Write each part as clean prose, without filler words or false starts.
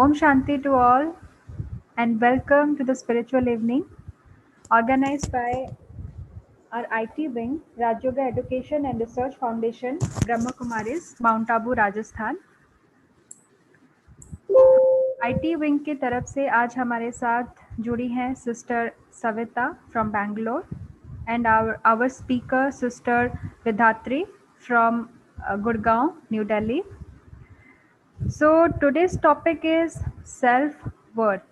Om Shanti to all, and welcome to the spiritual evening organized by our IT wing, Raj Yoga Education and Research Foundation, Brahma Kumaris, Mount Abu, Rajasthan. IT wing की तरफ से आज हमारे साथ जुड़ी हैं sister Savita from Bangalore and our speaker sister Vidhatri from Gurgaon, New Delhi. So today's topic is self-worth.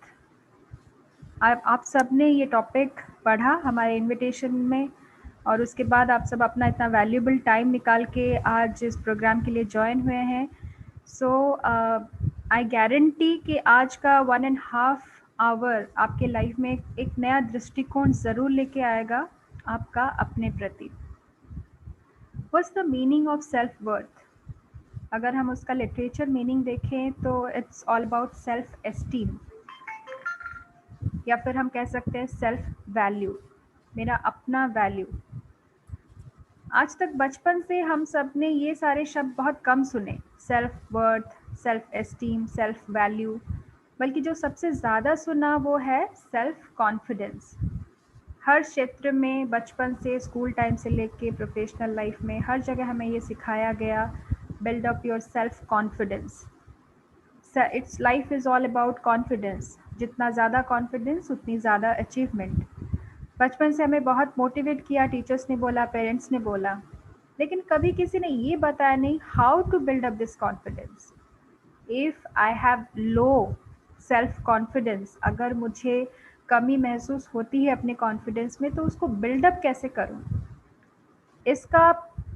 आप सब ने ये टॉपिक पढ़ा हमारे इनविटेशन में और उसके बाद आप सब अपना इतना वैल्यूएबल टाइम निकाल के आज इस प्रोग्राम के लिए ज्वाइन हुए हैं. सो आई गारंटी कि आज का 1.5 आवर आपके लाइफ में एक नया दृष्टिकोण ज़रूर लेके आएगा आपका अपने प्रति. What's the meaning of self worth? अगर हम उसका लिटरेचर मीनिंग देखें तो it's all about self esteem, या फिर हम कह सकते हैं सेल्फ वैल्यू, मेरा अपना वैल्यू. आज तक बचपन से हम सब ने ये सारे शब्द बहुत कम सुने, self worth, self esteem, self value. बल्कि जो सबसे ज़्यादा सुना वो है सेल्फ कॉन्फिडेंस. हर क्षेत्र में बचपन से स्कूल टाइम से लेके प्रोफेशनल लाइफ में हर जगह हमें ये सिखाया गया, build up your self confidence. It's life is all about confidence. जितना ज़्यादा कॉन्फिडेंस उतनी ज़्यादा अचीवमेंट. बचपन से हमें बहुत मोटिवेट किया, टीचर्स ने बोला, पेरेंट्स ने बोला, लेकिन कभी किसी ने ये बताया नहीं how to build up this confidence. If I have low self confidence, अगर मुझे कमी महसूस होती है अपने कॉन्फिडेंस में, तो उसको बिल्डअप कैसे करूं?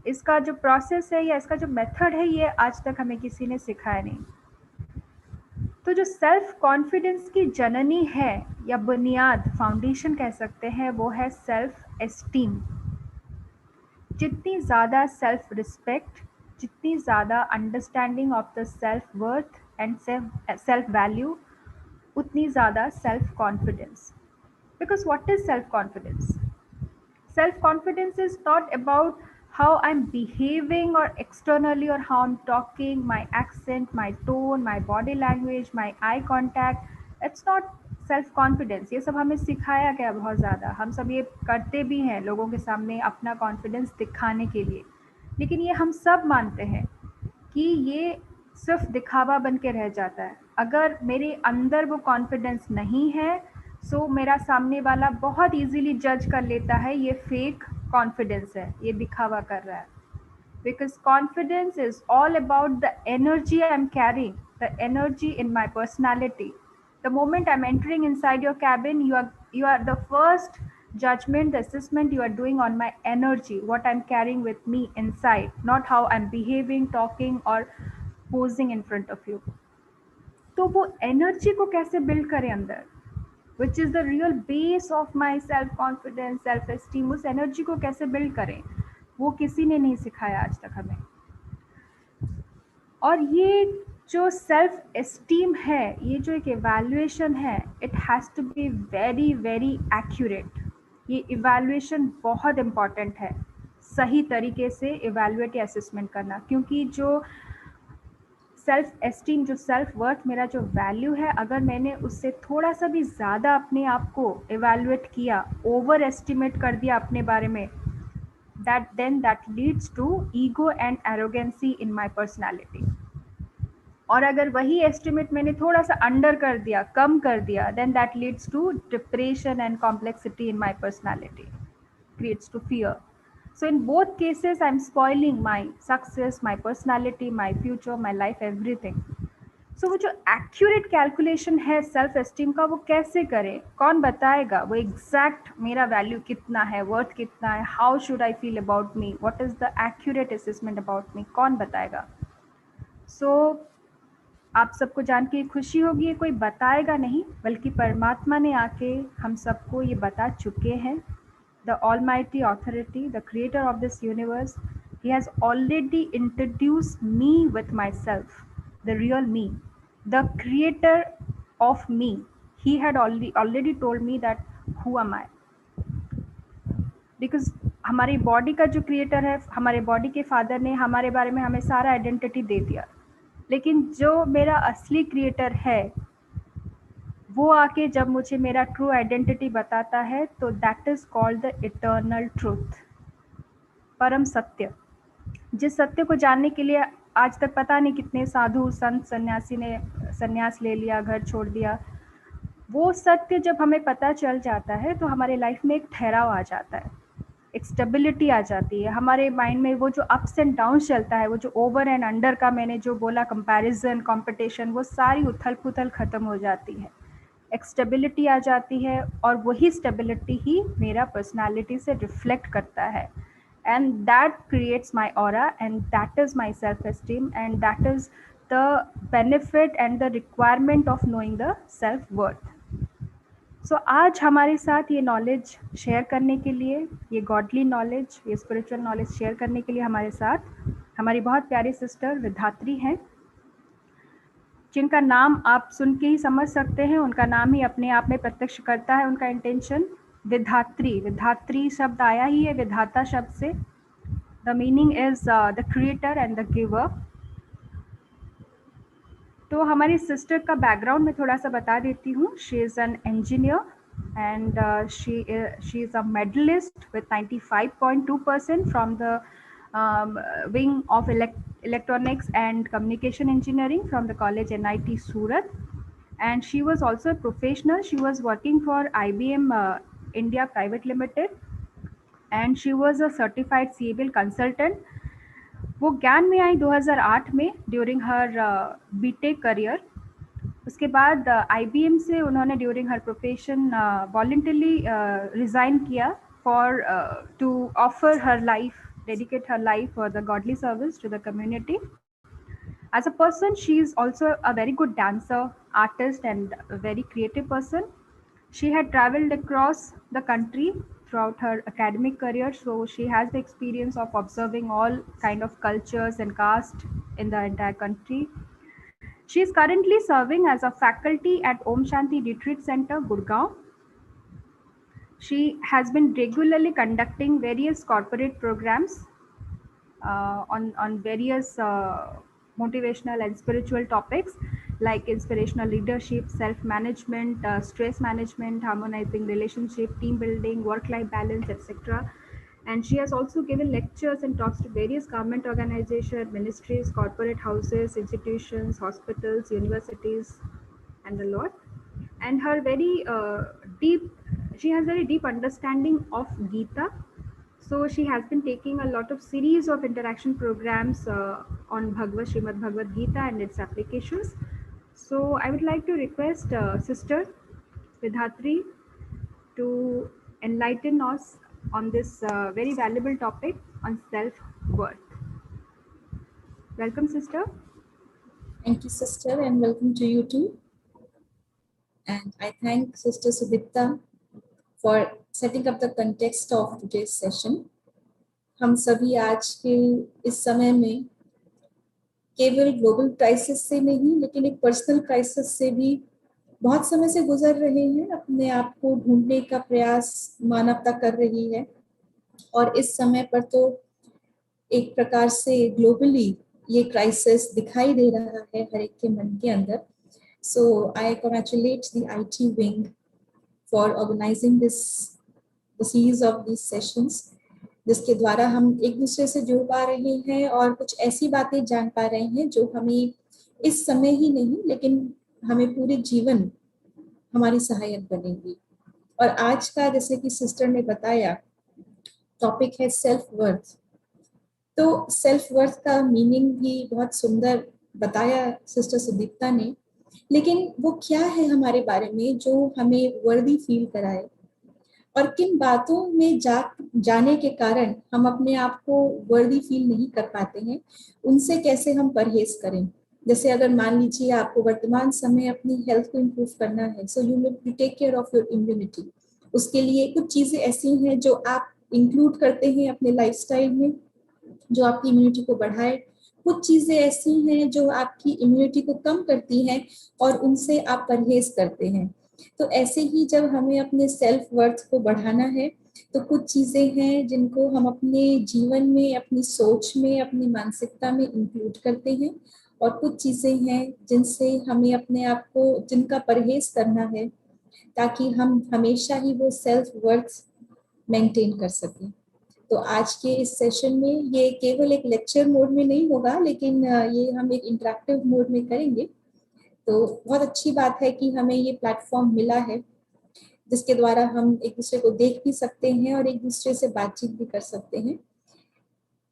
इसका जो प्रोसेस है या इसका जो मेथड है, ये आज तक हमें किसी ने सिखाया नहीं. तो जो सेल्फ कॉन्फिडेंस की जननी है या बुनियाद, फाउंडेशन कह सकते हैं, वो है सेल्फ एस्टीम. जितनी ज़्यादा सेल्फ रिस्पेक्ट, जितनी ज़्यादा understanding of the self worth and self value, उतनी ज़्यादा self confidence. Because what is self confidence? Self confidence is not about how I'm behaving or externally, or how I'm talking, my accent, my tone, my body language, my eye contact. It's not self confidence. ये सब हमें सिखाया गया बहुत ज़्यादा. हम सब ये करते भी हैं लोगों के सामने अपना कॉन्फिडेंस दिखाने के लिए, लेकिन ये हम सब मानते हैं कि ये सिर्फ दिखावा बन के रह जाता है. अगर मेरे अंदर वो कॉन्फिडेंस नहीं है, सो मेरा सामने वाला बहुत इजीली जज कर लेता है ये फेक कॉन्फिडेंस है, ये दिखावा कर रहा है. Because confidence is all about the energy I am carrying, the energy in my personality. The moment I am entering in side your cabin, you are the first judgment, the assessment you are doing on my energy, what I'm carrying with me inside, not how I'm behaving, talking or posing in front of you. तो वो energy को कैसे build करें अंदर, which is the real base of my self confidence, self esteem, उस energy को कैसे build करें, वो किसी ने नहीं सिखाया आज तक हमें. और ये जो सेल्फ एस्टीम है, ये जो एक इवैल्यूएशन है, it has to be very very accurate. ये इवैल्यूएशन बहुत इम्पॉर्टेंट है, सही तरीके से इवैल्यूएट या असेसमेंट करना. क्योंकि जो सेल्फ एस्टीम, जो सेल्फ वर्थ, मेरा जो वैल्यू है, अगर मैंने उससे थोड़ा सा भी ज़्यादा अपने आप को इवैल्यूएट किया, ओवर एस्टिमेट कर दिया अपने बारे में, that leads to ego and arrogancy in my personality. और अगर वही एस्टिमेट मैंने थोड़ा सा अंडर कर दिया, कम कर दिया, then that leads to depression and complexity in my personality, creates to fear. So in both cases I'm spoiling my success, my personality, my future, my life, everything. So वो जो accurate calculation है self esteem का, वो कैसे करें, कौन बताएगा वो एग्जैक्ट मेरा वैल्यू कितना है, वर्थ कितना है, how should I feel about me, what is the accurate assessment about me, कौन बताएगा? सो आप सबको जान के खुशी होगी, ये कोई बताएगा नहीं, बल्कि परमात्मा ने आके हम सबको ये बता चुके हैं. The almighty authority, the creator of this universe, he has already introduced me with my self, the real me, the creator of me. He had already told me that who am I. Because हमारी body का जो creator है, हमारे body के father ने हमारे बारे में हमें सारा आइडेंटिटी दे दिया, लेकिन जो मेरा असली क्रिएटर है वो आके जब मुझे मेरा ट्रू आइडेंटिटी बताता है तो that is called the eternal truth, परम सत्य। जिस सत्य को जानने के लिए आज तक पता नहीं कितने साधु संत सन्यासी ने सन्यास ले लिया, घर छोड़ दिया, वो सत्य जब हमें पता चल जाता है तो हमारे लाइफ में एक ठहराव आ जाता है, एक स्टेबिलिटी आ जाती है हमारे माइंड में। वो जो अप्स एंड डाउन्स चलता है, वो जो ओवर एंड अंडर का मैंने जो बोला कंपैरिजन, कंपटीशन, वो सारी उथल पुथल ख़त्म हो जाती है, एक स्टेबिलिटी आ जाती है और वही स्टेबिलिटी ही मेरा पर्सनालिटी से रिफ्लेक्ट करता है। And that creates my aura and that is my self esteem and that is the benefit and the requirement of knowing the self worth. So आज हमारे साथ ये नॉलेज शेयर करने के लिए, ये गॉडली नॉलेज, ये स्पिरिचुअल नॉलेज शेयर करने के लिए हमारे साथ हमारी बहुत प्यारी सिस्टर विधात्री हैं, जिनका नाम आप सुन के ही समझ सकते हैं, उनका नाम ही अपने आप में प्रत्यक्ष करता है उनका इंटेंशन। विधात्री, विधात्री शब्द आया ही है विधाता शब्द से। The meaning is the creator and the giver. तो हमारी सिस्टर का बैकग्राउंड मैं थोड़ा सा बता देती हूँ। She is an engineer and she is a medallist with 95.2% from the wing of electronics and communication engineering from the college NIT Surat. And she was also a professional. She was working for IBM India Private Limited and she was a certified CABL consultant. वो ज्ञान में आई 2008 में during her BTech career. उसके बाद IBM से उन्होंने during her profession voluntarily resign किया for to offer her life, dedicate her life for the godly service to the community. As a person, she is also a very good dancer, artist, and a very creative person. She had traveled across the country throughout her academic career, so she has the experience of observing all kind of cultures and caste in the entire country. She is currently serving as a faculty at Om Shanti Retreat Center, Gurgaon. She has been regularly conducting various corporate programs on various motivational and spiritual topics like inspirational leadership, self-management, stress management, harmonizing relationship, team building, work-life balance, etc. And she has also given lectures and talks to various government organizations, ministries, corporate houses, institutions, hospitals, universities, and a lot. And her she has very deep understanding of Gita. So she has been taking a lot of series of interaction programs on Srimad Bhagavad Gita and its applications. So I would like to request Sister Vidhatri to enlighten us on this very valuable topic on self-worth. Welcome, Sister. Thank you, Sister, and welcome to you too. And I thank Sister Sudipta for setting up the context of today's session. हम सभी आज के इस समय में केवल global crisis से नहीं लेकिन एक पर्सनल क्राइसिस से भी बहुत समय से गुजर रहे हैं। अपने आप को ढूंढने का प्रयास मानवता कर रही है और इस समय पर तो एक प्रकार से ग्लोबली ये क्राइसिस दिखाई दे रहा है हर एक के मन के अंदर। So I congratulate the IT wing for organizing the series of these sessions, जिसके द्वारा हम एक दूसरे से जुड़ पा रहे हैं और कुछ ऐसी बातें जान पा रहे हैं जो हमें इस समय ही नहीं लेकिन हमें पूरे जीवन हमारी सहायक बनेगी। और आज का जैसे कि सिस्टर ने बताया टॉपिक है सेल्फ वर्थ। तो सेल्फ वर्थ का मीनिंग भी बहुत सुंदर बताया सिस्टर सुदीप्ता ने, लेकिन वो क्या है हमारे बारे में जो हमें वर्दी फील कराए और किन बातों में जाने के कारण हम अपने आप को वर्दी फील नहीं कर पाते हैं, उनसे कैसे हम परहेज करें। जैसे अगर मान लीजिए आपको वर्तमान समय अपनी हेल्थ को इम्प्रूव करना है, so you need to take care of your immunity. उसके लिए कुछ चीजें ऐसी हैं जो आप इंक्लूड करते हैं अपने लाइफस्टाइल में जो आपकी इम्यूनिटी को बढ़ाए, कुछ चीजें ऐसी हैं जो आपकी इम्यूनिटी को कम करती हैं और उनसे आप परहेज करते हैं। तो ऐसे ही जब हमें अपने सेल्फ वर्थ को बढ़ाना है तो कुछ चीजें हैं जिनको हम अपने जीवन में, अपनी सोच में, अपनी मानसिकता में इंक्लूड करते हैं और कुछ चीजें हैं जिनसे हमें अपने आप को, जिनका परहेज करना है ताकि हम हमेशा ही वो सेल्फ वर्थ मेंटेन कर सकें। तो आज के इस सेशन में ये केवल एक लेक्चर मोड में नहीं होगा, लेकिन ये हम एक इंटरेक्टिव मोड में करेंगे। तो बहुत अच्छी बात है कि हमें ये प्लेटफॉर्म मिला है जिसके द्वारा हम एक दूसरे को देख भी सकते हैं और एक दूसरे से बातचीत भी कर सकते हैं।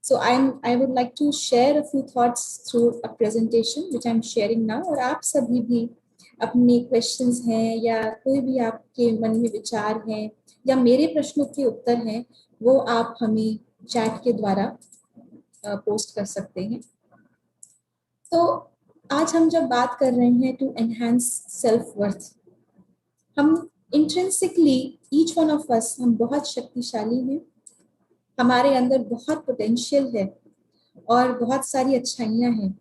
So I would like to share a few thoughts through a presentation which I'm sharing now, और आप सभी भी अपने questions हैं या कोई भी आपके मन में विचार हैं या मेरे प्रश्नों के उत्तर हैं, वो आप हमें चैट के द्वारा पोस्ट कर सकते हैं। तो आज हम जब बात कर रहे हैं टू एनहांस सेल्फ वर्थ, हम intrinsically each one of us, हम बहुत शक्तिशाली हैं, हमारे अंदर बहुत पोटेंशियल है और बहुत सारी अच्छाइयाँ हैं,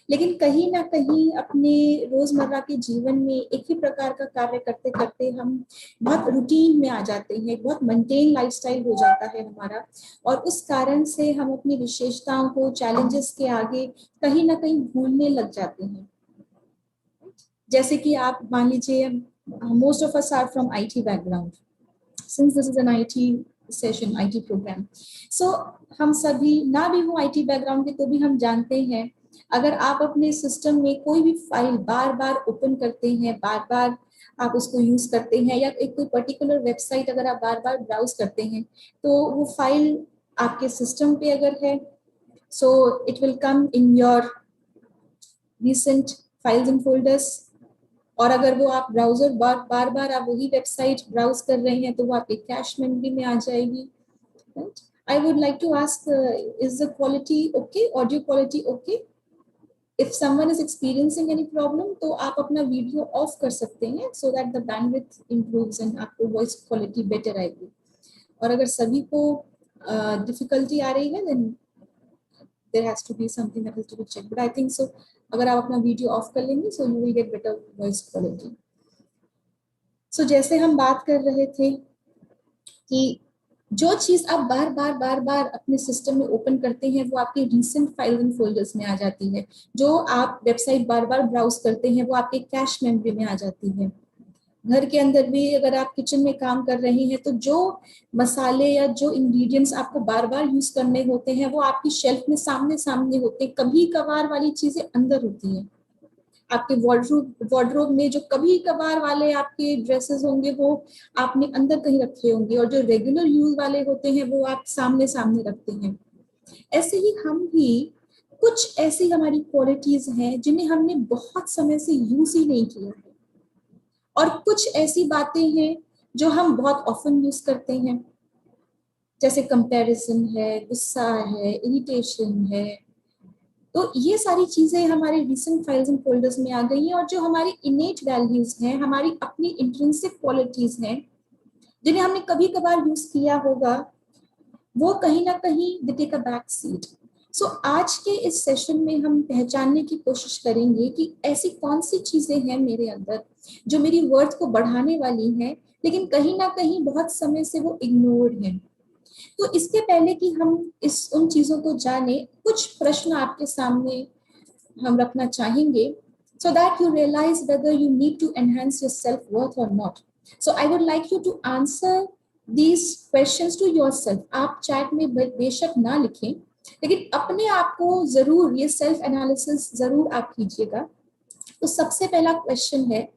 लेकिन कहीं ना कहीं अपने रोजमर्रा के जीवन में एक ही प्रकार का कार्य करते करते हम बहुत रूटीन में आ जाते हैं, बहुत मेंटेन लाइफस्टाइल हो जाता है हमारा, और उस कारण से हम अपनी विशेषताओं को, चैलेंजेस के आगे कहीं ना कहीं भूलने लग जाते हैं। जैसे कि आप मान लीजिए, most of us are from IT background, since this is an IT session, IT program, so हम सभी ना भी हो IT बैकग्राउंड के तो भी हम जानते हैं, अगर आप अपने सिस्टम में कोई भी फाइल बार बार ओपन करते हैं, बार बार आप उसको यूज करते हैं, या एक कोई पर्टिकुलर वेबसाइट अगर आप बार बार ब्राउज करते हैं, तो वो फाइल आपके सिस्टम पे अगर है, so it will come in your recent files and folders, और अगर वो आप ब्राउजर बार बार आप वही वेबसाइट ब्राउज कर रहे हैं तो वो आपके कैश मेमोरी में आ जाएगी। I would like to ask, is the quality okay, audio quality okay? If someone is experiencing any problem, तो आप अपना वीडियो ऑफ कर सकते हैं so that the bandwidth improves and आपको voice quality better आएगी। और अगर सभी को difficulty आ रही है, then there has to be something that has to be checked, but I think so अगर आप अपना वीडियो ऑफ कर लेंगे, so you will get better voice quality. So जैसे हम बात कर रहे थे कि जो चीज आप बार बार अपने सिस्टम में ओपन करते हैं वो आपके रीसेंट फाइल्स एंड फोल्डर्स में आ जाती है, जो आप वेबसाइट बार बार ब्राउज करते हैं वो आपके कैश मेमोरी में आ जाती है। घर के अंदर भी अगर आप किचन में काम कर रहे हैं तो जो मसाले या जो इंग्रेडिएंट्स आपको बार बार यूज करने होते हैं वो आपकी शेल्फ में सामने सामने होते हैं, कभी कभार वाली चीजें अंदर होती हैं। आपके वार्डरोब में जो कभी कभार वाले आपके ड्रेसेस होंगे वो आपने अंदर कहीं रखे होंगे, और जो रेगुलर यूज वाले होते हैं वो आप सामने सामने रखते हैं। ऐसे ही हम भी कुछ ऐसी हमारी क्वालिटीज हैं जिन्हें हमने बहुत समय से यूज ही नहीं किया है, और कुछ ऐसी बातें हैं जो हम बहुत ऑफन यूज करते हैं, जैसे कंपैरिजन है, गुस्सा है, इरिटेशन है। तो ये सारी चीजें हमारे रिसेंट फाइल्स एंड फोल्डर्स में आ गई हैं, और जो हमारी इनेट वैल्यूज हैं, हमारी अपनी इंट्रिंसिक क्वालिटीज हैं जिन्हें हमने कभी कभार यूज किया होगा, वो कहीं ना कहीं they take a back seat. So आज के इस सेशन में हम पहचानने की कोशिश करेंगे कि ऐसी कौन सी चीजें हैं मेरे अंदर जो मेरी वर्थ को बढ़ाने वाली हैं, लेकिन कहीं ना कहीं बहुत समय से वो इग्नोर्ड हैं। तो इसके पहले कि हम उन चीजों को जाने, कुछ प्रश्न आपके सामने हम रखना चाहेंगे, so that you realize whether you need to enhance your self worth or not. So I would like you to answer these questions to yourself. आप चैट में बेशक ना लिखें, लेकिन अपने आप को जरूर ये सेल्फ एनालिसिस जरूर आप कीजिएगा। तो सबसे पहला क्वेश्चन है,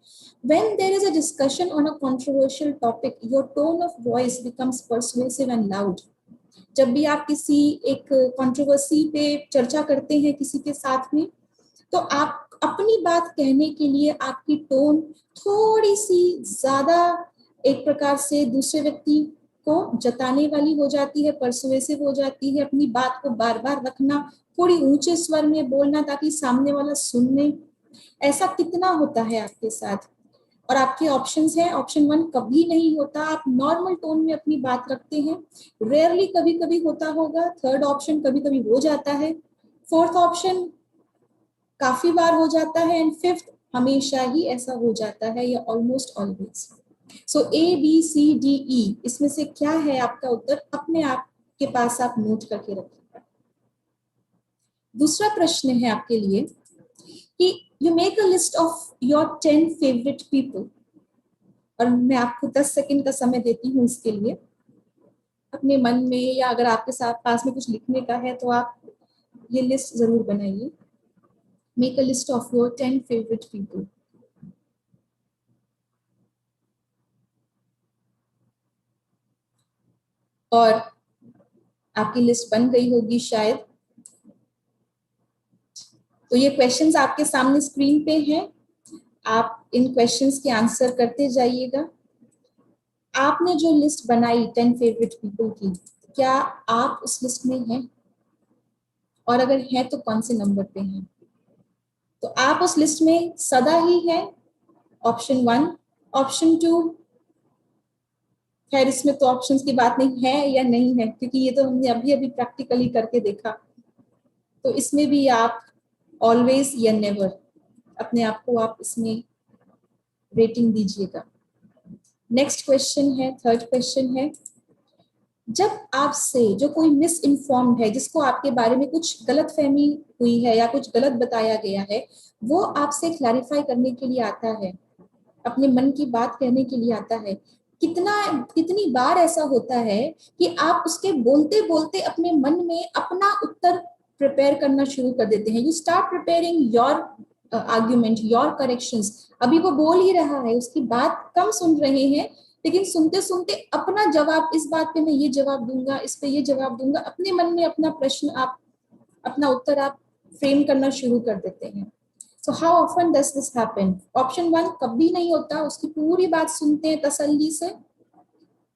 when there is a discussion on a controversial topic, your tone of voice becomes persuasive and loud. जब भी आप किसी एक कंट्रोवर्सी पे चर्चा करते हैं किसी के साथ में, तो आप अपनी बात कहने के लिए आपकी टोन थोड़ी सी ज्यादा एक प्रकार से दूसरे व्यक्ति को जताने वाली हो जाती है, परसुएसिव हो जाती है। अपनी बात को बार बार रखना, थोड़ी ऊंचे स्वर में बोलना ताकि सामने वाला सुन ले। ऐसा कितना होता है आपके साथ? और आपके ऑप्शंस हैं, ऑप्शन 1 कभी नहीं होता, आप नॉर्मल टोन में अपनी बात रखते हैं। रेयरली कभी कभी होता होगा। थर्ड ऑप्शन कभी कभी हो जाता है। फोर्थ ऑप्शन काफी बार हो जाता है, एंड फिफ्थ हमेशा ही ऐसा हो जाता है, या ऑलमोस्ट ऑलवेज। सो ABCDE, इसमें से क्या है आपका उत्तर? अपने आप के पास आप नोट करके रखिए। दूसरा प्रश्न है आपके लिए, कि you make a list of your 10 favourite people, और मैं आपको 10 सेकंड का समय देती हूँ इसके लिए। अपने मन में या अगर आपके साथ पास में कुछ लिखने का है तो आप ये लिस्ट जरूर बनाइए। Make a list of your 10 favourite people. और आपकी लिस्ट बन गई होगी शायद। तो ये क्वेश्चंस आपके सामने स्क्रीन पे हैं, आप इन क्वेश्चंस के आंसर करते जाइएगा। आपने जो लिस्ट बनाई 10 फेवरेट पीपल की, क्या आप उस लिस्ट में हैं? और अगर हैं तो कौन से नंबर पे हैं? तो आप उस लिस्ट में सदा ही हैं, ऑप्शन 1। ऑप्शन 2, खैर इसमें तो ऑप्शंस की बात नहीं है या नहीं है, क्योंकि ये तो हमने अभी अभी प्रैक्टिकली करके देखा। तो इसमें भी आप ऑलवेज या नेवर, अपने आप को आप इसमें रेटिंग दीजिएगा। नेक्स्ट क्वेश्चन है, थर्ड क्वेश्चन है, जब आपसे जो कोई मिस इन्फॉर्म्ड है, जिसको आपके बारे में कुछ गलत फहमी हुई है या कुछ गलत बताया गया है, वो आपसे क्लैरिफाई करने के लिए आता है, अपने मन की बात कहने के लिए आता है, कितनी बार ऐसा होता है कि आप उसके बोलते बोलते अपने मन में अपना उत्तर प्रिपेयर करना शुरू कर देते हैं। You start preparing your argument, your corrections. अभी वो बोल ही रहा है, उसकी बात कम सुन रहे हैं, लेकिन सुनते सुनते अपना जवाब, इस बात पे मैं ये जवाब दूंगा, इस पे ये जवाब दूंगा, अपने मन में अपना प्रश्न आप, अपना उत्तर आप फ्रेम करना शुरू कर देते हैं। So how often does this happen? Option 1 कभी नहीं होता, उसकी पूरी बात सुनते हैं तसल्ली से।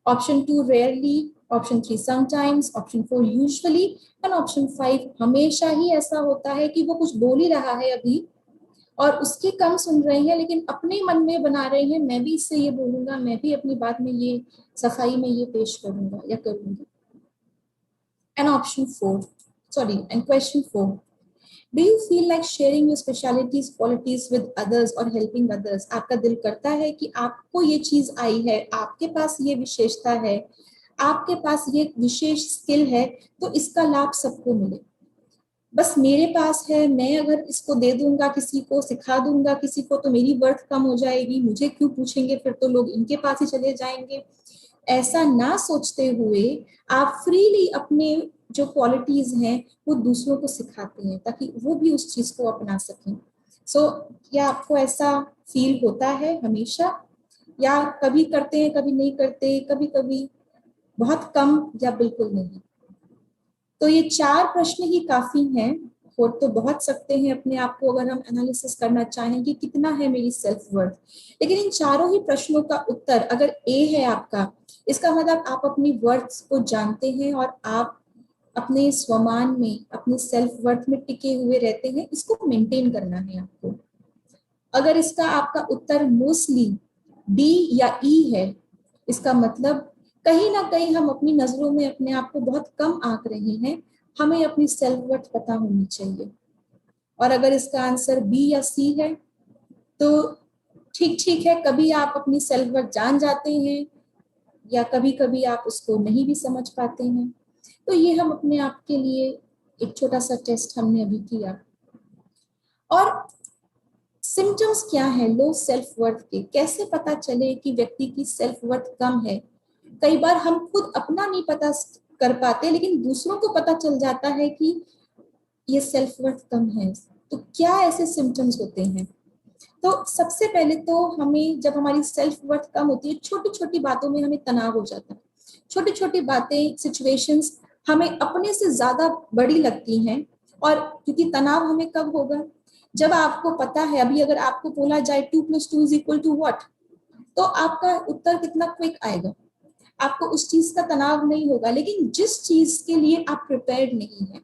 Option 2 rarely, option 3 sometimes, option 4 usually, and option 5 हमेशा ही ऐसा होता है कि वो कुछ बोल ही रहा है अभी और उसकी कम सुन रहे हैं, लेकिन अपने मन में बना रहे हैं मैं भी इससे ये बोलूंगा, मैं भी अपनी बात में ये सफाई में ये पेश करूंगा या करूंगी। And option 4, sorry, and question 4, do you feel like sharing your specialities qualities with others और हेल्पिंग अदर्स? आपका दिल करता है कि आपको ये चीज आई है, आपके पास ये विशेषता है, आपके पास ये विशेष स्किल है, तो इसका लाभ सबको मिले। बस मेरे पास है, मैं अगर इसको दे दूंगा, किसी को सिखा दूंगा किसी को, तो मेरी वर्थ कम हो जाएगी, मुझे क्यों पूछेंगे, फिर तो लोग इनके पास ही चले जाएंगे। ऐसा ना सोचते हुए आप फ्रीली अपने जो क्वालिटीज हैं वो दूसरों को सिखाते हैं ताकि वो भी उस चीज को अपना सकें। सो क्या आपको ऐसा फील होता है हमेशा, या कभी करते हैं कभी नहीं करते, कभी कभी बहुत कम, या बिल्कुल नहीं? तो ये 4 प्रश्न ही काफी हैं, और तो बहुत सकते हैं अपने आप को अगर हम एनालिसिस करना चाहें कि कितना है मेरी सेल्फ वर्थ। लेकिन इन चारों ही प्रश्नों का उत्तर अगर ए है आपका, इसका मतलब आप अपनी वर्थ को जानते हैं और आप अपने स्वमान में, अपने सेल्फ वर्थ में टिके हुए रहते हैं, इसको मेंटेन करना है आपको। अगर इसका आपका उत्तर मोस्टली डी या ई है, इसका मतलब कहीं ना कहीं हम अपनी नजरों में अपने आप को बहुत कम आंक रहे हैं, हमें अपनी सेल्फ वर्थ पता होनी चाहिए। और अगर इसका आंसर बी या सी है तो ठीक ठीक है, कभी आप अपनी सेल्फ वर्थ जान जाते हैं या कभी कभी आप उसको नहीं भी समझ पाते हैं। तो ये हम अपने आप के लिए एक छोटा सा टेस्ट हमने अभी किया। और सिम्टम्स क्या है लो सेल्फ वर्थ के, कैसे पता चले कि व्यक्ति की सेल्फ वर्थ कम है? कई बार हम खुद अपना नहीं पता कर पाते, लेकिन दूसरों को पता चल जाता है कि ये सेल्फ वर्थ कम है। तो क्या ऐसे सिम्टम्स होते हैं? तो सबसे पहले तो हमें, जब हमारी सेल्फ वर्थ कम होती है, छोटी छोटी बातों में हमें तनाव हो जाता है। छोटी छोटी बातें, सिचुएशंस हमें अपने से ज्यादा बड़ी लगती हैं। और क्योंकि तनाव हमें कब होगा, जब आपको पता है, अभी अगर आपको बोला जाए 2 + 2 = what, तो आपका उत्तर कितना क्विक आएगा, आपको उस चीज का तनाव नहीं होगा। लेकिन जिस चीज के लिए आप प्रिपेयर्ड नहीं है,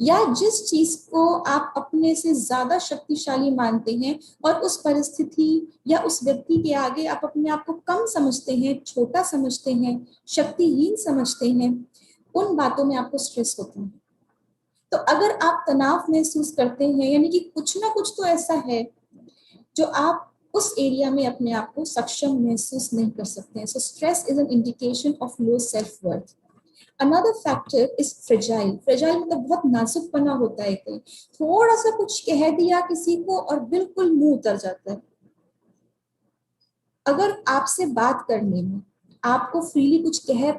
या जिस चीज को आप अपने से ज्यादा शक्तिशाली मानते हैं और उस परिस्थिति या उस व्यक्ति के आगे आप अपने आप को कम समझते हैं, छोटा समझते हैं, शक्तिहीन समझते हैं, उन बातों में आपको स्ट्रेस होता है। तो अगर आप तनाव महसूस करते हैं, यानी कि कुछ ना कुछ तो ऐसा है जो आप उस एरिया में अपने आप को सक्षम महसूस नहीं कर सकते हैं। So stress is an indication of low self worth. Another factor is fragile. Fragile मतलब बहुत नाजुकपना होता है, कहीं थोड़ा सा कुछ कह दिया किसी को और बिल्कुल मुंह उतर जाता है। अगर आपसे बात करने में, आपको फ्रीली कुछ कह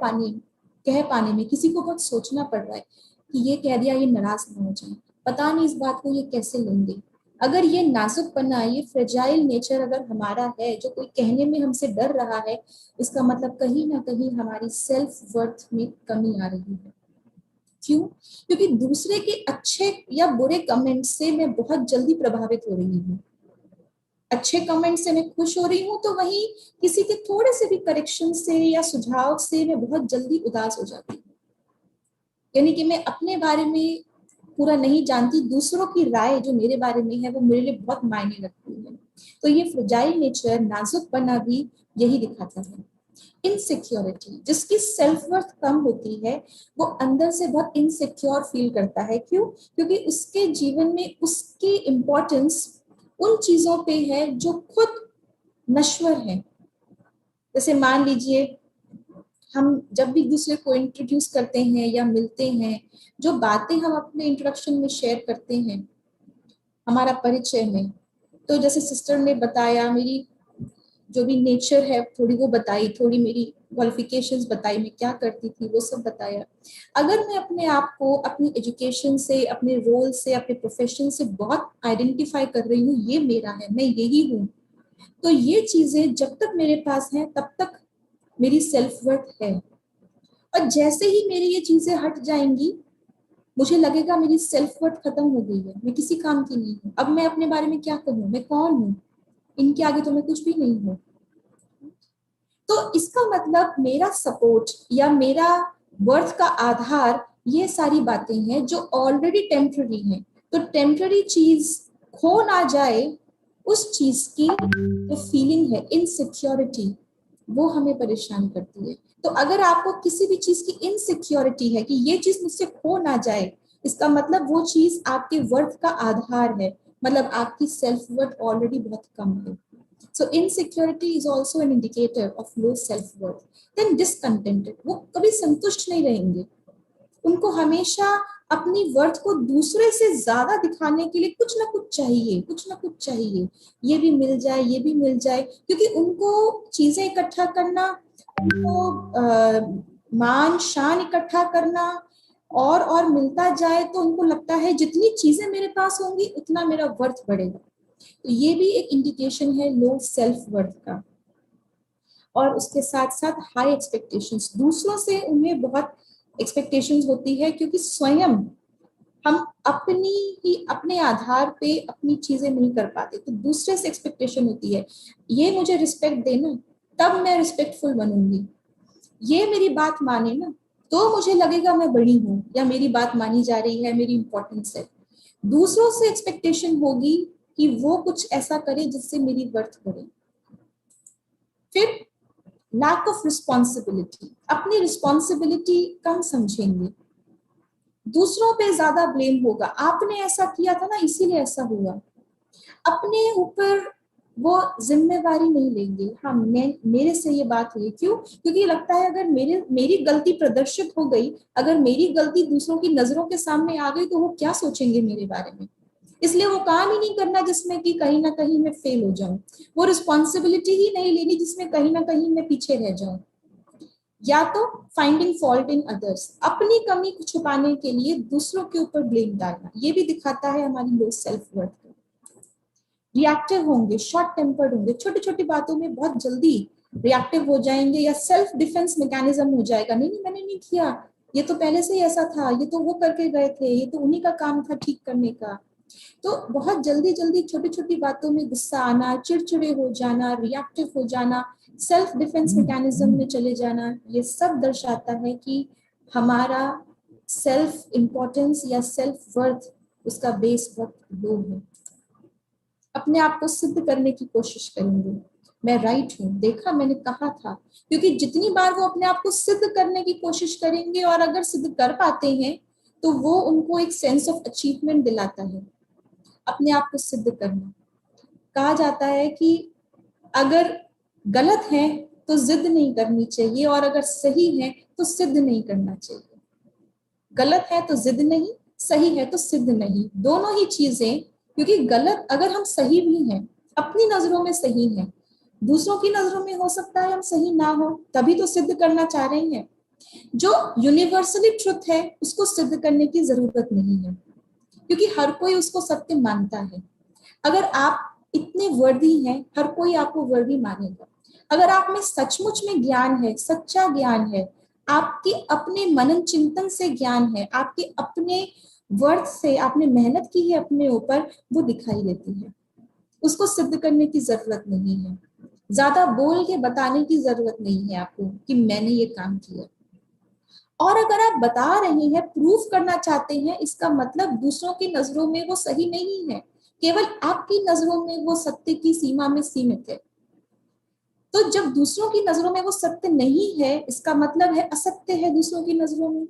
पाने में किसी को बहुत सोचना पड़ रहा है कि ये कह दिया, ये नाराज ना हो जाए, पता नहीं इस बात को ये कैसे लेंगे, अगर ये नाजुकपना, ये फ्रेजाइल नेचर अगर हमारा है, जो कोई कहने में हमसे डर रहा है, इसका मतलब कहीं ना कहीं हमारी सेल्फ वर्थ में कमी आ रही है। क्यों? क्योंकि दूसरे के अच्छे या बुरे कमेंट से मैं बहुत जल्दी प्रभावित हो रही हूँ। अच्छे कमेंट से मैं खुश हो रही हूँ, तो वहीं किसी के थोड़े से भी करेक्शन से या सुझाव से मैं बहुत जल्दी उदास हो जाती हूँ। यानी कि मैं अपने बारे में पूरा नहीं जानती, दूसरों की राय जो मेरे बारे में है वो मेरे लिए बहुत मायने रखती है। तो ये फ्रेजाइल नेचर, नाजुकपना भी यही दिखाता है। इनसिक्योरिटी, जिसकी सेल्फ वर्थ कम होती है, वो अंदर से बहुत इनसिक्योर फील करता है। क्यों? क्योंकि उसके जीवन में उसकी इम्पोर्टेंस उन चीजों पे है जो खुद नश्वर है। जैसे मान लीजिए, हम जब भी दूसरे को इंट्रोड्यूस करते हैं या मिलते हैं, जो बातें हम अपने इंट्रोडक्शन में शेयर करते हैं, हमारा परिचय में, तो जैसे सिस्टर ने बताया, मेरी जो भी नेचर है थोड़ी वो बताई, थोड़ी मेरी क्वालिफिकेशंस बताई, मैं क्या करती थी वो सब बताया। अगर मैं अपने आप को अपनी एजुकेशन से, अपने रोल से, अपने प्रोफेशन से बहुत आइडेंटिफाई कर रही हूँ, ये मेरा है, मैं यही हूँ, तो ये चीजें जब तक मेरे पास हैं तब तक मेरी सेल्फ वर्थ है। और जैसे ही मेरी ये चीजें हट जाएंगी, मुझे लगेगा मेरी सेल्फ वर्थ खत्म हो गई है, मैं किसी काम की नहीं हूँ, अब मैं अपने बारे में क्या कहूँ, मैं कौन हूँ, इनके आगे तो मैं कुछ भी नहीं हूँ। तो इसका मतलब मेरा सपोर्ट या मेरा वर्थ का आधार ये सारी बातें हैं जो ऑलरेडी टेम्पररी हैं। तो टेम्पररी चीज खो ना जाए, उस चीज की जो फीलिंग है इनसिक्योरिटी, वो हमें परेशान करती है। तो अगर आपको किसी भी चीज की इनसिक्योरिटी है कि ये चीज मुझसे खो ना जाए, इसका मतलब वो चीज आपके वर्थ का आधार है, मतलब आपकी सेल्फ वर्थ ऑलरेडी बहुत कम है। So insecurity is also an indicator of low self-worth. Then discontented, वो कभी संतुष्ट नहीं रहेंगे, उनको हमेशा अपनी वर्थ को दूसरे से ज्यादा दिखाने के लिए कुछ ना कुछ चाहिए, कुछ ना कुछ चाहिए, ये भी मिल जाए, ये भी मिल जाए, क्योंकि उनको चीजें इकट्ठा करना, उनको मान शान इकट्ठा करना और मिलता जाए, तो उनको लगता है जितनी चीजें मेरे पास होंगी उतना मेरा वर्थ बढ़ेगा। तो ये भी एक इंडिकेशन है लो सेल्फ वर्थ का। और उसके साथ साथ हाई एक्सपेक्टेशंस, दूसरों से उन्हें बहुत एक्सपेक्टेशंस होती है, क्योंकि स्वयं हम अपनी ही अपने आधार पे अपनी चीजें नहीं कर पाते, तो दूसरे से एक्सपेक्टेशन होती है, ये मुझे रिस्पेक्ट देना तब मैं रिस्पेक्टफुल बनूंगी, ये मेरी बात माने ना तो मुझे लगेगा मैं बड़ी हूँ या मेरी बात मानी जा रही है, मेरी इंपॉर्टेंस है। दूसरों से एक्सपेक्टेशन होगी कि वो कुछ ऐसा करे जिससे मेरी वर्थ बढ़े। फिर लैक ऑफ रिस्पॉन्सिबिलिटी, अपनी रिस्पॉन्सिबिलिटी कम समझेंगे, दूसरों पे ज्यादा ब्लेम होगा, आपने ऐसा किया था ना इसीलिए ऐसा हुआ, अपने ऊपर वो जिम्मेवारी नहीं लेंगे। हाँ, मेरे से ये बात हुई, क्यों? क्योंकि लगता है अगर मेरी गलती प्रदर्शित हो गई, अगर मेरी गलती दूसरों की नजरों के सामने आ गई, तो वो क्या सोचेंगे मेरे बारे में, इसलिए वो काम ही नहीं करना जिसमें कि कहीं ना कहीं मैं फेल हो जाऊं, वो रिस्पॉन्सिबिलिटी ही नहीं लेनी जिसमें कहीं ना कहीं मैं पीछे रह जाऊं। या तो फाइंडिंग फॉल्ट इन अदर्स, अपनी कमी को छुपाने के लिए दूसरों के ऊपर ब्लेम डालना, ये भी दिखाता है हमारी लो सेल्फ वर्थ को। रिएक्टिव होंगे, शॉर्ट टेम्पर्ड होंगे, छोटी छोटी बातों में बहुत जल्दी रिएक्टिव हो जाएंगे, या सेल्फ डिफेंस मैकेनिज्म हो जाएगा, नहीं नहीं मैंने नहीं किया, ये तो पहले से ही ऐसा था, ये तो वो करके गए थे, ये तो उन्हीं का काम था ठीक करने का। तो बहुत जल्दी जल्दी छोटी छोटी बातों में गुस्सा आना, चिड़चिड़े हो जाना, रिएक्टिव हो जाना, सेल्फ डिफेंस मैकेनिज्म में चले जाना, ये सब दर्शाता है कि हमारा सेल्फ इम्पोर्टेंस या सेल्फ वर्थ, उसका बेस बहुत लो है। अपने आप को सिद्ध करने की कोशिश करेंगे, मैं राइट हूँ, देखा मैंने कहा था, क्योंकि जितनी बार वो अपने आप को सिद्ध करने की कोशिश करेंगे और अगर सिद्ध कर पाते हैं, तो वो उनको एक सेंस ऑफ अचीवमेंट दिलाता है। अपने आप को सिद्ध करना, कहा जाता है कि अगर गलत है तो जिद नहीं करनी चाहिए, और अगर सही है तो सिद्ध नहीं करना चाहिए। गलत है तो जिद नहीं, सही है तो सिद्ध नहीं, दोनों ही चीजें। क्योंकि गलत, अगर हम सही भी हैं, अपनी नजरों में सही हैं, दूसरों की नजरों में हो सकता है हम सही ना हो, तभी तो सिद्ध करना चाह रहे हैं। जो यूनिवर्सली ट्रुथ है उसको सिद्ध करने की जरूरत नहीं है, क्योंकि हर कोई उसको सत्य मानता है। अगर आप इतने वर्दी हैं, हर कोई आपको वर्दी मानेगा। अगर आप में सचमुच में ज्ञान है, सच्चा ज्ञान है, आपके अपने मनन चिंतन से ज्ञान है, आपके अपने वर्थ से आपने मेहनत की है अपने ऊपर, वो दिखाई देती है। उसको सिद्ध करने की जरूरत नहीं है, ज्यादा बोल के बताने की जरूरत नहीं है आपको कि मैंने ये काम किया। और अगर आप बता रहे हैं, प्रूफ करना चाहते हैं, इसका मतलब दूसरों की नजरों में वो सही नहीं है, केवल आपकी नजरों में वो सत्य की सीमा में सीमित है। तो जब दूसरों की नजरों में वो सत्य नहीं है, इसका मतलब है असत्य है दूसरों की नजरों में।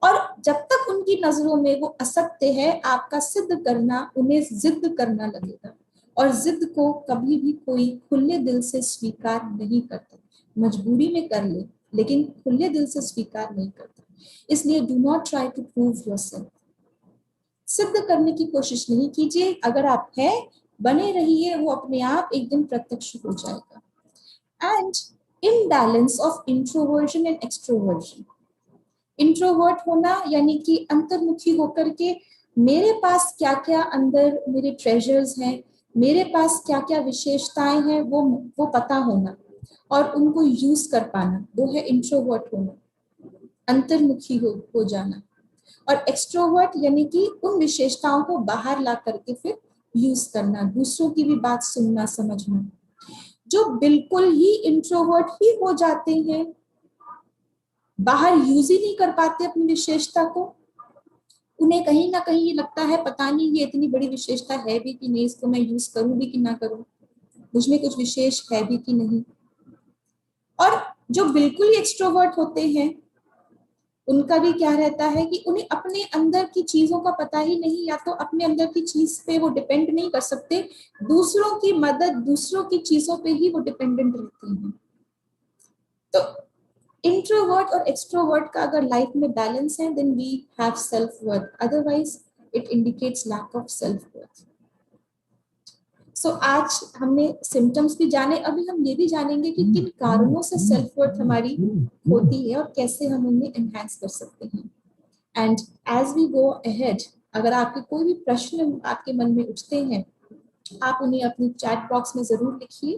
और जब तक उनकी नजरों में वो असत्य है, आपका सिद्ध करना उन्हें जिद करना लगेगा, और जिद को कभी भी कोई खुले दिल से स्वीकार नहीं करता। मजबूरी में कर ले, लेकिन खुले दिल से स्वीकार नहीं करता। इसलिए do not try to prove yourself. सिद्ध करने की कोशिश नहीं कीजिए। अगर आप हैं, बने रहिए, वो अपने आप एक दिन प्रत्यक्ष हो जाएगा। And imbalance of introversion and extroversion. Introvert होना यानी कि अंतर्मुखी होकर के मेरे पास क्या क्या अंदर मेरे ट्रेजर्स हैं, मेरे पास क्या क्या विशेषताएं हैं, वो पता होना और उनको यूज कर पाना, वो है इंट्रोवर्ट होना, अंतर्मुखी हो जाना। और एक्सट्रोवर्ट यानी कि उन विशेषताओं को बाहर ला करके फिर यूज करना, दूसरों की भी बात सुनना, समझना। जो बिल्कुल ही इंट्रोवर्ट ही हो जाते हैं, बाहर यूज ही नहीं कर पाते अपनी विशेषता को, उन्हें कहीं ना कहीं ये लगता है पता नहीं ये इतनी बड़ी विशेषता है भी कि नहीं, इसको मैं यूज करूं भी कि ना करूं, मुझमें कुछ विशेष है भी कि नहीं। और जो बिल्कुल ही एक्सट्रोवर्ट होते हैं, उनका भी क्या रहता है कि उन्हें अपने अंदर की चीजों का पता ही नहीं, या तो अपने अंदर की चीज पे वो डिपेंड नहीं कर सकते, दूसरों की मदद, दूसरों की चीजों पे ही वो डिपेंडेंट रहते हैं। तो इंट्रोवर्ट और एक्सट्रोवर्ट का अगर लाइफ में बैलेंस है, then we have self worth, otherwise it indicates lack of self worth. So आज हमने सिम्टम्स भी जाने, अभी हम ये भी जानेंगे कि किन कारणों से सेल्फ वर्थ हमारी होती है और कैसे हम उन्हें एनहांस कर सकते हैं। And as we go ahead, अगर आपके कोई भी प्रश्न आपके मन में उठते हैं, आप उन्हें अपनी चैट बॉक्स में जरूर लिखिए,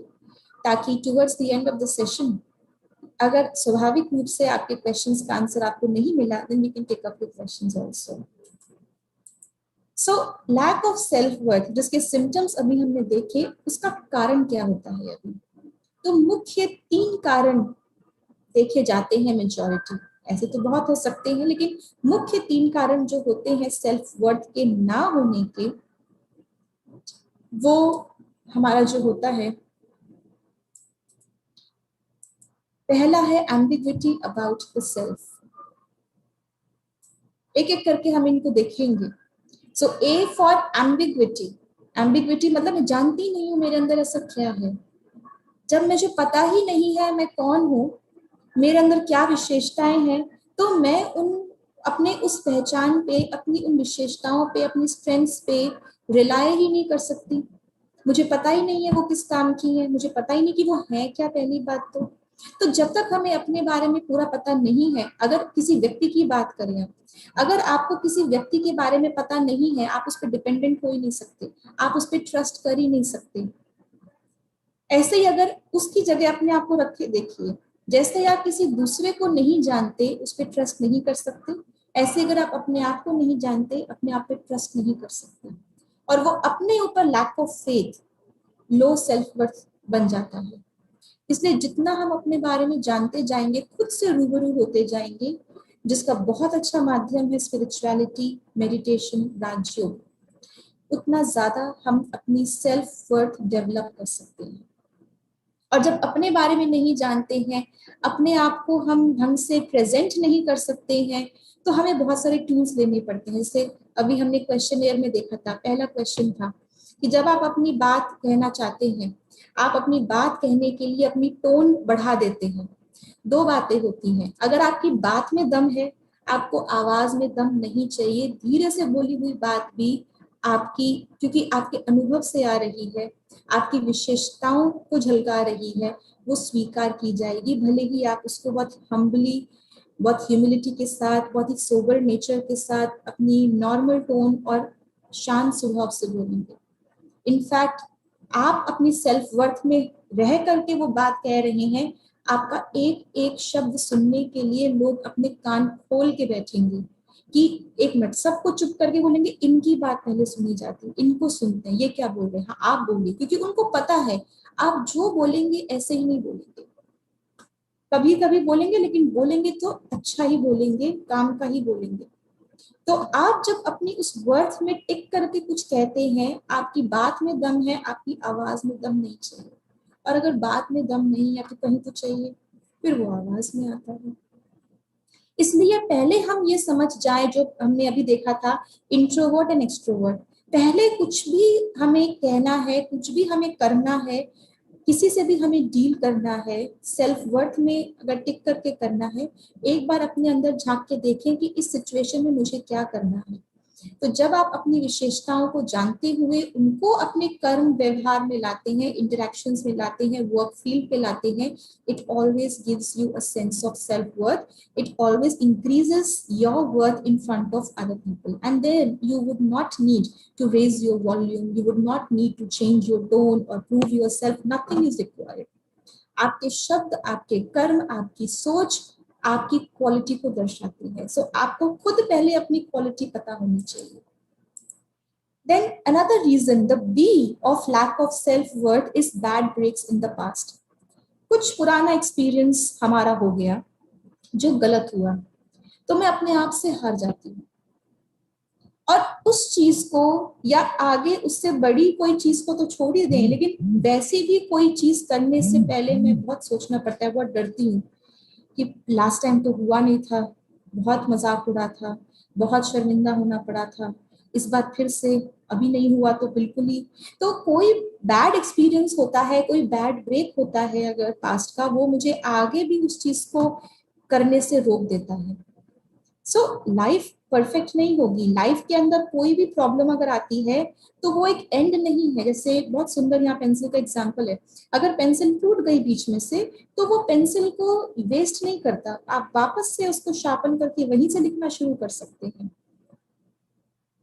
ताकि towards the end of the session अगर स्वाभाविक रूप से आपके क्वेश्चंस का आंसर आपको नहीं मिला, then we can take up your questions also. So lack of self worth जिसके सिम्टम्स अभी हमने देखे, उसका कारण क्या होता है अभी? तो मुख्य 3 कारण देखे जाते हैं मेजॉरिटी, ऐसे तो बहुत हो सकते हैं, लेकिन मुख्य 3 कारण जो होते हैं सेल्फ वर्थ के ना होने के, वो हमारा जो होता है, पहला है एम्बिग्विटी अबाउट द सेल्फ। एक एक करके हम इनको देखेंगे। सो ए फॉर एम्बिग्विटी। एम्बिग्विटी मतलब मैं जानती नहीं हूं मेरे अंदर ऐसा क्या है। जब मुझे पता ही नहीं है मैं कौन हूं, मेरे अंदर क्या विशेषताएं हैं, तो मैं उन अपने उस पहचान पे, अपनी उन विशेषताओं पे, अपनी स्ट्रेंथ्स पे रिलाय ही नहीं कर सकती। मुझे पता ही नहीं है वो किस काम की है, मुझे पता ही नहीं कि वो है क्या, पहली बात तो जब तक हमें अपने बारे में पूरा पता नहीं है, अगर किसी व्यक्ति की बात करें, अगर आपको किसी व्यक्ति के बारे में पता नहीं है, आप उस पर डिपेंडेंट हो ही नहीं सकते, आप उस पर ट्रस्ट कर ही नहीं सकते। ऐसे ही अगर उसकी जगह अपने आप को रखे देखिए, जैसे आप किसी दूसरे को नहीं जानते, उस पर ट्रस्ट नहीं कर सकते, ऐसे अगर आप अपने आप को नहीं जानते, अपने आप पे ट्रस्ट नहीं कर सकते, और वो अपने ऊपर lack of faith, low self worth बन जाता है। इसलिए जितना हम अपने बारे में जानते जाएंगे, खुद से रूबरू होते जाएंगे, जिसका बहुत अच्छा माध्यम है स्पिरिचुअलिटी, मेडिटेशन, राजयोग, उतना ज्यादा हम अपनी सेल्फ वर्थ डेवलप कर सकते हैं। और जब अपने बारे में नहीं जानते हैं, अपने आप को हम ढंग से प्रेजेंट नहीं कर सकते हैं, तो हमें बहुत सारे टूल्स लेने पड़ते हैं। जैसे अभी हमने क्वेश्चनियर में देखा था, पहला क्वेश्चन था कि जब आप अपनी बात कहना चाहते हैं, आप अपनी बात कहने के लिए अपनी टोन बढ़ा देते हैं। दो बातें होती हैं, अगर आपकी बात में दम है, आपको आवाज में दम नहीं चाहिए। धीरे से बोली हुई बात भी आपकी, क्योंकि आपके अनुभव से आ रही है, आपकी विशेषताओं को झलका रही है, वो स्वीकार की जाएगी, भले ही आप उसको बहुत हम्बली, बहुत ह्यूमिलिटी के साथ, बहुत ही सोबर नेचर के साथ, अपनी नॉर्मल टोन और शांत स्वभाव से बोलेंगे। इनफैक्ट आप अपनी सेल्फ वर्थ में रह करके वो बात कह रहे हैं, आपका एक एक शब्द सुनने के लिए लोग अपने कान खोल के बैठेंगे कि एक मिनट, सबको चुप करके बोलेंगे, इनकी बात पहले सुनी जाती है, इनको सुनते हैं, ये क्या बोल रहे हैं, हाँ आप बोलिए, क्योंकि उनको पता है आप जो बोलेंगे ऐसे ही नहीं बोलेंगे, कभी कभी बोलेंगे, लेकिन बोलेंगे तो अच्छा ही बोलेंगे, काम का ही बोलेंगे। तो आप जब अपनी उस वर्थ में टिक करके कुछ कहते हैं, आपकी बात में दम है, आपकी आवाज में दम नहीं चाहिए। और अगर बात में दम नहीं है तो कहीं तो चाहिए, फिर वो आवाज में आता है। इसलिए पहले हम ये समझ जाए, जो हमने अभी देखा था इंट्रोवर्ट एंड एक्सट्रोवर्ट, पहले कुछ भी हमें कहना है, कुछ भी हमें करना है, किसी से भी हमें डील करना है, सेल्फ वर्थ में अगर टिक करके करना है, एक बार अपने अंदर झांक के देखें कि इस सिचुएशन में मुझे क्या करना है। तो जब आप अपनी विशेषताओं को जानते हुए उनको अपने कर्म व्यवहार में लाते हैं, इंटरेक्शंस में लाते हैं, वर्क फील्ड पे लाते हैं, it always gives you a sense of self worth, it always increases your worth in front of other people, and then you would not need to raise your volume, you would not need to change your tone or prove yourself, nothing is required. आपके शब्द, आपके कर्म, आपकी सोच आपकी quality को दर्शाती है। सो आपको खुद पहले अपनी क्वालिटी पता होनी चाहिए। Then another reason, the B of lack of self-worth is bad breaks in the past. कुछ पुराना एक्सपीरियंस हमारा हो गया जो गलत हुआ, तो मैं अपने आप से हार जाती हूँ, और उस चीज को या आगे उससे बड़ी कोई चीज को तो छोड़ ही दें, लेकिन वैसी भी कोई चीज करने से पहले मैं बहुत सोचना पड़ता है, बहुत डरती हूँ कि लास्ट टाइम तो हुआ नहीं था, बहुत मजाक उड़ा था, बहुत शर्मिंदा होना पड़ा था, इस बार फिर से अभी नहीं हुआ तो बिल्कुल ही। तो कोई बैड एक्सपीरियंस होता है, कोई बैड ब्रेक होता है अगर पास्ट का, वो मुझे आगे भी उस चीज को करने से रोक देता है। सो लाइफ परफेक्ट नहीं होगी, लाइफ के अंदर कोई भी प्रॉब्लम अगर आती है तो वो एक एंड नहीं है। जैसे बहुत सुंदर यहाँ पेंसिल का एग्जांपल है, अगर पेंसिल टूट गई बीच में से तो वो पेंसिल को वेस्ट नहीं करता, आप वापस से उसको शार्पन करके वहीं से लिखना शुरू कर सकते हैं।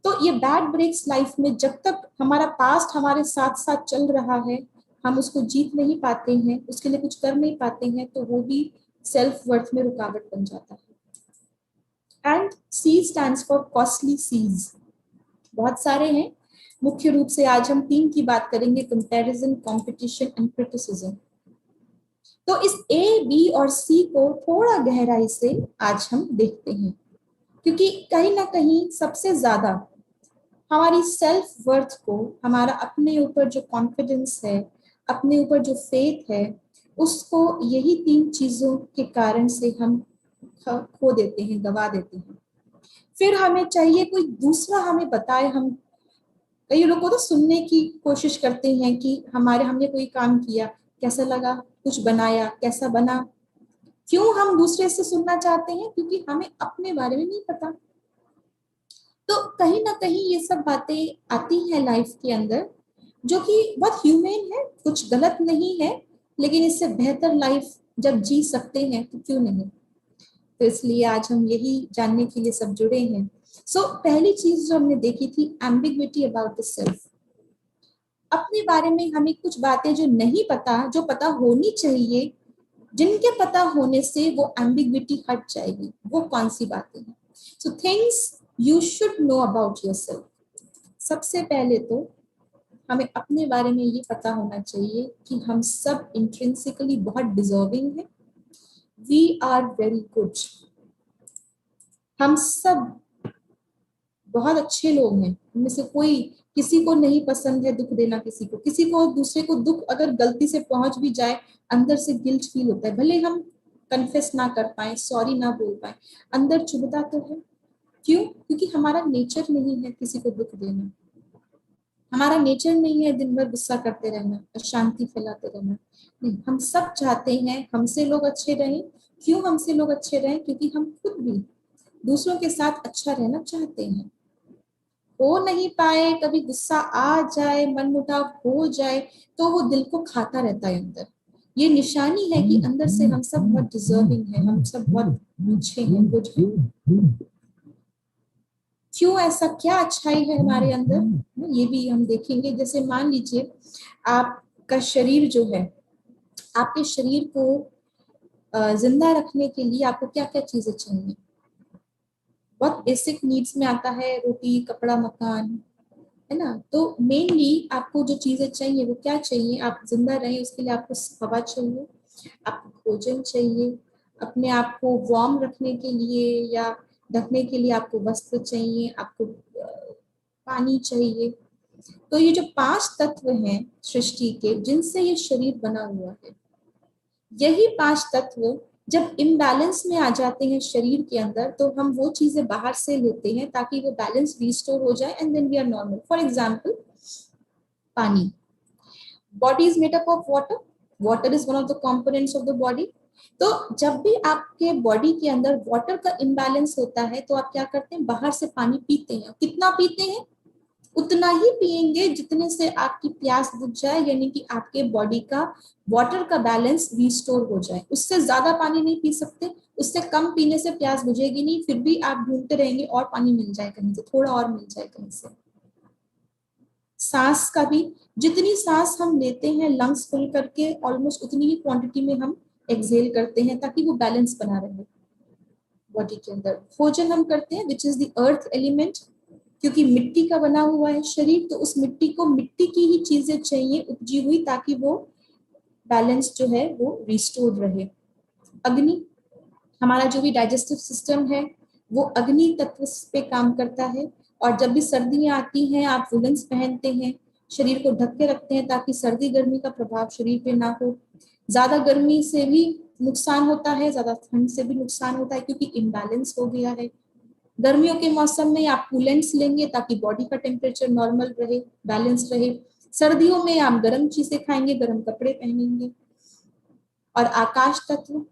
तो ये बैड ब्रेक्स लाइफ में, जब तक हमारा पास्ट हमारे साथ साथ चल रहा है, हम उसको जीत नहीं पाते हैं, उसके लिए कुछ कर नहीं पाते हैं, तो वो भी सेल्फ वर्थ में रुकावट बन जाता है। And C stands for costly C's, बहुत सारे हैं, मुख्य रूप से आज हम 3 की बात करेंगे, कंपैरिजन, कंपटीशन एंड क्रिटिसिज्म। तो इस A, B और C को थोड़ा गहराई से आज हम देखते हैं, क्योंकि कहीं ना कहीं सबसे ज्यादा हमारी सेल्फ वर्थ को, हमारा अपने ऊपर जो कॉन्फिडेंस है, अपने ऊपर जो फेथ है, उसको यही 3 चीजों के कारण से हम खो देते हैं, गवा देते हैं। फिर हमें चाहिए कोई दूसरा हमें बताए, हम कई लोगों को तो सुनने की कोशिश करते हैं कि हमने कोई काम किया, कैसा लगा, कुछ बनाया, कैसा बना। क्यों हम दूसरे से सुनना चाहते हैं? क्योंकि हमें अपने बारे में नहीं पता। तो कहीं ना कहीं ये सब बातें आती हैं लाइफ के अंदर, जो कि बहुत ह्यूमन है, कुछ गलत नहीं है, लेकिन इससे बेहतर लाइफ जब जी सकते हैं तो क्यों नहीं। तो इसलिए आज हम यही जानने के लिए सब जुड़े हैं। पहली चीज जो हमने देखी थी, एम्बिग्विटी अबाउट द सेल्फ। अपने बारे में हमें कुछ बातें जो नहीं पता, जो पता होनी चाहिए, जिनके पता होने से वो एम्बिग्विटी हट जाएगी, वो कौन सी बातें हैं? So things you should know about yourself. सबसे पहले तो हमें अपने बारे में ये पता होना चाहिए कि हम सब इंट्रिंसिकली बहुत डिजर्विंग हैं, वी आर वेरी गुड, हम सब बहुत अच्छे लोग हैं, उनमें से कोई, किसी को नहीं पसंद है दुख देना, किसी को दूसरे को दुख अगर गलती से पहुंच भी जाए, अंदर से गिल्ट फील होता है, भले हम कन्फेस ना कर पाए, सॉरी ना बोल पाए, अंदर चुभता तो है। क्यों? क्योंकि हमारा नेचर नहीं है किसी को दुख देना। हमारा नेचर नहीं है दिन भर गुस्सा करते रहना, अशांति फैलाते रहना। नहीं, हम सब चाहते हैं हमसे लोग अच्छे रहें। क्यों हमसे लोग अच्छे रहें? क्योंकि हम खुद भी दूसरों के साथ अच्छा रहना चाहते हैं। हो नहीं पाए, कभी गुस्सा आ जाए, मन मुटाव हो जाए, तो वो दिल को खाता रहता है अंदर। ये निशानी है कि अंदर से हम सब बहुत डिजर्विंग है, हम सब बहुत अच्छे हैं, गुड हैं। क्यों ऐसा, क्या अच्छाई है हमारे अंदर, ये भी हम देखेंगे। जैसे मान लीजिए आपका शरीर जो है, आपके शरीर को जिंदा रखने के लिए आपको क्या क्या चीजें चाहिए? बहुत बेसिक नीड्स में आता है रोटी, कपड़ा, मकान, है ना। तो मेनली आपको जो चीजें चाहिए वो क्या चाहिए? आप जिंदा रहें उसके लिए आपको हवा चाहिए, आपको भोजन चाहिए, अपने आप को वार्म रखने के लिए या ढकने के लिए आपको वस्त्र चाहिए, आपको पानी चाहिए। तो ये जो 5 तत्व हैं सृष्टि के, जिनसे ये शरीर बना हुआ है, यही 5 तत्व जब इम्बैलेंस में आ जाते हैं शरीर के अंदर, तो हम वो चीजें बाहर से लेते हैं ताकि वो बैलेंस रिस्टोर हो जाए, and then we are normal. For example, पानी। Body is made up of water, water is one of the components of the body. तो जब भी आपके बॉडी के अंदर वाटर का इम्बैलेंस होता है, तो आप क्या करते हैं? बाहर से पानी पीते हैं। कितना पीते हैं? उतना ही पिएंगे जितने से आपकी प्यास बुझ जाए, यानी कि आपके बॉडी का वाटर का बैलेंस रिस्टोर हो जाए। उससे ज्यादा पानी नहीं पी सकते, उससे कम पीने से प्यास बुझेगी नहीं, फिर भी आप ढूंढते रहेंगे और पानी मिल जाए कहीं से, थोड़ा और मिल जाए कहीं से। सांस का भी, जितनी सांस हम लेते हैं लंग्स फुल करके, ऑलमोस्ट उतनी ही क्वांटिटी में हम एक्सहेल करते हैं, ताकि वो बैलेंस बना रहे बॉडी के अंदर। भोजन हम करते हैं, which is the earth element, क्योंकि मिट्टी का बना हुआ है शरीर, तो उस मिट्टी को मिट्टी की ही चीजें चाहिए उपजी हुई, ताकि वो बैलेंस जो है वो रिस्टोर रहे। अग्नि, हमारा जो भी डाइजेस्टिव सिस्टम है वो अग्नि तत्व पे काम करता है। और जब भी सर्दियां आती हैं, आप वुलन्स पहनते हैं, शरीर को ढक के रखते हैं, ताकि सर्दी गर्मी का प्रभाव शरीर पे ना हो। ज्यादा गर्मी से भी नुकसान होता है, ज्यादा ठंड से भी नुकसान होता है, क्योंकि इम्बैलेंस हो गया है। गर्मियों के मौसम में आप कूलेंट्स लेंगे ताकि बॉडी का टेम्परेचर नॉर्मल रहे, बैलेंस रहे। सर्दियों में आप गर्म चीजें खाएंगे, गर्म कपड़े पहनेंगे। और आकाश तत्व,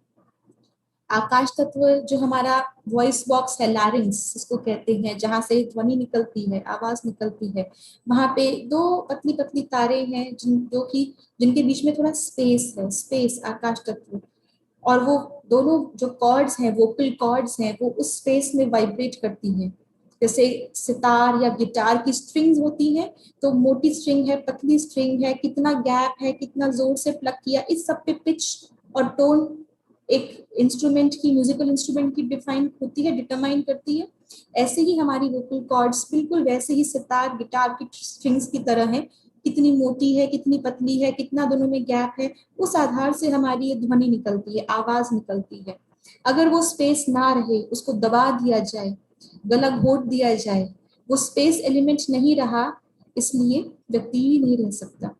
आकाश तत्व जो हमारा वॉइस बॉक्स है, लैरिंग्स इसको कहते हैं, जहां से ध्वनि निकलती है, आवाज निकलती है, वहां पे 2 पतली पतली तारे हैं जिनके बीच में थोड़ा स्पेस है, स्पेस आकाश तत्व। और वो दोनों जो कॉर्ड्स हैं, वोकल कॉर्ड्स हैं, वो उस स्पेस में वाइब्रेट करती हैं। जैसे सितार या गिटार की स्ट्रिंग्स होती हैं, तो मोटी स्ट्रिंग है, पतली स्ट्रिंग है, कितना गैप है, कितना जोर से प्लग किया, इस सब पे पिच और टोन एक इंस्ट्रूमेंट की, म्यूजिकल इंस्ट्रूमेंट की डिफाइन होती है, डिटरमाइन करती है। ऐसे ही हमारी वोकल कॉर्ड्स बिल्कुल वैसे ही सितार गिटार की स्ट्रिंग्स की तरह है, कितनी मोटी है, कितनी पतली है, कितना दोनों में गैप है, उस आधार से हमारी ये ध्वनि निकलती है, आवाज निकलती है। अगर वो स्पेस ना रहे, उसको दबा दिया जाए, गला घोट दिया जाए, वो स्पेस एलिमेंट नहीं रहा, इसलिए व्यक्ति ही नहीं रह सकता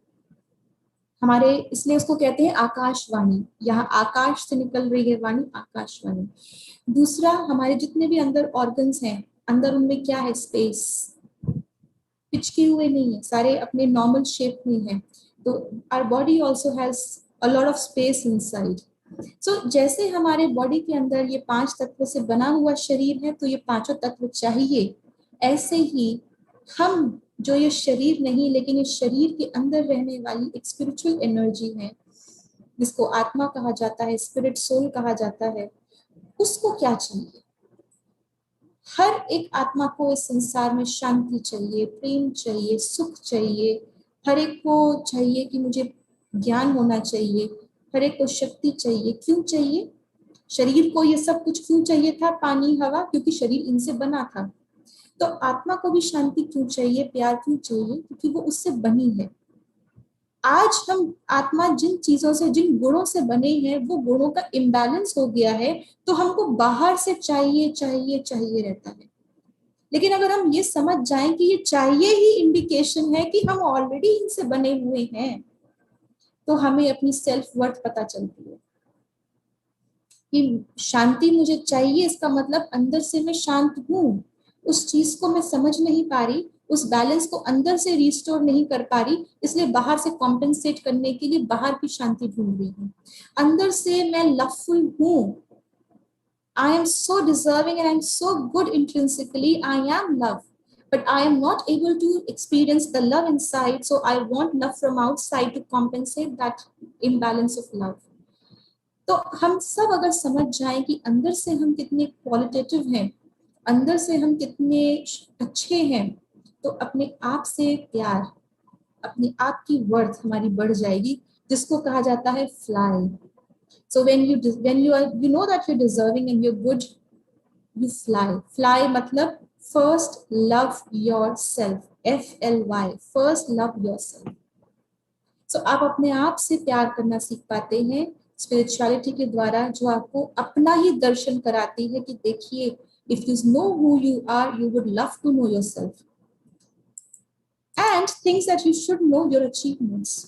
हमारे, इसलिए उसको कहते हैं आकाशवाणी। यहाँ आकाश से निकल रही है वाणी, आकाशवाणी। दूसरा, हमारे जितने भी अंदर ऑर्गन्स हैं, अंदर उनमें क्या है? स्पेस। पिचके हुए नहीं है, सारे अपने नॉर्मल शेप में है। तो our body also has a lot of space inside. So जैसे हमारे बॉडी के अंदर ये 5 तत्व से बना हुआ शरीर है, तो ये पांचों तत्व चाहिए। ऐसे ही हम, जो ये शरीर नहीं, लेकिन इस शरीर के अंदर रहने वाली एक स्पिरिचुअल एनर्जी है, जिसको आत्मा कहा जाता है, स्पिरिट सोल कहा जाता है, उसको क्या चाहिए? हर एक आत्मा को इस संसार में शांति चाहिए, प्रेम चाहिए, सुख चाहिए। हर एक को चाहिए कि मुझे ज्ञान होना चाहिए, हर एक को शक्ति चाहिए। क्यों चाहिए? शरीर को ये सब कुछ क्यों चाहिए था? पानी, हवा, क्योंकि शरीर इनसे बना था। तो आत्मा को भी शांति क्यों चाहिए, प्यार क्यों चाहिए? क्योंकि वो उससे बनी है। आज हम आत्मा जिन चीजों से, जिन गुणों से बने हैं, वो गुणों का इम्बैलेंस हो गया है, तो हमको बाहर से चाहिए चाहिए चाहिए रहता है। लेकिन अगर हम ये समझ जाएं कि ये चाहिए ही इंडिकेशन है कि हम ऑलरेडी इनसे बने हुए हैं, तो हमें अपनी सेल्फ वर्थ पता चलती है कि शांति मुझे चाहिए, इसका मतलब अंदर से मैं शांत हूं। उस चीज को मैं समझ नहीं पा रही, उस बैलेंस को अंदर से रिस्टोर नहीं कर पा रही, इसलिए बाहर से कॉम्पेंसेट करने के लिए बाहर की शांति ढूंढ रही हूँ। अंदर से मैं लवफुल हूँ, I am so deserving and I'm so good intrinsically, I am love, but I am not able to experience the love inside, so I want love from outside to compensate that imbalance of love. तो हम सब अगर समझ जाएं कि अंदर से हम कितने क्वालिटेटिव हैं, अंदर से हम कितने अच्छे हैं, तो अपने आप से प्यार, अपने आप की वर्थ हमारी बढ़ जाएगी, जिसको कहा जाता है fly. So when you know that you're deserving and you're good, you fly. Fly मतलब first love yourself. FLY. First love yourself. So आप अपने आप से प्यार करना सीख पाते हैं स्पिरिचुअलिटी के द्वारा, जो आपको अपना ही दर्शन कराती है कि देखिए, if you know who you are, you would love to know yourself. And things that you should know, your achievements.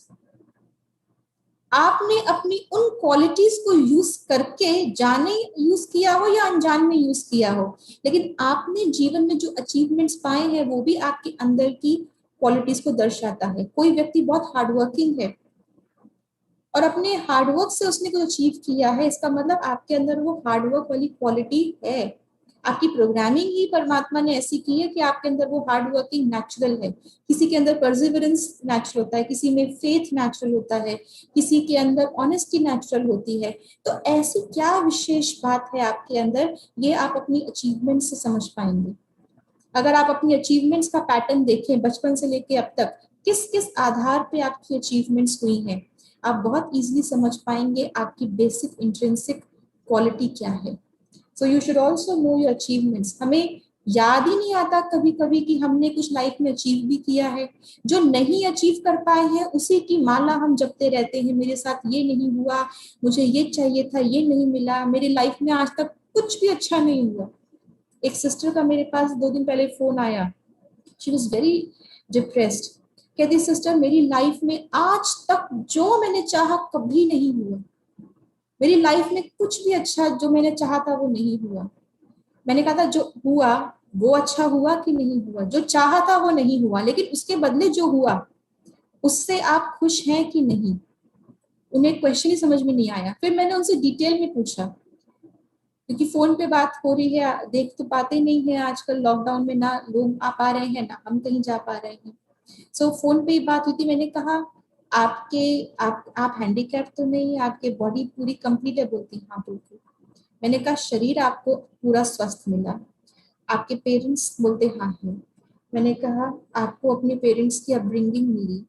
आपने अपनी उन क्वालिटीज को यूज करके, जाने यूज किया हो या अनजान में यूज किया हो, लेकिन आपने जीवन में जो अचीवमेंट्स पाए हैं वो भी आपके अंदर की क्वालिटीज को दर्शाता है. कोई व्यक्ति बहुत हार्डवर्किंग है और अपने हार्डवर्क से उसने कुछ अचीव किया है, इसका मतलब आपके अंदर वो हार्डवर्क वाली क्वालिटी है. आपकी प्रोग्रामिंग ही परमात्मा ने ऐसी की है कि आपके अंदर वो हार्ड वर्किंग नेचुरल है. किसी के अंदर परसिवरेंस नेचुरल होता है, किसी में फेथ नेचुरल होता है, किसी के अंदर ऑनेस्टी नेचुरल होती है. तो ऐसी क्या विशेष बात है आपके अंदर, ये आप अपनी अचीवमेंट से समझ पाएंगे. अगर आप अपनी अचीवमेंट्स का पैटर्न देखें बचपन से लेके अब तक, किस किस आधार पे आपकी अचीवमेंट्स हुई हैं, आप बहुत इजीली समझ पाएंगे आपकी बेसिक इंट्रिंसिक क्वालिटी क्या है. So you should also know your achievements. हमें याद ही नहीं आता कभी कभी कि हमने कुछ लाइफ में अचीव भी किया है. जो नहीं अचीव कर पाए हैं उसी की माला हम जपते रहते हैं. मेरे साथ ये नहीं हुआ, मुझे ये चाहिए था, ये नहीं मिला, मेरी लाइफ में आज तक कुछ भी अच्छा नहीं हुआ. एक सिस्टर का मेरे पास 2 दिन पहले फोन आया. She was very depressed. कहती सिस्टर, मेरी लाइफ में आज तक जो मैंने चाहा कभी नहीं हुआ. मेरी लाइफ में कुछ भी अच्छा जो मैंने चाहा था वो नहीं हुआ. मैंने कहा था जो हुआ वो अच्छा हुआ कि नहीं हुआ. जो चाहा था वो नहीं हुआ, लेकिन उसके बदले जो हुआ उससे आप खुश हैं कि नहीं. उन्हें क्वेश्चन ही समझ में नहीं आया. फिर मैंने उनसे डिटेल में पूछा, क्योंकि फोन पे बात हो रही है, देख तो पाते नहीं है आजकल लॉकडाउन में, ना लोग आ पा रहे हैं ना हम कहीं जा पा रहे हैं. सो फोन पे ही बात हुई थी. मैंने कहा आप हैंडीकैप तो नहीं, आपके बॉडी पूरी कंप्लीट है. बोलती हाँ बिल्कुल. मैंने कहा शरीर आपको पूरा स्वस्थ मिला, आपके पेरेंट्स बोलते हाँ है. मैंने कहा आपको अपने पेरेंट्स की अपब्रिंगिंग मिली,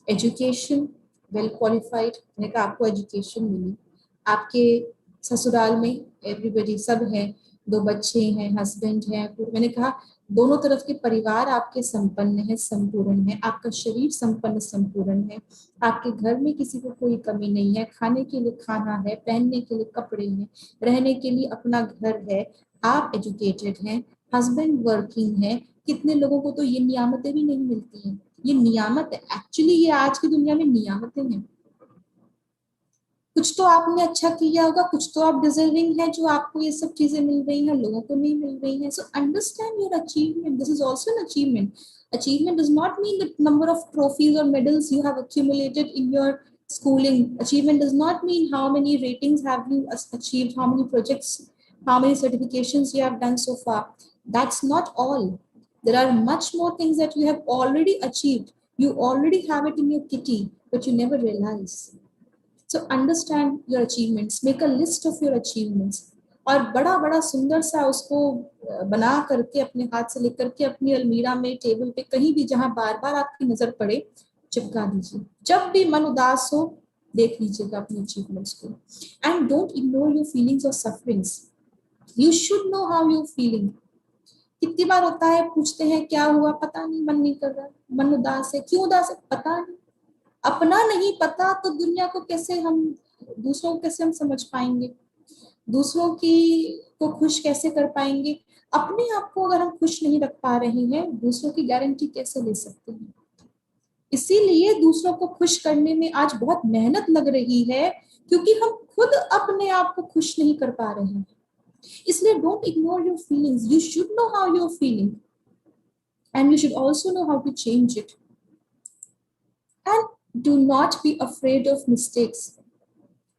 एजुकेशन वेल क्वालिफाइड. मैंने कहा आपको एजुकेशन मिली, आपके ससुराल में एवरीबडी सब है, 2 बच्चे हैं, हस्बैंड है. मैंने कहा दोनों तरफ के परिवार आपके संपन्न है, संपूर्ण है. आपका शरीर संपन्न संपूर्ण है. आपके घर में किसी को कोई कमी नहीं है. खाने के लिए खाना है, पहनने के लिए कपड़े हैं, रहने के लिए अपना घर है. आप एजुकेटेड हैं, हस्बैंड वर्किंग है. कितने लोगों को तो ये नियामतें भी नहीं मिलती हैं. ये नियामत है एक्चुअली, ये आज की दुनिया में नियामतें हैं. कुछ तो आपने अच्छा किया होगा, कुछ तो आप डिजर्विंग है जो आपको ये सब चीजें मिल रही हैं, लोगों को नहीं मिल रही हैं. So understand your achievement. This is also an achievement. Achievement does not mean the number of trophies or medals you have accumulated in your schooling. Achievement does not mean how many ratings have you achieved, how many projects, how many certifications you have done so far. That's not all. There are much more things that you have already achieved. You already have it in your kitty, but you never realize. So understand your achievements, make a list of your achievements. और बड़ा बड़ा सुंदर सा उसको बना करके अपने हाथ से लेकर के अपनी अलमीरा में, टेबल पे, कहीं भी जहां बार बार आपकी नजर पड़े चिपका दीजिए. जब भी मन उदास हो देख लीजिएगा अपने अचीवमेंट्स को. And don't ignore your feelings और sufferings. You should know how you feeling. कितनी बार होता है पूछते हैं क्या हुआ, पता नहीं, मन नहीं कर रहा, मन उदास है. क्यों उदास है पता नहीं. अपना नहीं पता तो दुनिया को कैसे हम, दूसरों को कैसे हम समझ पाएंगे, दूसरों की को खुश कैसे कर पाएंगे. अपने आप को अगर हम खुश नहीं रख पा रहे हैं, दूसरों की गारंटी कैसे ले सकते हैं. इसीलिए दूसरों को खुश करने में आज बहुत मेहनत लग रही है, क्योंकि हम खुद अपने आप को खुश नहीं कर पा रहे हैं. इसलिए don't ignore your feelings. You should know how you are feeling. and you should also know how to change it. And do not be afraid of mistakes.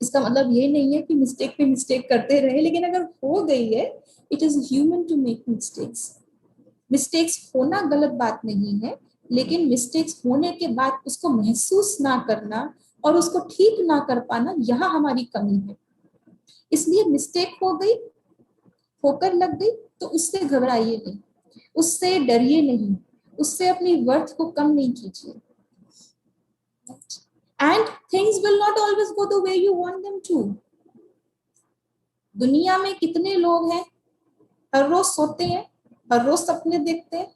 इसका मतलब ये नहीं है कि मिस्टेक पे मिस्टेक करते रहे, लेकिन अगर हो गई है, it is human to make mistakes. Mistakes होना गलत बात नहीं है, लेकिन मिस्टेक्स होने के बाद उसको महसूस ना करना और उसको ठीक ना कर पाना, यहाँ हमारी कमी है. इसलिए मिस्टेक हो गई, होकर लग गई, तो उससे घबराइए नहीं, उससे डरिए नहीं, उससे अपनी वर्थ को कम नहीं कीजिए. And things will not always go the way you want them to. दुनिया में कितने लोग हैं, हर रोज सोते हैं, हर रोज सपने देखते हैं,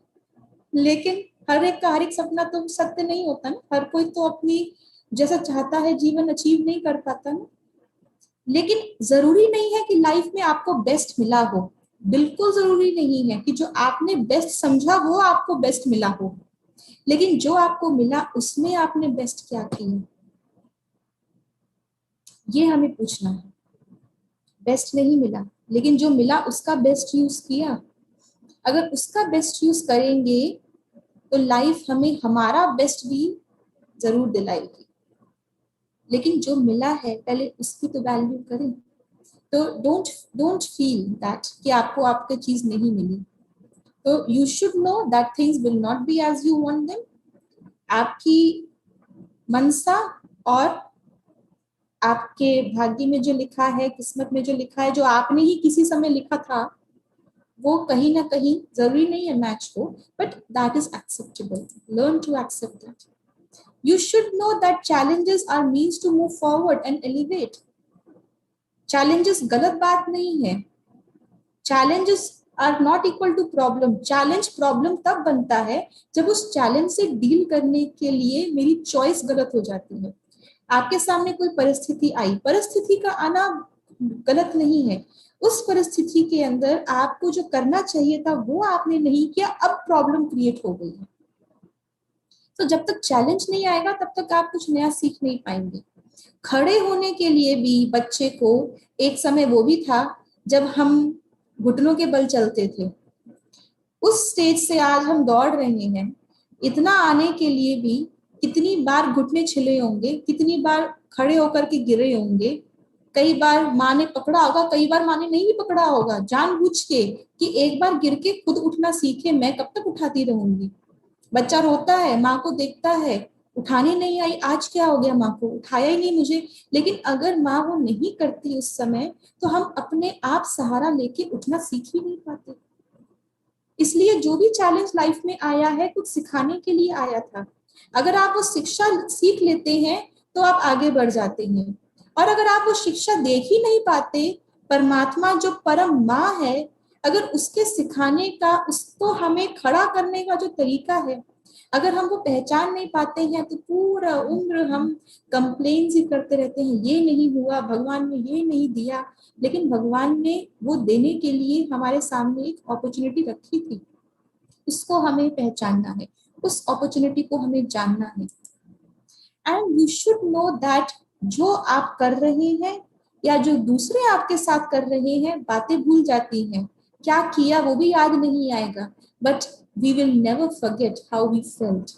लेकिन हर एक का हर एक सपना तो सत्य नहीं होता ना. हर कोई तो अपनी जैसा चाहता है जीवन अचीव नहीं कर पाता ना. लेकिन जरूरी नहीं है कि लाइफ में आपको बेस्ट मिला हो. बिल्कुल जरूरी नहीं है कि जो आपने बेस्ट समझा वो आपको बेस्ट मिला हो, लेकिन जो आपको मिला उसमें आपने बेस्ट क्या किया, ये हमें पूछना है. बेस्ट नहीं मिला, लेकिन जो मिला उसका बेस्ट यूज किया. अगर उसका बेस्ट यूज करेंगे तो लाइफ हमें हमारा बेस्ट भी जरूर दिलाएगी. लेकिन जो मिला है पहले उसकी तो वैल्यू करें. तो डोंट फील दैट कि आपको आपकी चीज नहीं मिली. तो you should know that things will not be as you want them. आपकी मनसा और आपके भाग्य में जो लिखा है, किस्मत में जो लिखा है, जो आपने ही किसी समय लिखा था, वो कहीं ना कहीं जरूरी नहीं है मैच हो, but that is acceptable. Learn to accept that. You should know that challenges are means to move forward and elevate. Challenges गलत बात नहीं है. Challenges are not equal to problem. Challenge problem तब बनता है जब उस चैलेंज से डील करने के लिए मेरी चॉइस गलत हो जाती है. आपके सामने कोई परिस्थिति आई, परिस्थिति का आना गलत नहीं है. उस परिस्थिति के अंदर आपको जो करना चाहिए था वो आपने नहीं किया, अब प्रॉब्लम क्रिएट हो गई है. तो जब तक चैलेंज नहीं आएगा तब तक आप कुछ नया सीख नहीं पाएंगे. खड़े होने के लिए भी बच्चे को एक समय वो भी था जब हम घुटनों के बल चलते थे. उस स्टेज से आज हम दौड़ रहे हैं. इतना आने के लिए भी कितनी बार घुटने छिले होंगे, कितनी बार खड़े होकर के गिरे होंगे. कई बार माँ ने पकड़ा होगा, कई बार माँ ने नहीं भी पकड़ा होगा, जानबूझ के कि एक बार गिर के खुद उठना सीखे, मैं कब तक उठाती रहूंगी. बच्चा रोता है, माँ को देखता है, उठाने नहीं आई, आज क्या हो गया, माँ को उठाया ही नहीं मुझे. लेकिन अगर माँ वो नहीं करती उस समय, तो हम अपने आप सहारा लेके उठना सीख ही नहीं पाते. इसलिए जो भी चैलेंज लाइफ में आया है कुछ सिखाने के लिए आया था. अगर आप वो शिक्षा सीख लेते हैं तो आप आगे बढ़ जाते हैं. और अगर आप वो शिक्षा देख ही नहीं पाते, परमात्मा जो परम माँ है, अगर उसके सिखाने का, उसको हमें खड़ा करने का जो तरीका है, अगर हम वो पहचान नहीं पाते हैं, तो पूरा उम्र हम कंप्लेन्स ही करते रहते हैं, ये नहीं हुआ, भगवान ने ये नहीं दिया. लेकिन भगवान ने वो देने के लिए हमारे सामने एक अपॉर्चुनिटी रखी थी. उसको हमें पहचानना है, उस अपॉर्चुनिटी को हमें जानना है. And you should know that जो आप कर रहे हैं या जो दूसरे आपके साथ कर रहे हैं, बातें भूल जाती हैं, क्या किया वो भी याद नहीं आएगा, but we will never forget how we felt.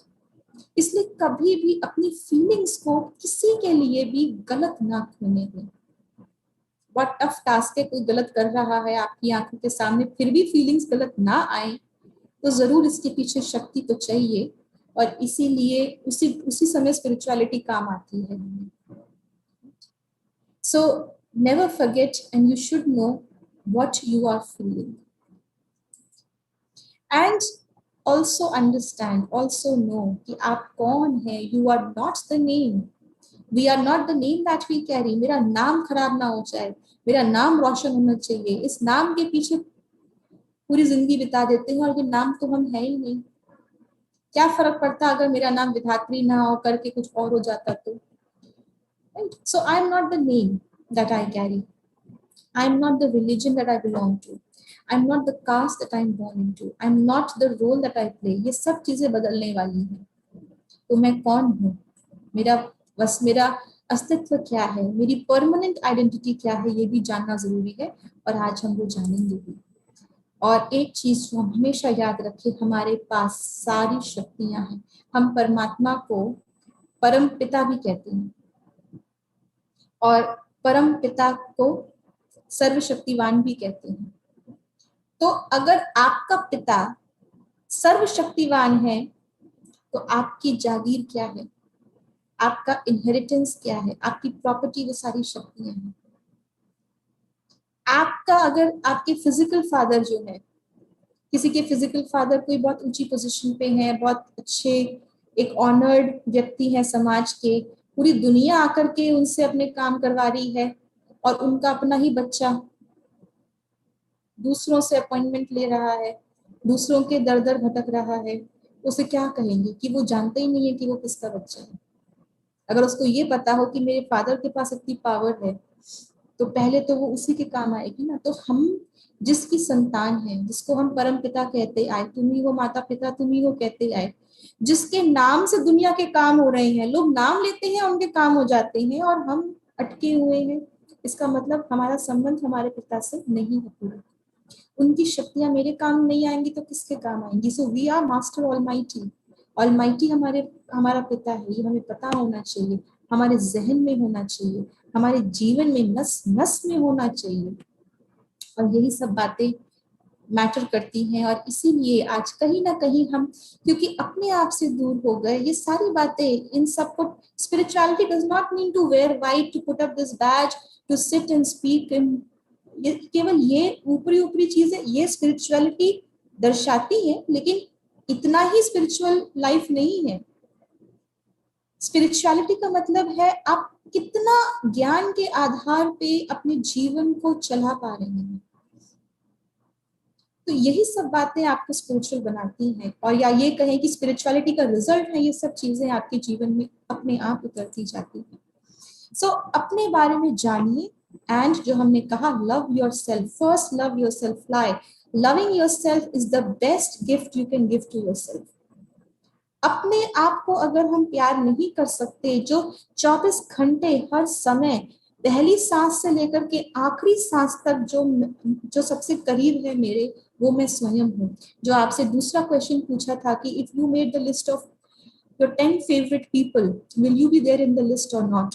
इसलिए कभी भी अपनी फीलिंग्स को किसी के लिए भी गलत ना खोने दें. बहुत टफ टास्क है. कोई गलत कर रहा है आपकी आंखों के सामने, फिर भी फीलिंग्स गलत ना आए, तो जरूर इसके पीछे शक्ति तो चाहिए. और इसीलिए उसी समय स्पिरिचुअलिटी काम आती है. So never forget and you should know what you are feeling. And also understand, also know कि आप कौन है. You are not the name. We are not the name that we carry. मेरा नाम खराब ना हो जाए, मेरा नाम रोशन होना चाहिए. इस नाम के पीछे पूरी जिंदगी बिता देते हैं और ये नाम तो हम है ही नहीं. क्या फर्क पड़ता अगर मेरा नाम विधात्री ना हो करके कुछ और हो जाता तो. Right? So I am not the name that I carry. I am not the religion that I belong to. I'm not the caste that I'm born into. I'm not the role that I play. ये सब चीजें बदलने वाली हैं. तो मैं कौन हूँ, मेरा अस्तित्व क्या है, मेरी परमानेंट आइडेंटिटी क्या है, ये भी जानना जरूरी है. और आज हम वो जानेंगे भी. और एक चीज जो हम हमेशा याद रखें, हमारे पास सारी शक्तियां हैं। हम परमात्मा को परम पिता भी कहते हैं और परम पिता को सर्वशक्तिवान भी कहते हैं। तो अगर आपका पिता सर्वशक्तिवान है तो आपकी जागीर क्या है, आपका इनहेरिटेंस क्या है, आपकी प्रॉपर्टी वो सारी शक्तियां हैं। आपका अगर आपके फिजिकल फादर जो है, किसी के फिजिकल फादर कोई बहुत ऊंची पोजीशन पे है, बहुत अच्छे एक ऑनर्ड व्यक्ति है समाज के, पूरी दुनिया आकर के उनसे अपने काम करवा रही है, और उनका अपना ही बच्चा दूसरों से अपॉइंटमेंट ले रहा है, दूसरों के दर दर भटक रहा है, उसे क्या कहेंगे कि वो जानता ही नहीं है कि वो किसका बच्चा है। अगर उसको ये पता हो कि मेरे फादर के पास इतनी पावर है, तो पहले तो वो उसी के काम आएगी ना। तो हम जिसकी संतान है, जिसको हम परम पिता कहते आए, तुम ही हो माता पिता, तुम ही हो कहते आए, जिसके नाम से दुनिया के काम हो रहे हैं, लोग नाम लेते हैं उनके काम हो जाते हैं और हम अटके हुए हैं, इसका मतलब हमारा संबंध हमारे पिता से नहीं है पूरा। उनकी शक्तियां मेरे काम नहीं आएंगी तो किसके काम आएंगी। So we are master almighty. Almighty हमारा पिता है, ये हमें पता होना चाहिए, हमारे जहन में होना चाहिए, हमारे जीवन में नस नस में होना चाहिए। और यही सब बातें मैटर करती हैं, और इसीलिए आज कहीं ना कहीं हम, क्योंकि अपने आप से दूर हो गए, ये सारी बातें, इन सबको, spirituality does not mean to wear white, to put up this badge, to sit and speak in, ये केवल ये ऊपरी ऊपरी चीजें ये स्पिरिचुअलिटी दर्शाती है, लेकिन इतना ही स्पिरिचुअल लाइफ नहीं है। स्पिरिचुअलिटी का मतलब है आप कितना ज्ञान के आधार पे अपने जीवन को चला पा रहे हैं। तो यही सब बातें आपको स्पिरिचुअल बनाती हैं, और या ये कहें कि स्पिरिचुअलिटी का रिजल्ट है, ये सब चीजें आपके जीवन में अपने आप उतरती जाती हैं। सो अपने बारे में जानिए, एंड जो हमने कहा, love yourself first, love yourself fly, loving yourself is the best gift you can give to yourself. अपने आप को अगर हम प्यार नहीं कर सकते, जो 24 घंटे हर समय, पहली सांस से लेकर के आखिरी सांस तक जो सबसे करीब है मेरे, वो मैं स्वयं हूँ। जो आपसे दूसरा क्वेश्चन पूछा था कि if you made the list of your 10 favourite people, will you be there in the list और नॉट।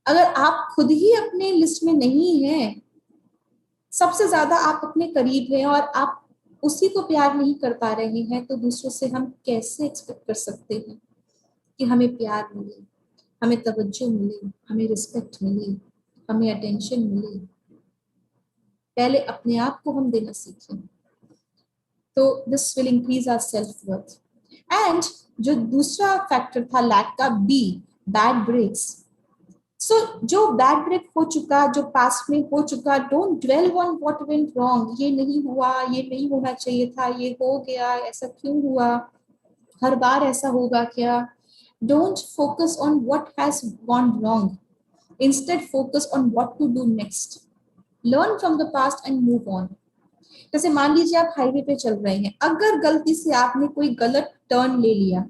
अगर आप खुद ही अपने लिस्ट में नहीं हैं, सबसे ज्यादा आप अपने करीब हैं और आप उसी को प्यार नहीं कर पा रहे हैं, तो दूसरों से हम कैसे एक्सपेक्ट कर सकते हैं कि हमें प्यार मिले, हमें तवज्जो मिले, हमें रिस्पेक्ट मिले, हमें अटेंशन मिले। पहले अपने आप को हम देना सीखें, तो this will increase our self worth. And जो दूसरा फैक्टर था लैक का, बी, बैड ब्रेक्स। सो जो बैड ब्रेक हो चुका, जो पास्ट में हो चुका, don't dwell on what went wrong, ये नहीं हुआ, ये नहीं होना चाहिए था, ये हो गया, ऐसा क्यों हुआ, हर बार ऐसा होगा क्या। Don't focus on what has gone wrong, instead focus on what to do next. Learn from the past and move on. जैसे मान लीजिए आप हाईवे पे चल रहे हैं, अगर गलती से आपने कोई गलत टर्न ले लिया,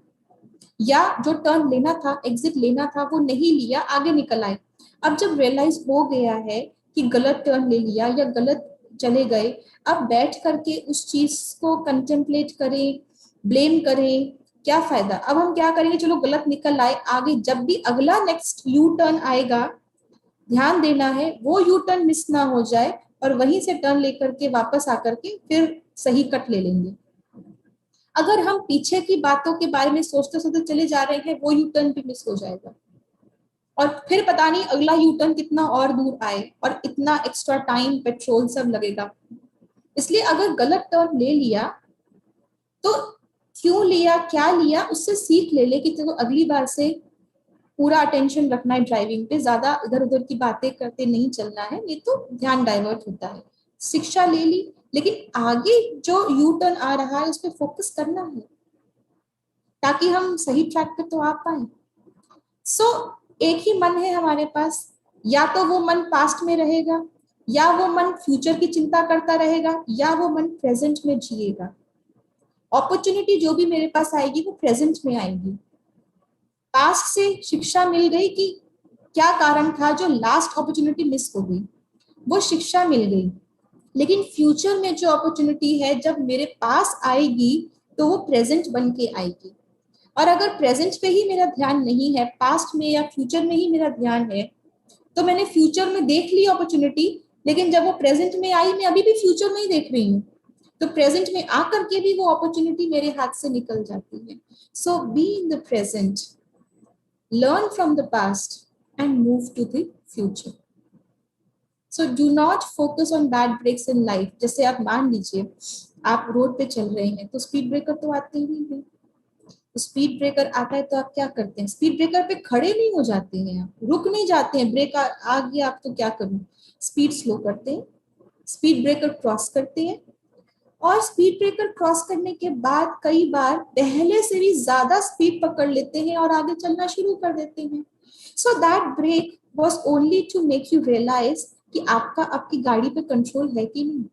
या जो टर्न लेना था, एग्जिट लेना था, वो नहीं लिया, आगे निकल आए। अब जब रियलाइज हो गया है कि गलत टर्न ले लिया या गलत चले गए, अब बैठ करके उस चीज को कंटेम्पलेट करें, ब्लेम करें, क्या फायदा। अब हम क्या करेंगे, चलो गलत निकल आए, आगे जब भी अगला नेक्स्ट यू टर्न आएगा, ध्यान देना है वो यू टर्न मिस ना हो जाए, और वहीं से टर्न लेकर के वापस आकर के फिर सही कट ले लेंगे। अगर हम पीछे की बातों के बारे में सोचते सोचते चले जा रहे हैं, वो यू टर्न भी मिस हो जाएगा, और फिर पता नहीं अगला यू टर्न कितना और दूर आए, और इतना एक्स्ट्रा टाइम, पेट्रोल सब लगेगा। इसलिए अगर गलत टर्न ले लिया तो क्यों लिया, क्या लिया, उससे सीख ले ले कि चलो अगली बार से पूरा अटेंशन रखना है ड्राइविंग पे, ज्यादा इधर उधर की बातें करते नहीं चलना है, ये तो ध्यान डाइवर्ट होता है। शिक्षा ले ली, लेकिन आगे जो यू टर्न आ रहा है उस पर फोकस करना है, ताकि हम सही ट्रैक पे तो आ पाए। सो एक ही मन है हमारे पास, या तो वो मन पास्ट में रहेगा, या वो मन फ्यूचर की चिंता करता रहेगा, या वो मन प्रेजेंट में जिएगा। अपॉर्चुनिटी जो भी मेरे पास आएगी वो प्रेजेंट में आएगी। पास्ट से शिक्षा मिल गई कि क्या कारण था जो लास्ट अपॉर्चुनिटी मिस हो गई, वो शिक्षा मिल गई। लेकिन फ्यूचर में जो अपॉर्चुनिटी है जब मेरे पास आएगी तो वो प्रेजेंट बन के आएगी। और अगर प्रेजेंट पे ही मेरा ध्यान नहीं है, पास्ट में या फ्यूचर में ही मेरा ध्यान है, तो मैंने फ्यूचर में देख ली अपॉर्चुनिटी, लेकिन जब वो प्रेजेंट में आई, मैं अभी भी फ्यूचर में ही देख रही हूँ, तो प्रेजेंट में आकर के भी वो अपॉर्चुनिटी मेरे हाथ से निकल जाती है। So be in the present, learn from the past and move to the future. So do not focus on bad breaks in life. जैसे आप मान लीजिए आप रोड पे चल रहे हैं, तो स्पीड ब्रेकर तो आते ही है। स्पीड ब्रेकर आता है तो आप क्या करते हैं? स्पीड ब्रेकर पे खड़े नहीं हो जाते हैं, आप रुक नहीं जाते हैं, ब्रेक आ गया आप तो क्या करूं, स्पीड स्लो करते हैं, स्पीड ब्रेकर क्रॉस करते हैं, और स्पीड ब्रेकर क्रॉस करने के बाद कई बार पहले से भी ज्यादा स्पीड पकड़ लेते हैं और आगे चलना शुरू कर देते हैं। So that break was only to make you realise कि आपकी गाड़ी पे कंट्रोल है कि नहीं,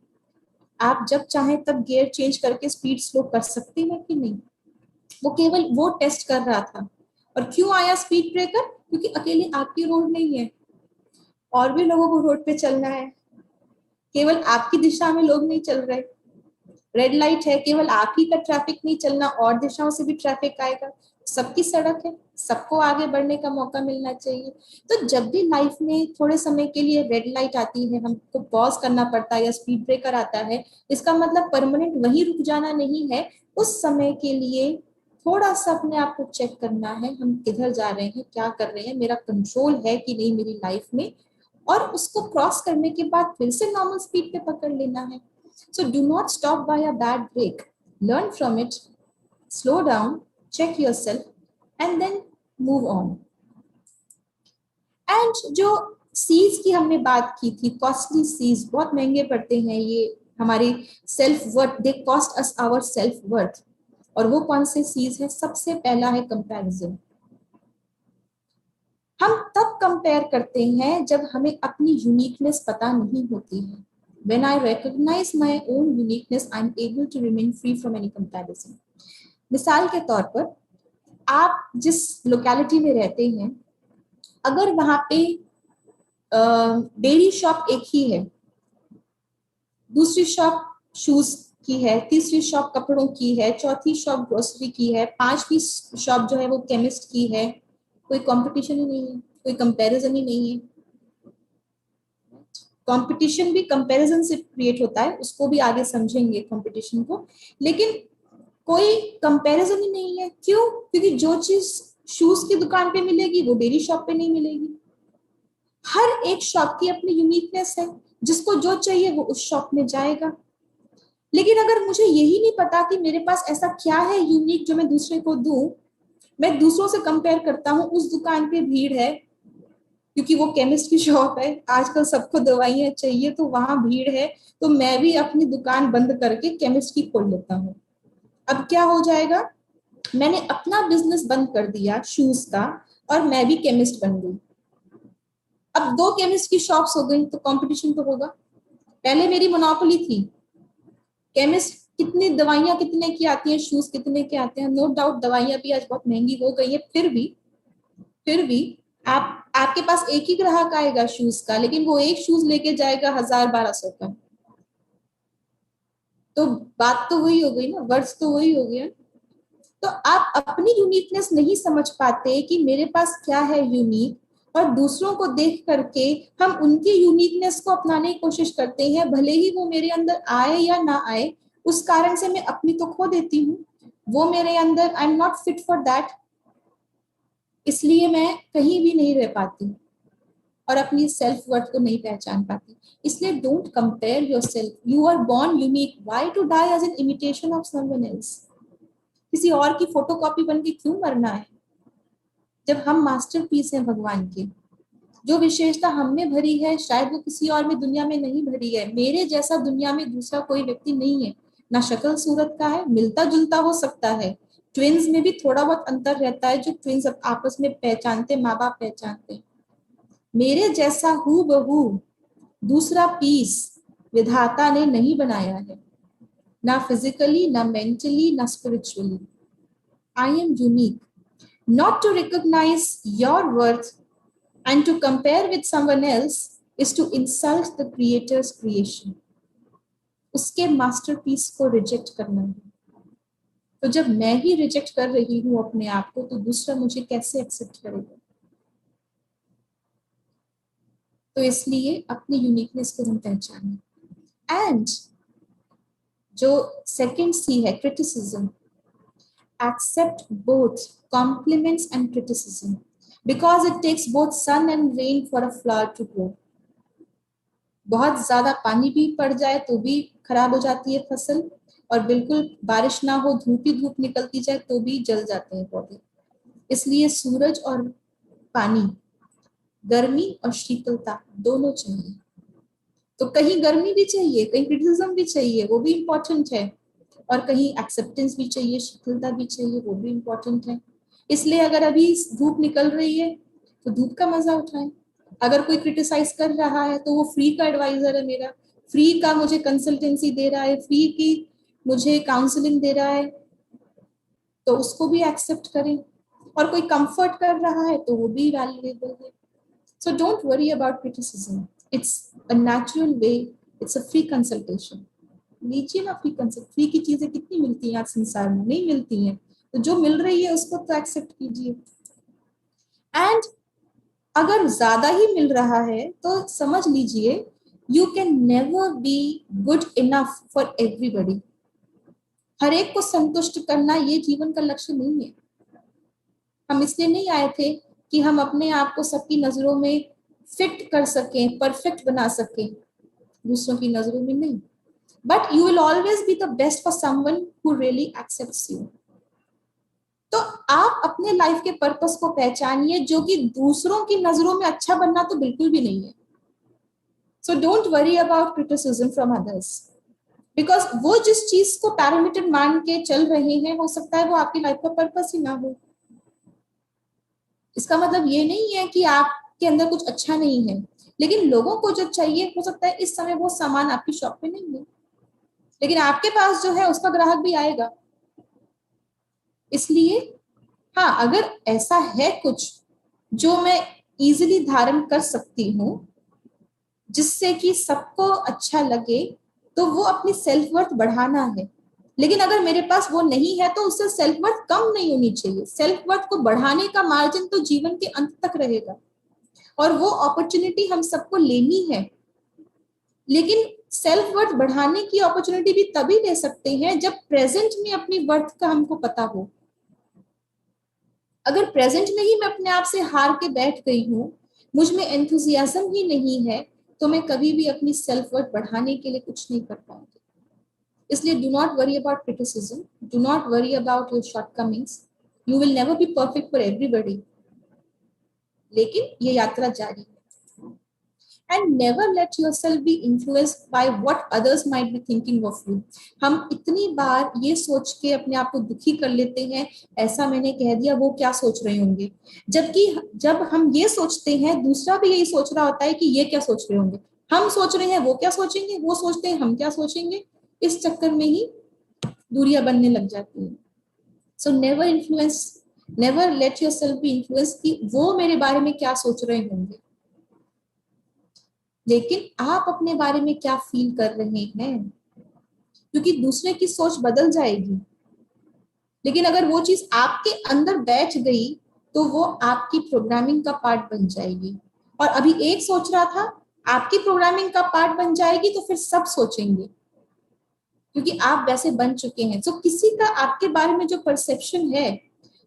आप जब चाहें तब गियर चेंज करके स्पीड स्लो कर सकते हैं कि नहीं। वो केवल वो टेस्ट कर रहा था। और क्यों आया स्पीड ब्रेकर? क्योंकि अकेले आपकी रोड नहीं है, और भी लोगों को रोड पे चलना है, केवल आपकी दिशा में लोग नहीं चल रहे। रेड लाइट है, केवल आप ही का ट्रैफिक नहीं चलना, और दिशाओं से भी ट्रैफिक आएगा। सबकी सड़क है, सबको आगे बढ़ने का मौका मिलना चाहिए। तो जब भी लाइफ में थोड़े समय के लिए रेड लाइट आती है, हमको पॉज करना पड़ता है, या स्पीड ब्रेकर आता है, इसका मतलब परमानेंट वहीं रुक जाना नहीं है। उस समय के लिए थोड़ा सा अपने आप को चेक करना है, हम किधर जा रहे हैं, क्या कर रहे हैं, मेरा कंट्रोल है कि नहीं मेरी लाइफ में, और उसको क्रॉस करने के बाद फिर से नॉर्मल स्पीड पे पकड़ लेना है। So do not stop by a bad break. Learn from it, slow down, check yourself, and then move on. And जो सीज की हमने बात की थी, कॉस्टली सीज, बहुत महंगे पड़ते हैं ये हमारे self worth, they cost us our self worth. और वो कौन से सीज है? सबसे पहला है कंपैरिजन। हम तब कंपेयर करते हैं जब हमें अपनी यूनिकनेस पता नहीं होती है। When I recognize my own uniqueness, I'm able to remain free from any comparison. मिसाल के तौर पर, आप जिस लोकेलिटी में रहते हैं, अगर वहां पे डेयरी शॉप एक ही है, दूसरी शॉप शूज की है, तीसरी शॉप कपड़ों की है, चौथी शॉप ग्रोसरी की है, पांचवी शॉप जो है वो केमिस्ट की है, कोई कंपटीशन ही नहीं है, कोई कंपैरिजन ही नहीं है। कंपटीशन भी कंपैरिजन से क्रिएट होता है, उसको भी आगे समझेंगे कंपटीशन को, लेकिन कोई कंपैरिजन ही नहीं है। क्यों? क्योंकि जो चीज शूज की दुकान पे मिलेगी वो डेयरी शॉप पे नहीं मिलेगी। हर एक शॉप की अपनी यूनिकनेस है, जिसको जो चाहिए वो उस शॉप में जाएगा। लेकिन अगर मुझे यही नहीं पता कि मेरे पास ऐसा क्या है यूनिक जो मैं दूसरे को दूं, मैं दूसरों से कंपेयर करता हूँ, उस दुकान पे भीड़ है क्योंकि वो केमिस्ट की शॉप है, आजकल सबको दवाइयां चाहिए तो वहां भीड़ है, तो मैं भी अपनी दुकान बंद करके केमिस्ट की खोल लेता हूँ। अब क्या हो जाएगा? मैंने अपना बिजनेस बंद कर दिया शूज का, और मैं भी केमिस्ट बन गई। अब दो केमिस्ट की शॉप्स हो गई, तो कंपटीशन तो होगा। पहले मेरी मोनोपोली थी, केमिस्ट कितनी दवाइयां कितने की आती हैं, शूज कितने के आते हैं। नो डाउट दवाइयां भी आज बहुत महंगी हो गई है, फिर भी आपके पास एक ही ग्राहक आएगा शूज का, लेकिन वो एक शूज लेके जाएगा 1000-1200 का। तो बात तो वही हो गई ना, वर्ड्स तो वही हो गया। तो आप अपनी यूनिकनेस नहीं समझ पाते कि मेरे पास क्या है यूनिक, और दूसरों को देख करके हम उनकी यूनिकनेस को अपनाने की कोशिश करते हैं, भले ही वो मेरे अंदर आए या ना आए, उस कारण से मैं अपनी तो खो देती हूँ। वो मेरे अंदर, आई am not fit for that, इसलिए मैं कहीं भी नहीं रह पाती और अपनी सेल्फ वर्थ को नहीं पहचान पाती। इसलिए don't compare yourself, you are born unique, why to die as an imitation of someone else. किसी और की फोटोकॉपी बन के क्यों मरना है, जब हम मास्टरपीस हैं भगवान के। जो विशेषता हम में भरी है शायद वो किसी और में दुनिया में नहीं भरी है। मेरे जैसा दुनिया में दूसरा कोई व्यक्ति नहीं है, ना शक्ल सूरत का है, मिलता जुलता हो सकता है, ट्विंस में भी थोड़ा बहुत अंतर रहता है, जो ट्विंस आपस में पहचानते, माँ बाप पहचानते। मेरे जैसा हूबहू दूसरा पीस विधाता ने नहीं बनाया है, ना फिजिकली, ना मेंटली, ना spiritually. I am unique. Not to recognize your worth and to compare with someone else is to insult the creator's creation. उसके मास्टरपीस को रिजेक्ट करना है। तो जब मैं ही रिजेक्ट कर रही हूँ अपने आप को, तो दूसरा मुझे कैसे एक्सेप्ट करेगा? तो इसलिए अपनी यूनिकनेस को हम पहचानें। एंड जो सेकंड सी है, criticism, accept both compliments and criticism, because it takes both sun and rain for a flower to grow. बहुत ज्यादा पानी भी पड़ जाए तो भी खराब हो जाती है फसल, और बिल्कुल बारिश ना हो, धूप ही धूप निकलती जाए तो भी जल जाते हैं पौधे। इसलिए सूरज और पानी, गर्मी और शीतलता दोनों चाहिए। तो कहीं गर्मी भी चाहिए, कहीं क्रिटिसिज्म भी चाहिए, वो भी इम्पोर्टेंट है, और कहीं एक्सेप्टेंस भी चाहिए, शीतलता भी चाहिए, वो भी इम्पोर्टेंट है। इसलिए अगर अभी धूप निकल रही है तो धूप का मजा उठाएं। अगर कोई क्रिटिसाइज कर रहा है तो वो फ्री का एडवाइजर है मेरा, फ्री का मुझे कंसल्टेंसी दे रहा है, फ्री की मुझे काउंसलिंग दे रहा है, तो उसको भी एक्सेप्ट करें। और कोई कंफर्ट कर रहा है तो वो भी वैल्यूएबल है। So don't worry about criticism. It's a natural way. It's a free consultation. लीजिए ना फ्री कंसल्ट। फ्री की चीजें कितनी मिलती हैं आज संसार में? नहीं मिलती हैं। तो जो मिल रही है उसको तो एक्सेप्ट कीजिए। एंड अगर ज्यादा ही मिल रहा है तो समझ लीजिए, you can never be good enough for everybody. हर एक को संतुष्ट करना ये जीवन का लक्ष्य नहीं है। हम इसलिए नहीं आए थे कि हम अपने आप को सबकी नजरों में फिट कर सकें, परफेक्ट बना सकें, दूसरों की नजरों में नहीं। But you will always be the best for someone who really accepts you. तो आप अपने लाइफ के पर्पस को पहचानिए, जो कि दूसरों की नजरों में अच्छा बनना तो बिल्कुल भी नहीं है। So don't worry about criticism from others, because वो जिस चीज को पैरामीटर मान के चल रहे हैं, हो सकता है वो आपकी लाइफ का पर्पस ही ना हो। इसका मतलब ये नहीं है कि आपके अंदर कुछ अच्छा नहीं है, लेकिन लोगों को जो चाहिए, हो सकता है इस समय वो सामान आपकी शॉप पे नहीं है, लेकिन आपके पास जो है उसका ग्राहक भी आएगा। इसलिए हाँ, अगर ऐसा है कुछ जो मैं इजीली धारण कर सकती हूँ जिससे कि सबको अच्छा लगे, तो वो अपनी सेल्फ वर्थ बढ़ाना है। लेकिन अगर मेरे पास वो नहीं है तो उससे सेल्फ वर्थ कम नहीं होनी चाहिए। सेल्फ वर्थ को बढ़ाने का मार्जिन तो जीवन के अंत तक रहेगा, और वो अपॉर्चुनिटी हम सबको लेनी है। लेकिन सेल्फ वर्थ बढ़ाने की अपॉर्चुनिटी भी तभी ले सकते हैं जब प्रेजेंट में अपनी वर्थ का हमको पता हो। अगर प्रेजेंट में ही मैं अपने आप से हार के बैठ गई हूँ, मुझ में एंथुजियाज्म ही नहीं है, तो मैं कभी भी अपनी सेल्फ वर्थ बढ़ाने के लिए कुछ नहीं कर पाऊंगी। इसलिए do not worry about criticism, do not worry about your shortcomings. You will never be perfect for everybody, लेकिन ये यात्रा जारी है। And never let yourself be influenced by what others might be thinking of you. हम इतनी बार ये सोच के अपने आप को दुखी कर लेते हैं, ऐसा मैंने कह दिया, वो क्या सोच रहे होंगे। जबकि जब हम ये सोचते हैं, दूसरा भी यही सोच रहा होता है कि ये क्या सोच रहे होंगे। हम सोच रहे हैं वो क्या सोचेंगे, वो सोचते हैं हम क्या सोचेंगे। इस चक्कर में ही दूरियां बनने लग जाती हैं। So never influence, never let yourself be influence कि वो मेरे बारे में क्या सोच रहे होंगे, लेकिन आप अपने बारे में क्या फील कर रहे हैं। क्योंकि दूसरे की सोच बदल जाएगी, लेकिन अगर वो चीज आपके अंदर बैठ गई तो वो आपकी प्रोग्रामिंग का पार्ट बन जाएगी। और अभी एक सोच रहा था, आपकी प्रोग्रामिंग का पार्ट बन जाएगी तो फिर सब सोचेंगे, क्योंकि आप वैसे बन चुके हैं। तो किसी का आपके बारे में जो परसेप्शन है,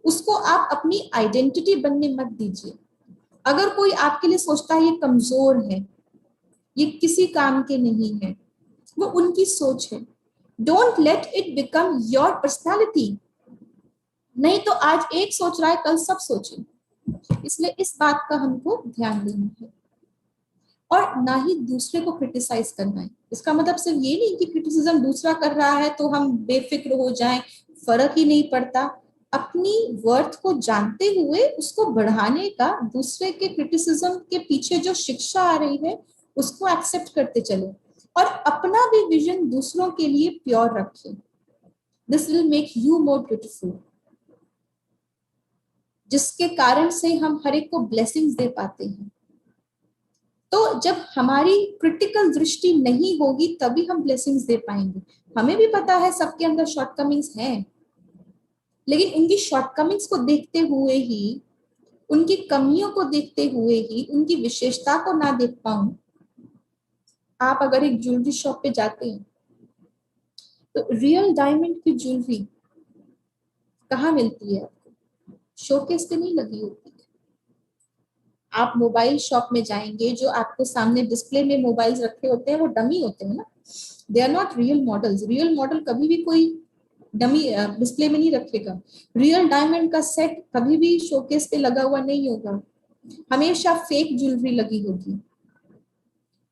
उसको आप अपनी आइडेंटिटी बनने मत दीजिए। अगर कोई आपके लिए सोचता है ये कमजोर है, ये किसी काम के नहीं है, वो उनकी सोच है। Don't let it become your personality. नहीं तो आज एक सोच रहा है, कल सब सोचें। इसलिए इस बात का हमको ध्यान देना है, और ना ही दूसरे को क्रिटिसाइज करना है। इसका मतलब सिर्फ ये नहीं कि क्रिटिसिज्म दूसरा कर रहा है तो हम बेफिक्र हो जाएं, फर्क ही नहीं पड़ता। अपनी वर्थ को जानते हुए उसको बढ़ाने का, दूसरे के क्रिटिसिज्म के पीछे जो शिक्षा आ रही है उसको एक्सेप्ट करते चले, और अपना भी विजन दूसरों के लिए प्योर रखें। This will make you more beautiful, जिसके कारण से हम हर एक को ब्लेसिंग्स दे पाते हैं। तो जब हमारी क्रिटिकल दृष्टि नहीं होगी तभी हम ब्लेसिंग्स दे पाएंगे। हमें भी पता है सबके अंदर शॉर्टकमिंग्स हैं, लेकिन उनकी शॉर्टकमिंग्स को देखते हुए ही, उनकी कमियों को देखते हुए ही उनकी विशेषता को ना देख पाऊं। आप अगर एक ज्वेलरी शॉप पे जाते हैं तो रियल डायमंड की ज्वेलरी कहाँ मिलती है आपको? शोकेस पे नहीं लगी होती है। आप मोबाइल शॉप में जाएंगे, जो आपको सामने डिस्प्ले में मोबाइल्स रखे होते हैं वो डमी होते हैं ना, they are not real models. Real model कभी भी कोई डमी डिस्प्ले में नहीं रखेगा। रियल डायमंड का सेट कभी भी शोकेस पे लगा हुआ नहीं होगा, हमेशा फेक ज्वेलरी लगी होगी।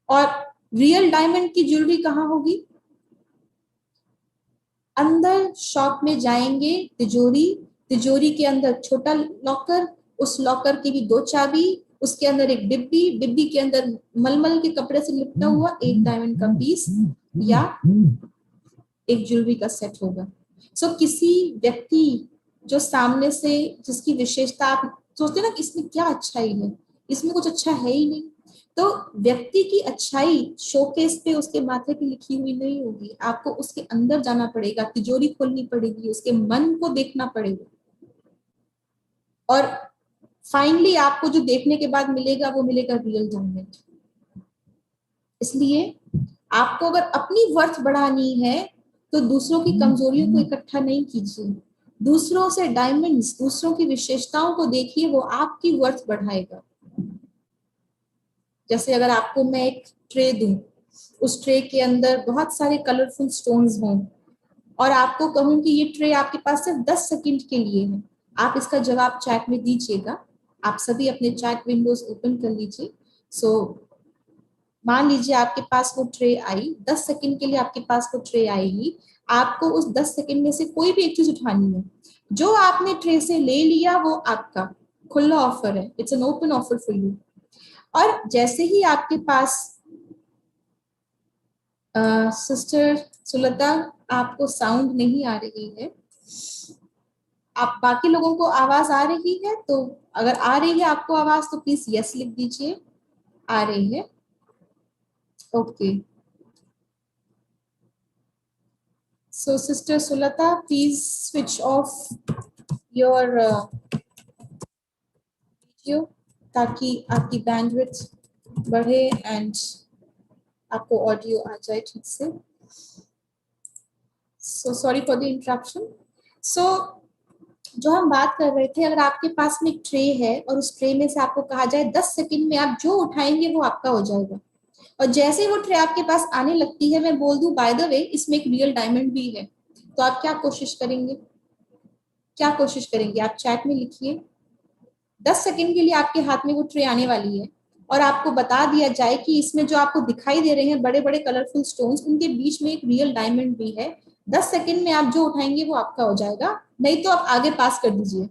और रियल डायमंड की ज्वेलरी कहाँ होगी? अंदर शॉप में जाएंगे, तिजोरी, तिजोरी के अंदर छोटा लॉकर, उस लॉकर की भी 2 चाबी, उसके अंदर एक डिब्बी, डिब्बी के अंदर मलमल के कपड़े से लिपटा हुआ एक डायमंड का पीस या एक ज्वेलरी का सेट होगा। सो किसी व्यक्ति जो सामने से, जिसकी विशेषता आप सोचते ना कि इसमें क्या अच्छाई है, इसमें कुछ अच्छा है ही नहीं, तो व्यक्ति की अच्छाई शोकेस पे उसके माथे पे लिखी हुई नहीं होगी। आपको उसके अंदर जाना पड़ेगा, तिजोरी खोलनी पड़ेगी, उसके मन को देखना पड़ेगा, और फाइनली आपको जो देखने के बाद मिलेगा वो मिलेगा रियल डायमंड। इसलिए आपको अगर अपनी वर्थ बढ़ानी है तो दूसरों की कमजोरियों को इकट्ठा नहीं कीजिए, दूसरों से डायमंड्स, दूसरों की विशेषताओं को देखिए, वो आपकी वर्थ बढ़ाएगा। जैसे अगर आपको मैं एक ट्रे दूं, उस ट्रे के अंदर बहुत सारे कलरफुल स्टोन्स हों, और आपको कहूं कि ये ट्रे आपके पास सिर्फ 10 सेकंड के लिए है, आप इसका जवाब चैट में दीजिएगा। आप सभी अपने चैट विंडोज ओपन कर लीजिए। सो मान लीजिए आपके पास वो ट्रे आई, 10 सेकंड के लिए आपके पास वो ट्रे आएगी, आपको उस 10 सेकंड में से कोई भी एक चीज उठानी है, जो आपने ट्रे से ले लिया वो आपका खुला ऑफर है, it's an open offer for you. और जैसे ही आपके पास सिस्टर सुलता, आपको साउंड नहीं आ रही है, आप बाकी लोगों को आवाज आ रही है? तो अगर आ रही है आपको आवाज तो प्लीज यस लिख दीजिए, आ रही है, okay. So sister Sulata, please switch off your video ताकि आपकी बैंडविड्थ बढ़े एंड आपको ऑडियो आ जाए ठीक से। So sorry for the interruption. So जो हम बात कर रहे थे, अगर आपके पास में एक ट्रे है और उस ट्रे में से आपको कहा जाए 10 सेकंड में आप जो उठाएंगे वो आपका हो जाएगा, और जैसे ही वो ट्रे आपके पास आने लगती है, मैं बोल दूं बाय द वे इसमें एक रियल डायमंड भी है, तो आप क्या कोशिश करेंगे? क्या कोशिश करेंगे? आप चैट में लिखिए। 10 सेकंड के लिए आपके हाथ में वो ट्रे आने वाली है और आपको बता दिया जाए कि इसमें जो आपको दिखाई दे रहे हैं बड़े बड़े कलरफुल स्टोन्स, उनके बीच में एक रियल डायमंड भी है। 10 सेकंड में आप जो उठाएंगे वो आपका हो जाएगा, नहीं तो आप आगे पास कर दीजिए,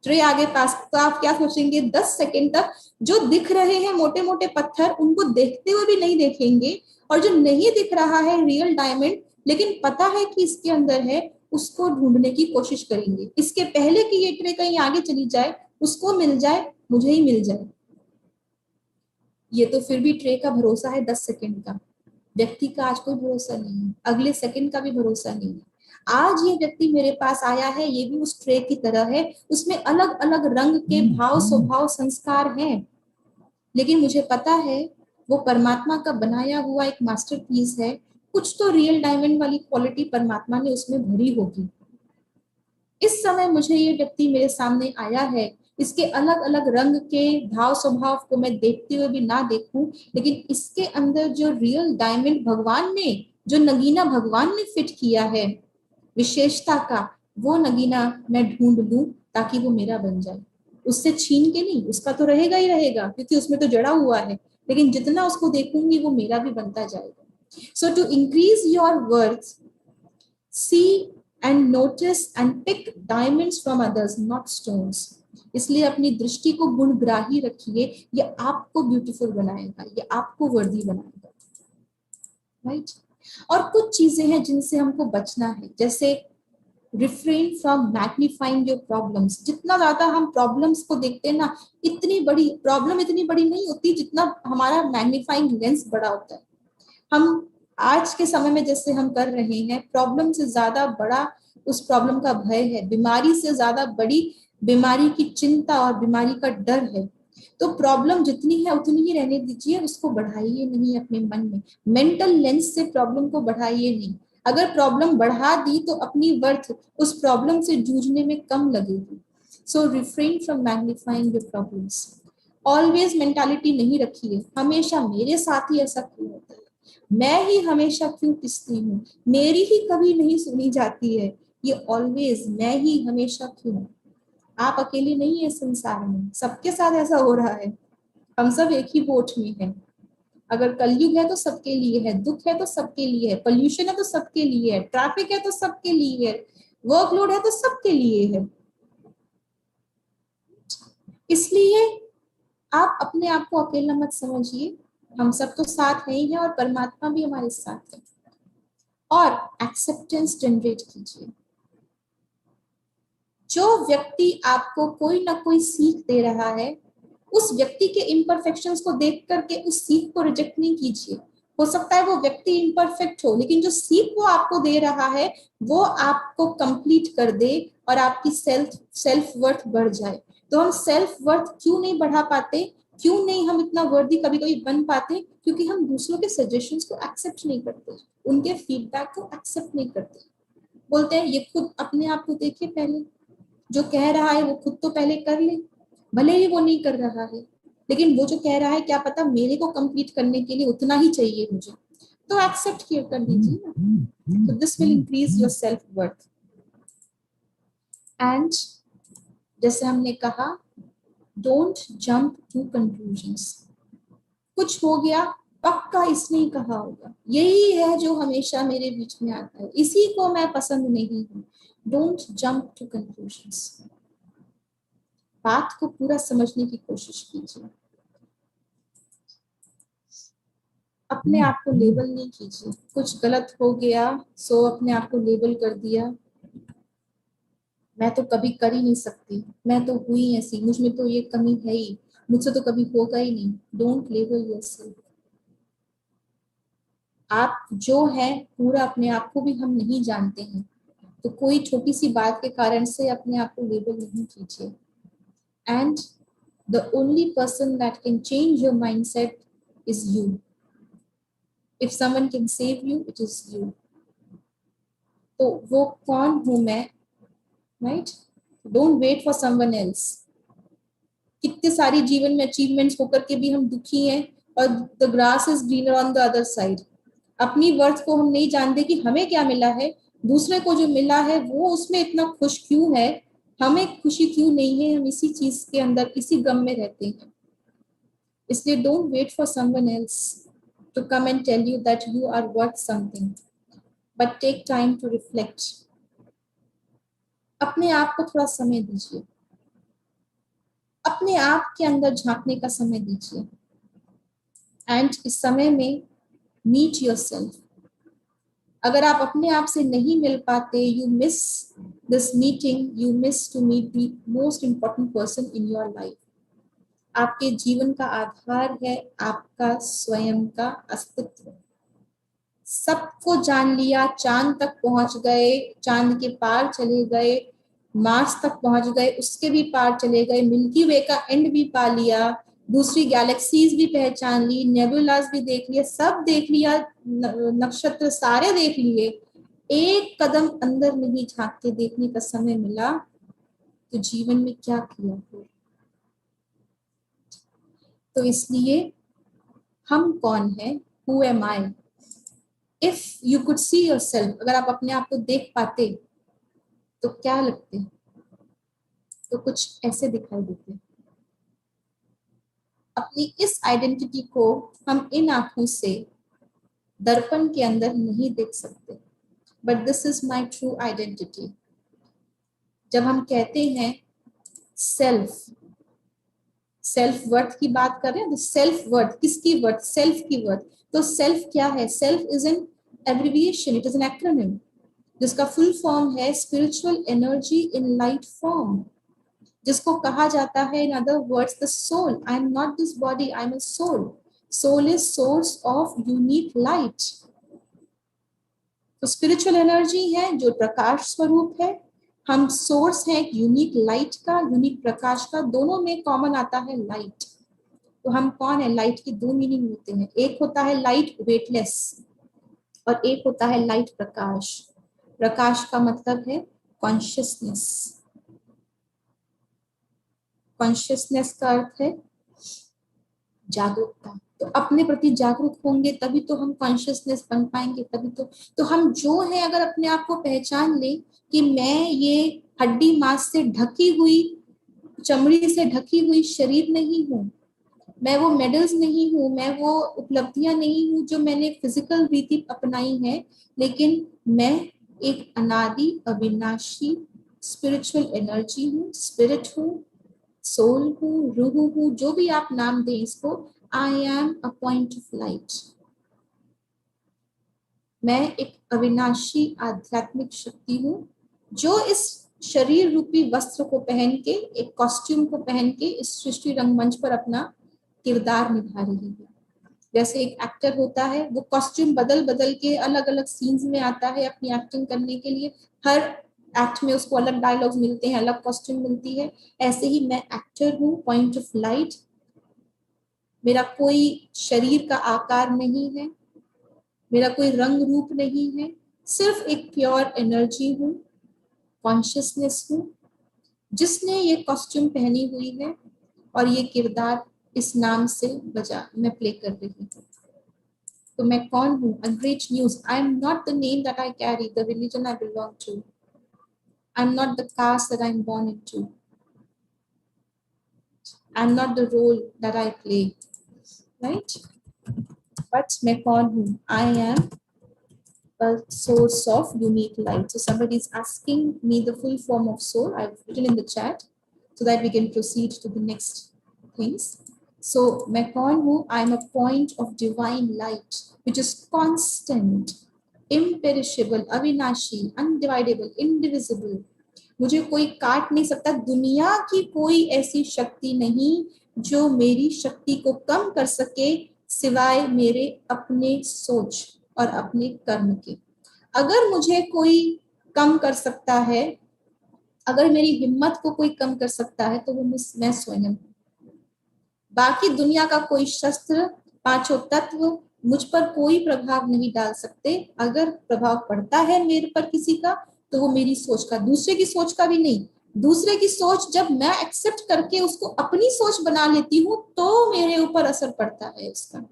ट्रे आगे पास। तो आप क्या सोचेंगे? 10 सेकंड तक जो दिख रहे हैं मोटे मोटे पत्थर, उनको देखते हुए भी नहीं देखेंगे, और जो नहीं दिख रहा है रियल डायमंड लेकिन पता है कि इसके अंदर है, उसको ढूंढने की कोशिश करेंगे, इसके पहले कि ये ट्रे कहीं आगे चली जाए, उसको मिल जाए, मुझे ही मिल जाए। ये तो फिर भी ट्रे का भरोसा है 10 सेकंड का, व्यक्ति का आज कोई भरोसा नहीं है, अगले सेकंड का भी भरोसा नहीं है। आज ये व्यक्ति मेरे पास आया है, ये भी उस ट्रे की तरह है, उसमें अलग अलग रंग के भाव स्वभाव संस्कार हैं, लेकिन मुझे पता है वो परमात्मा का बनाया हुआ एक मास्टरपीस है, कुछ तो रियल डायमंड वाली क्वालिटी परमात्मा ने उसमें भरी होगी। इस समय मुझे ये व्यक्ति मेरे सामने आया है, इसके अलग अलग रंग के भाव स्वभाव को मैं देखते हुए भी ना देखूं, लेकिन इसके अंदर जो रियल डायमंड भगवान ने, जो नगीना भगवान ने फिट किया है विशेषता का, वो नगीना मैं ढूंढ लूं ताकि वो मेरा बन जाए। उससे छीन के नहीं, उसका तो रहेगा ही रहेगा क्योंकि उसमें तो जड़ा हुआ है, लेकिन जितना उसको देखूंगी वो मेरा भी बनता जाएगा। So to increase your worth, see and notice and pick diamonds from others, not stones. इसलिए अपनी दृष्टि को गुणग्राही रखिए, ये आपको ब्यूटीफुल बनाएगा, ये आपको वर्दी बनाएगा, राइट? और कुछ चीजें हैं जिनसे हमको बचना है, जैसे refrain from magnifying your problems. जितना ज्यादा हम प्रॉब्लम्स को देखते हैं ना, इतनी बड़ी प्रॉब्लम इतनी बड़ी नहीं होती जितना हमारा मैग्नीफाइंग लेंस बड़ा होता है। हम आज के समय में जैसे हम कर रहे हैं, प्रॉब्लम से ज्यादा बड़ा उस प्रॉब्लम का भय है, बीमारी से ज्यादा बड़ी बीमारी की चिंता और बीमारी का डर है। तो प्रॉब्लम जितनी है उतनी ही रहने दीजिए, उसको बढ़ाइए नहीं अपने मन में। मेंटल लेंस से प्रॉब्लम को बढ़ाइए नहीं। अगर प्रॉब्लम बढ़ा दी तो अपनी वर्थ उस प्रॉब्लम से जूझने में कम लगेगी। So refrain from magnifying your problems. Always mentality नहीं रखिए हमेशा मेरे साथ ही ऐसा क्यों होता है, मैं ही हमेशा क्यों पिसती हूँ, मेरी ही कभी नहीं सुनी जाती है, ये ऑलवेज मैं ही हमेशा क्यों। आप अकेले नहीं है संसार में, सबके साथ ऐसा हो रहा है। हम सब एक ही बोट में हैं। अगर कलयुग है तो सबके लिए है, दुख है तो सबके लिए है, पोल्यूशन है तो सबके लिए है, ट्रैफिक है तो सबके लिए है, वर्कलोड है तो सबके लिए है। इसलिए आप अपने आप को अकेला मत समझिए, हम सब तो साथ हैं ही हैं और परमात्मा भी हमारे साथ है। और एक्सेप्टेंस जनरेट कीजिए। जो व्यक्ति आपको कोई ना कोई सीख दे रहा है, उस व्यक्ति के इम्परफेक्शंस को देख करके उस सीख को रिजेक्ट नहीं कीजिए। हो सकता है वो व्यक्ति इम्परफेक्ट हो, लेकिन जो सीख वो आपको दे रहा है वो आपको कंप्लीट कर दे और आपकी सेल्फ वर्थ बढ़ जाए। तो हम सेल्फ वर्थ क्यों नहीं बढ़ा पाते, क्यों नहीं हम इतना वर्दी कभी कभी बन पाते? क्योंकि हम दूसरों के सजेशंस को एक्सेप्ट नहीं करते, उनके फीडबैक को एक्सेप्ट नहीं करते। बोलते हैं ये खुद अपने आप को देखिए, पहले जो कह रहा है वो खुद तो पहले कर ले, भले ही वो नहीं कर रहा है, लेकिन वो जो कह रहा है क्या पता मेरे को कंप्लीट करने के लिए उतना ही चाहिए मुझे, तो एक्सेप्ट किया कर लीजिए ना। तो this will increase your self worth. And जैसे हमने कहा, डोंट जंप टू कंक्लूजन्स। कुछ हो गया, पक्का इसने ही कहा होगा, यही है जो हमेशा मेरे बीच में आता है, इसी को मैं पसंद नहीं हूँ। Don't jump to conclusions. बात को पूरा समझने की कोशिश कीजिए। अपने आप को लेबल नहीं कीजिए। कुछ गलत हो गया सो अपने आप को लेबल कर दिया, मैं तो कभी कर ही नहीं सकती, मैं तो हुई ऐसी, मुझ में तो ये कमी है ही, मुझसे तो कभी होगा ही नहीं। Don't label yourself. आप जो है पूरा अपने आप को भी हम नहीं जानते हैं, तो कोई छोटी सी बात के कारण से अपने आप को लेबल नहीं कीजिए। And the only person that can change your mindset is you. If someone can save you, it is you. तो वो कौन हूं मैं, right? Don't wait for someone else. कितने सारी जीवन में अचीवमेंट्स होकर के भी हम दुखी हैं, और the grass is greener on the other side. अपनी वर्थ को हम नहीं जानते कि हमें क्या मिला है, दूसरे को जो मिला है वो उसमें इतना खुश क्यों है, हमें खुशी क्यों नहीं है, हम इसी चीज के अंदर इसी गम में रहते हैं। इसलिए don't wait for someone else to come and tell you that you are worth something, but take time to reflect. अपने आप को थोड़ा समय दीजिए, अपने आप के अंदर झांकने का समय दीजिए। एंड इस समय में मीट योरसेल्फ। अगर आप अपने आप से नहीं मिल पाते, you miss this meeting, you miss to meet the most important person in your life. आपके जीवन का आधार है आपका स्वयं का अस्तित्व। सबको जान लिया, चांद तक पहुंच गए, चांद के पार चले गए, मार्स तक पहुंच गए, उसके भी पार चले गए, मिल्की वे का एंड भी पा लिया, दूसरी गैलेक्सीज भी पहचान ली, नेबुलास भी देख लिया, सब देख लिया, नक्षत्र सारे देख लिए। एक कदम अंदर नहीं झांक के देखने का समय मिला तो जीवन में क्या किया हो। तो इसलिए हम कौन है, who am I. If you could see yourself, अगर आप अपने आप को देख पाते तो क्या लगते, तो कुछ ऐसे दिखाई देते। अपनी इस आइडेंटिटी को हम इन आंखों से दर्पण के अंदर नहीं देख सकते, but this is my true identity. जब हम कहते हैं सेल्फ, सेल्फ वर्थ की बात कर रहे हैं, तो सेल्फ वर्थ किसकी वर्थ, सेल्फ की वर्थ। तो सेल्फ क्या है, self is an abbreviation, it is an acronym. जिसका फुल फॉर्म है spiritual energy in light form, जिसको कहा जाता है in other words the soul. I am not this body, I am a soul. Soul is source of unique light. तो spiritual energy है जो प्रकाश स्वरूप है, हम सोर्स है यूनिक लाइट का, यूनिक प्रकाश का, दोनों में कॉमन आता है लाइट। तो हम कौन है? लाइट की दो मीनिंग होते हैं, एक होता है लाइट वेटलेस और एक होता है लाइट प्रकाश। प्रकाश का मतलब है कॉन्शियसनेस। कॉन्शियसनेस का अर्थ है जागरूकता। तो अपने प्रति जागरूक होंगे तभी तो हम कॉन्शियसनेस बन पाएंगे, तभी तो हम जो है अगर अपने आप को पहचान ले कि मैं ये हड्डी मांस से ढकी हुई, चमड़ी से ढकी हुई शरीर नहीं हूँ, मैं वो मेडल्स नहीं हूँ, मैं वो उपलब्धियां नहीं हूँ जो मैंने फिजिकल रीति अपनाई है, लेकिन मैं एक अनादि अविनाशी स्पिरिचुअल एनर्जी हूँ, स्पिरिट हूँ, सोल हूँ, रूह हूँ, जो भी आप नाम दें इसको। आई am a point of light. मैं एक अविनाशी आध्यात्मिक शक्ति हूँ जो इस शरीर रूपी वस्त्र को पहन के, एक कॉस्ट्यूम को पहन के इस सृष्टि रंगमंच पर अपना किरदार निभा रही है। जैसे एक एक्टर होता है, वो कॉस्ट्यूम बदल बदल के अलग अलग सीन्स में आता है अपनी एक्टिंग करने के लिए, हर एक्ट में उसको अलग डायलॉग्स मिलते हैं, अलग कॉस्ट्यूम मिलती है। ऐसे ही मैं एक्टर हूँ, पॉइंट ऑफ लाइट। मेरा कोई शरीर का आकार नहीं है, मेरा कोई रंग रूप नहीं है, सिर्फ एक प्योर एनर्जी हूँ, कॉन्शियसनेस हूँ, जिसने ये कॉस्ट्यूम पहनी हुई है और ये किरदार इस नाम से बजा मैं प्ले कर रही हूँ। तो मैं कौन हूँ? A great news. I am not the name that I carry, the religion I belong to, I am not the caste that I am born into, I am not the role that I play, right? But मैं कौन हूँ? I am a source of unique light. So somebody is asking me the full form of soul. I've written in the chat so that we can proceed to the next things. So मैं कौन हूँ? I am a point of divine light which is constant, imperishable, अविनाशी, undividable, indivisible. मुझे कोई काट नहीं सकता। दुनिया की कोई ऐसी शक्ति नहीं जो मेरी शक्ति को कम कर सके सिवाय मेरे अपने सोच और अपने कर्म के। अगर मुझे कोई कम कर सकता है, अगर मेरी हिम्मत को कोई कम कर सकता है तो वो मैं स्वयं हूँ। बाकी दुनिया का कोई शस्त्र, पांचों तत्व मुझ पर कोई प्रभाव नहीं डाल सकते। अगर प्रभाव पड़ता है मेरे पर किसी का तो वो मेरी सोच का, दूसरे की सोच का भी नहीं। दूसरे की सोच जब मैं एक्सेप्ट करके उसको अपनी सोच बना लेती हूँ तो मेरे ऊपर असर पड़ता है उसका।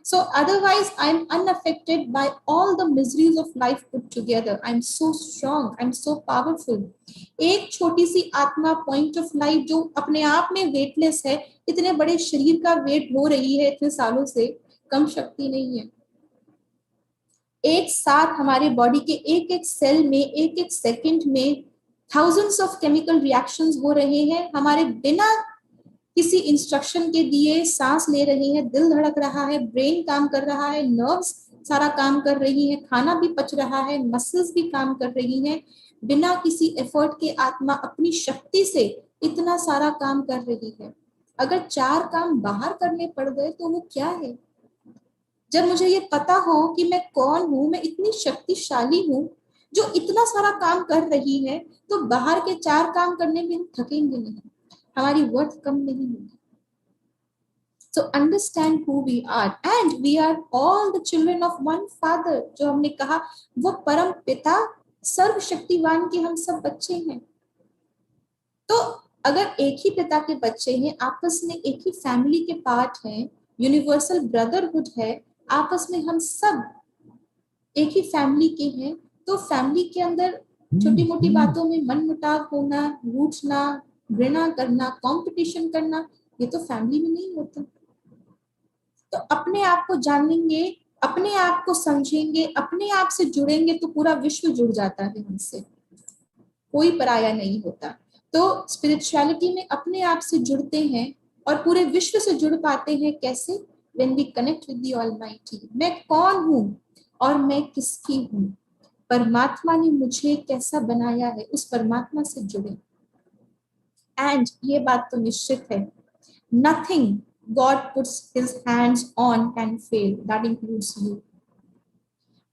So otherwise, I'm unaffected by all the miseries of life put together. I'm so strong. I'm so powerful. एक छोटी सी आत्मा, पॉइंट ऑफ लाइट, जो अपने आप में वेटलेस है, इतने बड़े शरीर का वेट ढो रही है इतने सालों से, कम शक्ति नहीं है। एक साथ हमारे बॉडी के एक एक सेल में, एक एक सेकंड में थाउजेंड्स ऑफ केमिकल रिएक्शंस हो रहे हैं। हमारे बिना किसी इंस्ट्रक्शन के दिए सांस ले रही है, दिल धड़क रहा है, ब्रेन काम कर रहा है, नर्व्स सारा काम कर रही है, खाना भी पच रहा है, मसल्स भी काम कर रही हैं। बिना किसी एफर्ट के आत्मा अपनी शक्ति से इतना सारा काम कर रही है। अगर चार काम बाहर करने पड़ गए तो वो क्या है? जब मुझे ये पता हो कि मैं कौन हूँ, मैं इतनी शक्तिशाली हूँ जो इतना सारा काम कर रही है, तो बाहर के चार काम करने में हम थकेंगे नहीं, हमारी वर्थ कम नहीं होगी। So understand who we are, and we are all the children of one father. जो हमने कहा वो परम पिता सर्वशक्तिवान के हम सब बच्चे हैं। तो अगर एक ही पिता के बच्चे हैं, आपस में एक ही फैमिली के पार्ट हैं, यूनिवर्सल ब्रदरहुड है, आपस में हम सब एक ही फैमिली के हैं, तो फैमिली के अंदर छोटी मोटी बातों में मनमुटाव होना, रूठना, घृणा करना, कंपटीशन करना, ये तो फैमिली में नहीं होता। तो अपने आप को जानेंगे, अपने आप को समझेंगे, अपने आप से जुड़ेंगे तो पूरा विश्व जुड़ जाता है हमसे, कोई पराया नहीं होता। तो स्पिरिचुअलिटी में अपने आप से जुड़ते हैं और पूरे विश्व से जुड़ पाते हैं। कैसे? When we connect with the almighty. मैं कौन हूँ और मैं किसकी हूँ? परमात्मा ने मुझे कैसा बनाया है, उस परमात्मा से जुड़े। एंड ये बात तो निश्चित है, nothing God puts his hands on can fail, that includes you.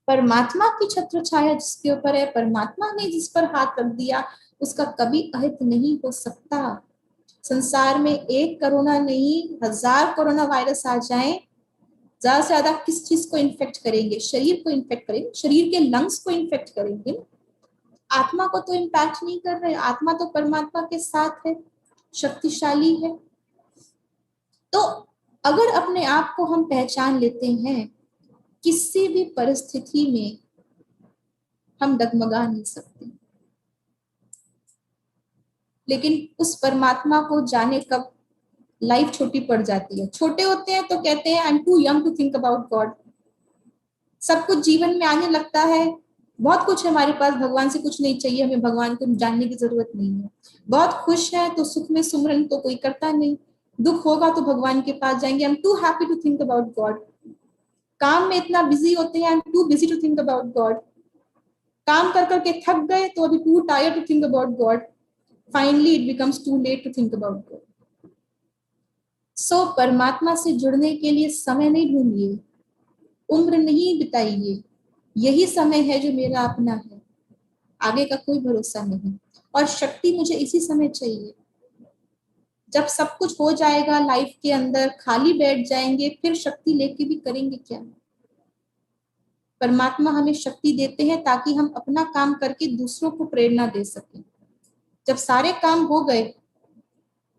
परमात्मा की छत्र छाया जिसके ऊपर है, परमात्मा ने जिस पर हाथ रख दिया, उसका कभी अहित नहीं हो सकता। संसार में एक कोरोना नहीं, 1000 कोरोना वायरस आ जाए, ज्यादा से ज्यादा किस चीज को इन्फेक्ट करेंगे? शरीर को इन्फेक्ट करेंगे, शरीर के लंग्स को इन्फेक्ट करेंगे, आत्मा को तो इम्पैक्ट नहीं कर रहे। आत्मा तो परमात्मा के साथ है, शक्तिशाली है। तो अगर अपने आप को हम पहचान लेते हैं, किसी भी परिस्थिति में हम डगमगा नहीं सकते। लेकिन उस परमात्मा को जाने कब लाइफ छोटी पड़ जाती है। छोटे होते हैं तो कहते हैं I am too young to think about God. सब कुछ जीवन में आने लगता है, बहुत कुछ है हमारे पास, भगवान से कुछ नहीं चाहिए, हमें भगवान को जानने की जरूरत नहीं है। बहुत खुश है तो सुख में सुमरन तो कोई करता नहीं, दुख होगा तो भगवान के पास जाएंगे, I am too happy to think about God. काम में इतना बिजी होते हैं, I am too busy to think about God. काम कर करके थक गए तो अभी too tired to think about God. Finally it becomes too late to think about God. So परमात्मा से जुड़ने के लिए समय नहीं ढूंढिए, उम्र नहीं बिताइए, यही समय है जो मेरा अपना है, आगे का कोई भरोसा नहीं। और शक्ति मुझे इसी समय चाहिए। जब सब कुछ हो जाएगा लाइफ के अंदर, खाली बैठ जाएंगे, फिर शक्ति लेके भी करेंगे क्या? परमात्मा हमें शक्ति देते हैं ताकि हम अपना काम करके दूसरों को प्रेरणा दे सकें। जब सारे काम हो गए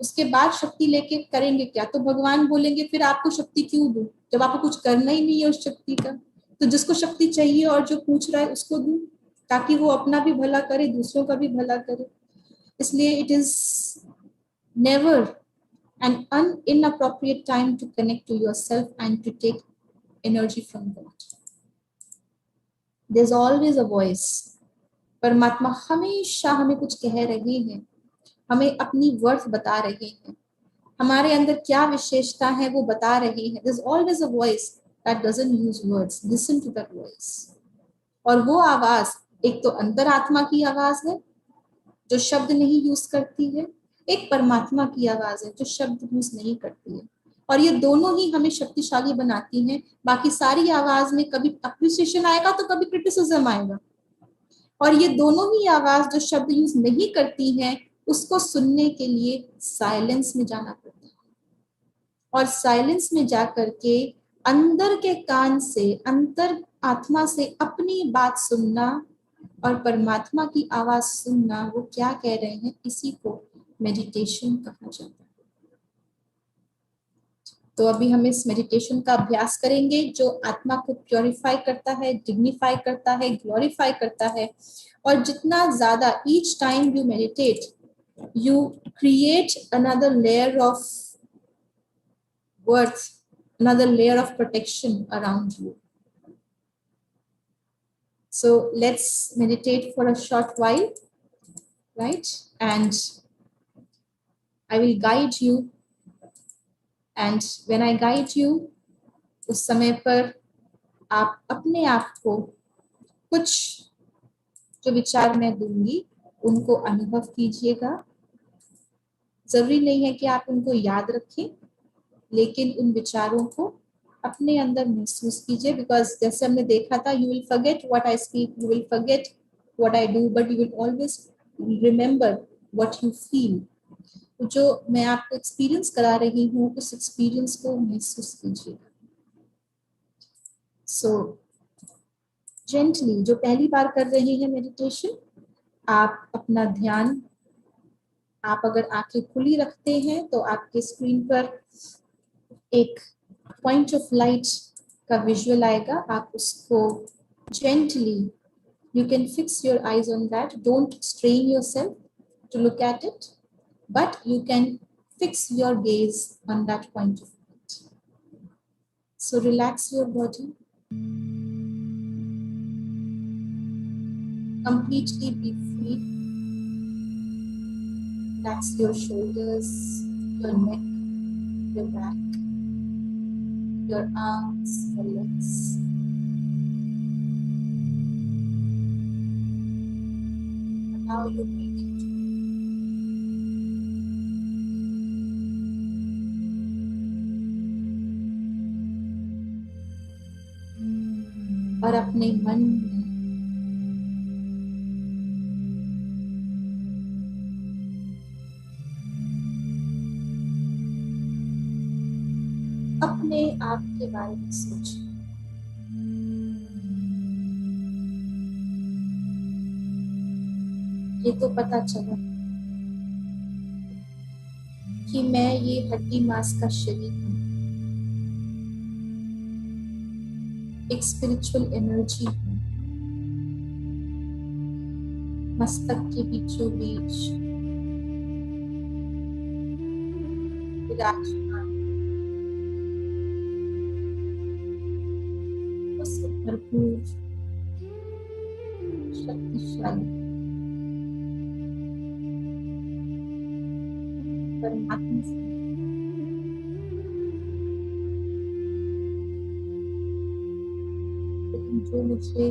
उसके बाद शक्ति लेके करेंगे क्या? तो भगवान बोलेंगे फिर आपको शक्ति क्यों दूं, जब आपको कुछ करना ही नहीं है उस शक्ति का। तो जिसको शक्ति चाहिए और जो पूछ रहा है उसको दूं, ताकि वो अपना भी भला करे, दूसरों का भी भला करे। इसलिए it is never an inappropriate time to connect to yourself and to take energy from God. There's always a voice. परमात्मा हमेशा हमें कुछ कह रहे हैं, हमें अपनी वर्थ बता रहे हैं, हमारे अंदर क्या विशेषता है वो बता रहे हैं। There's always a voice that doesn't use words. Listen to that voice. और वो आवाज एक तो अंतर आत्मा की आवाज है जो शब्द नहीं यूज करती है, एक परमात्मा की आवाज है जो शब्द यूज नहीं करती है। और ये दोनों ही हमें शक्तिशाली बनाती हैं। बाकी सारी आवाज में कभी अप्रिसिएशन आएगा तो कभी क्रिटिसिज्म आएगा, और ये दोनों ही आवाज जो शब्द यूज नहीं करती हैं, उसको सुनने के लिए साइलेंस में जाना पड़ता है। और साइलेंस में जाकर के अंदर के कान से, अंतर आत्मा से अपनी बात सुनना और परमात्मा की आवाज सुनना, वो क्या कह रहे हैं, इसी को मेडिटेशन कहा जाता है। तो अभी हम इस मेडिटेशन का अभ्यास करेंगे जो आत्मा को प्योरीफाई करता है, डिग्निफाई करता है, ग्लोरीफाई करता है। और जितना ज्यादा each time you meditate you create another layer of worth, another layer of protection around you. So let's meditate for a short while, right? And I will guide you. And when I guide you, उस समय पर आप अपने आप को कुछ जो विचार मैं दूंगी उनको अनुभव कीजिएगा। जरूरी नहीं है कि आप उनको याद रखें, लेकिन उन विचारों को अपने अंदर महसूस कीजिए। बिकॉज जैसे हमने देखा था, you will forget what I speak, you will forget what I do, but you will always remember what you feel. जो मैं आपको एक्सपीरियंस करा रही हूँ उस एक्सपीरियंस को महसूस कीजिएगा। सो जेंटली, जो पहली बार कर रहे हैं मेडिटेशन, आप अपना ध्यान, आप अगर आंखें खुली रखते हैं तो आपके स्क्रीन पर एक पॉइंट ऑफ लाइट का विजुअल आएगा। आप उसको gently, you can fix your eyes on that, don't strain yourself to look at it, but you can fix your gaze on that point of light. So relax your body, completely be free. Relax your shoulders, your neck, your back, your arms, your legs. allow your breathing और अपने मन में अपने आप के बारे में सोचिए। ये तो पता चला कि मैं ये हड्डी मांस का शरीर हूँ, एक स्पिरिचुअल एनर्जी हूँ, मस्तक के बीचों बीच विराजमान, उस भरपूर शक्तिशाली परमात्मा से लेकिन जो मुझे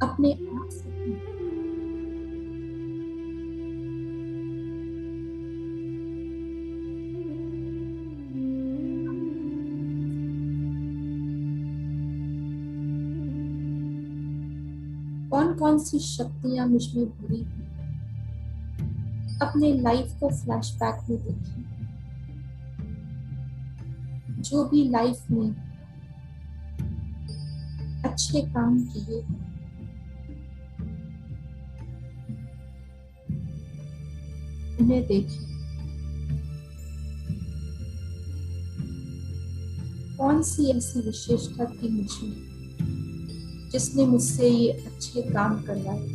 अपने आप से कौन कौन सी शक्तियां मुझ में भरी हैं, अपने लाइफ को फ्लैशबैक में देखिए। जो भी लाइफ में अच्छे काम किए, उन्हें देखिए। कौन सी ऐसी विशेषता थी मुझमें जिसने मुझसे ये अच्छे काम करवाए?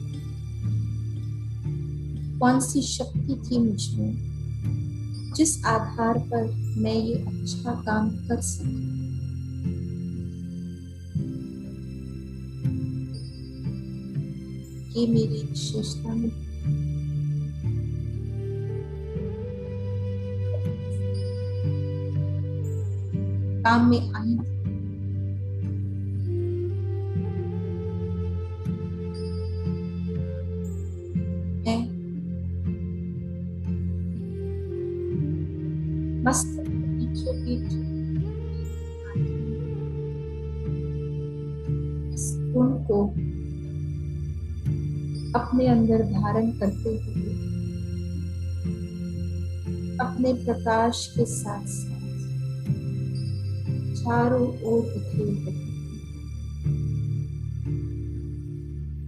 कौन सी शक्ति थी मुझमें जिस आधार पर मैं ये अच्छा काम कर सकी? ये मेरी विशेषता में काम में आई थी। मैं मस्तक के बीचों बीच इस गुण को अपने अंदर धारण करते हुए अपने प्रकाश के साथ साथ चारों ओर बिखरे हुए,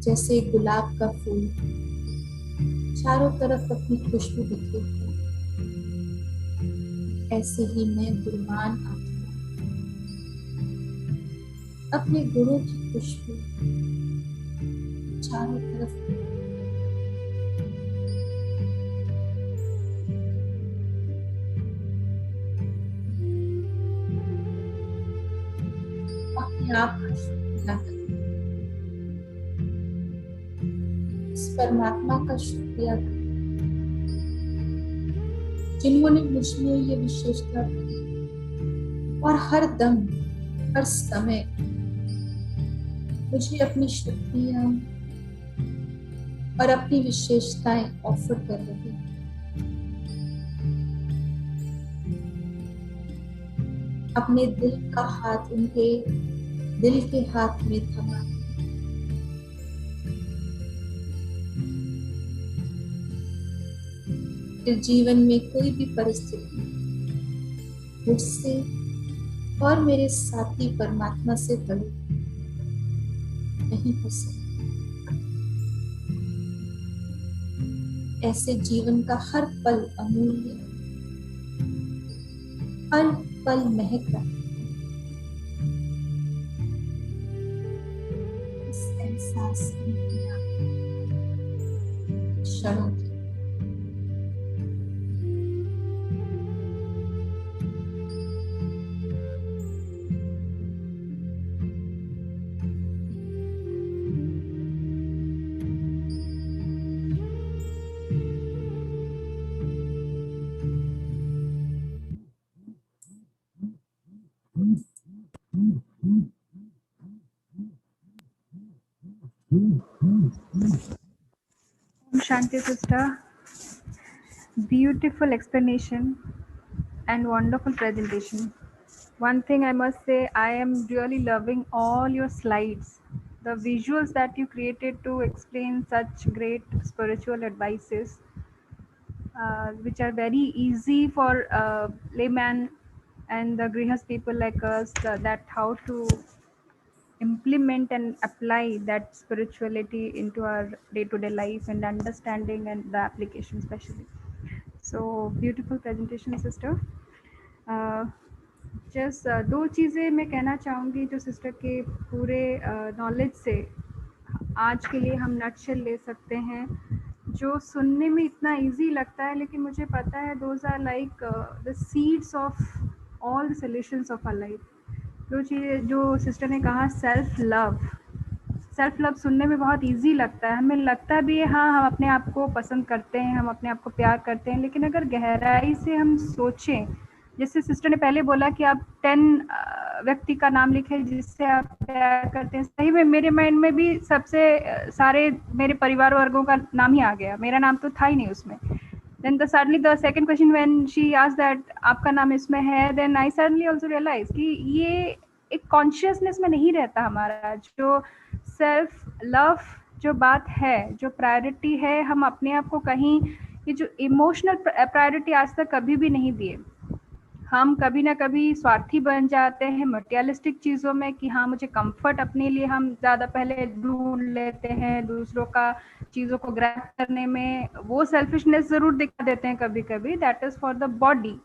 जैसे गुलाब का फूल चारों तरफ अपनी खुशबू बिखेरे हुए, ऐसे ही मैं गुणवान आत्मा अपने गुणों की खुशबू चारों तरफ अपने आप का शुक्रिया करें, इस परमात्मा का शुक्रिया करें जिन्होंने मुझमें ये विशेषता दी और हर दम हर समय मुझे अपनी शक्तियां और अपनी विशेषताएं ऑफर कर रही हैं। अपने दिल का हाथ उनके दिल के हाथ में थमा, फिर जीवन में कोई भी परिस्थिति मुझसे और मेरे साथी परमात्मा से बड़ी नहीं हो सकती। ऐसे जीवन का हर पल अमूल्य, हर पल महक रहा है। इस एहसास में क्षणों की Shanti sister. Beautiful explanation and wonderful presentation. One thing I must say, I am really loving all your slides. The visuals that you created to explain such great spiritual advices, which are very easy for layman and the grihas people like us, that how to implement and apply that spirituality into our day-to-day life and understanding and the application especially. So beautiful presentation sister. Just दो चीज़ें मैं कहना चाहूँगी जो sister के पूरे knowledge से आज के लिए हम नटशेल ले सकते हैं, जो सुनने में इतना इजी लगता है लेकिन मुझे पता है those are like the seeds of all the solutions of our life. दो चीज़ें जो सिस्टर ने कहा, सेल्फ लव सुनने में बहुत इजी लगता है, हमें लगता भी है हाँ हम अपने आप को पसंद करते हैं, हम अपने आप को प्यार करते हैं, लेकिन अगर गहराई से हम सोचें, जैसे सिस्टर ने पहले बोला कि आप 10 व्यक्ति का नाम लिखें जिससे आप प्यार करते हैं, सही में मेरे माइंड में भी सबसे सारे मेरे परिवार वर्गों का नाम ही आ गया, मेरा नाम तो था ही नहीं उसमें. Then suddenly the second question when she asked that आपका नाम इसमें है, then I suddenly also realized कि ये एक कॉन्शियसनेस में नहीं रहता हमारा, जो सेल्फ लव जो बात है, जो प्रायोरिटी है, हम अपने आप को कहीं ये जो इमोशनल प्रायोरिटी आज तक कभी भी नहीं दिए. हम कभी ना कभी स्वार्थी बन जाते हैं मटेरियलिस्टिक चीज़ों में कि हाँ मुझे कंफर्ट अपने लिए हम ज़्यादा पहले ढूंढ लेते हैं, दूसरों का चीज़ों को ग्रैब करने में वो सेल्फिशनेस ज़रूर दिखा देते हैं कभी कभी, that is for the body.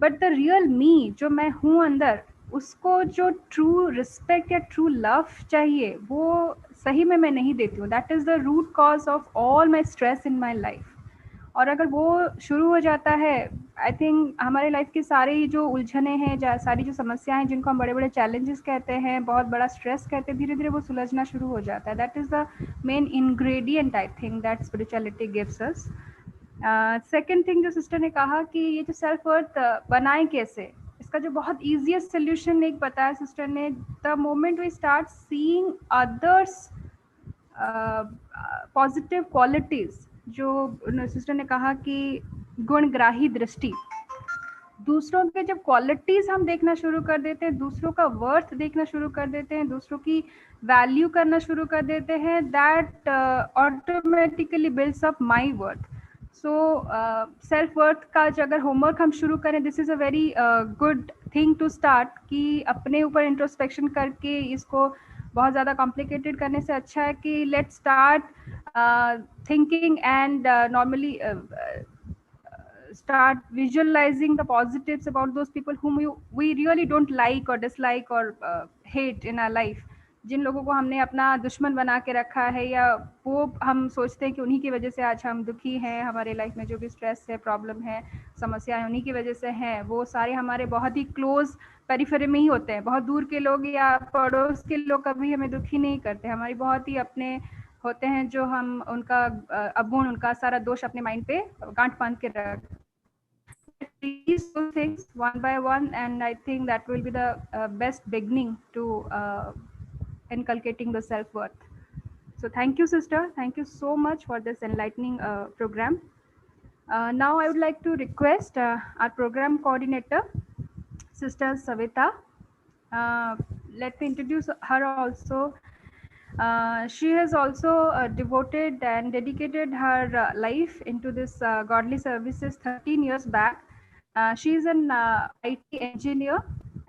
But the real me जो मैं हूँ अंदर, उसको जो ट्रू रिस्पेक्ट या ट्रू लव चाहिए वो सही में मैं नहीं देती हूँ. That is the root cause of all my stress in my life. और अगर वो शुरू हो जाता है, आई थिंक हमारे लाइफ की सारी जो उलझने हैं, सारी जो समस्याएं हैं जिनको हम बड़े बड़े चैलेंजेस कहते हैं, बहुत बड़ा स्ट्रेस कहते हैं, धीरे धीरे वो सुलझना शुरू हो जाता है. That is the main ingredient I think that spirituality gives us. Second thing जो सिस्टर ने कहा कि ये जो सेल्फ वर्थ बनाएं कैसे, इसका जो बहुत ईजीएस्ट सोल्यूशन एक बताया सिस्टर ने, the moment we start seeing others positive qualities, जो सिस्टर ने कहा कि गुणग्राही दृष्टि, दूसरों के जब क्वालिटीज़ हम देखना शुरू कर देते हैं, दूसरों का वर्थ देखना शुरू कर देते हैं, दूसरों की वैल्यू करना शुरू कर देते हैं, that automatically builds up my worth. So self worth का जो अगर होमवर्क हम शुरू करें, this is a very good thing to start, कि अपने ऊपर इंट्रोस्पेक्शन करके इसको बहुत ज़्यादा कॉम्प्लिकेटेड करने से अच्छा है कि let's start thinking and normally start visualizing the positives about those people whom we really don't like or dislike or hate in our life. जिन लोगों को हमने अपना दुश्मन बना के रखा है, या वो हम सोचते हैं कि उन्हीं की वजह से आज हम दुखी हैं, हमारे लाइफ में जो भी स्ट्रेस है, प्रॉब्लम है, समस्या है, उन्हीं की वजह से हैं, वो सारे हमारे बहुत ही क्लोज पेरिफेरी में ही होते हैं. बहुत दूर के लोग या पड़ोस के लोग कभी हमें दुखी नहीं करते, हमारी बहुत ही अपने होते हैं जो हम उनका अवगुण, उनका सारा दोष अपने माइंड पे गांठ बांध के रख. These two things one by one, and I think that will be the best beginning to inculcating the self-worth. So thank you sister, thank you so much for this enlightening program. Now I would like to request our program coordinator, Sister Savita. Let me introduce her also. She has also devoted and dedicated her life into this godly services 13 years back. She is an IT engineer,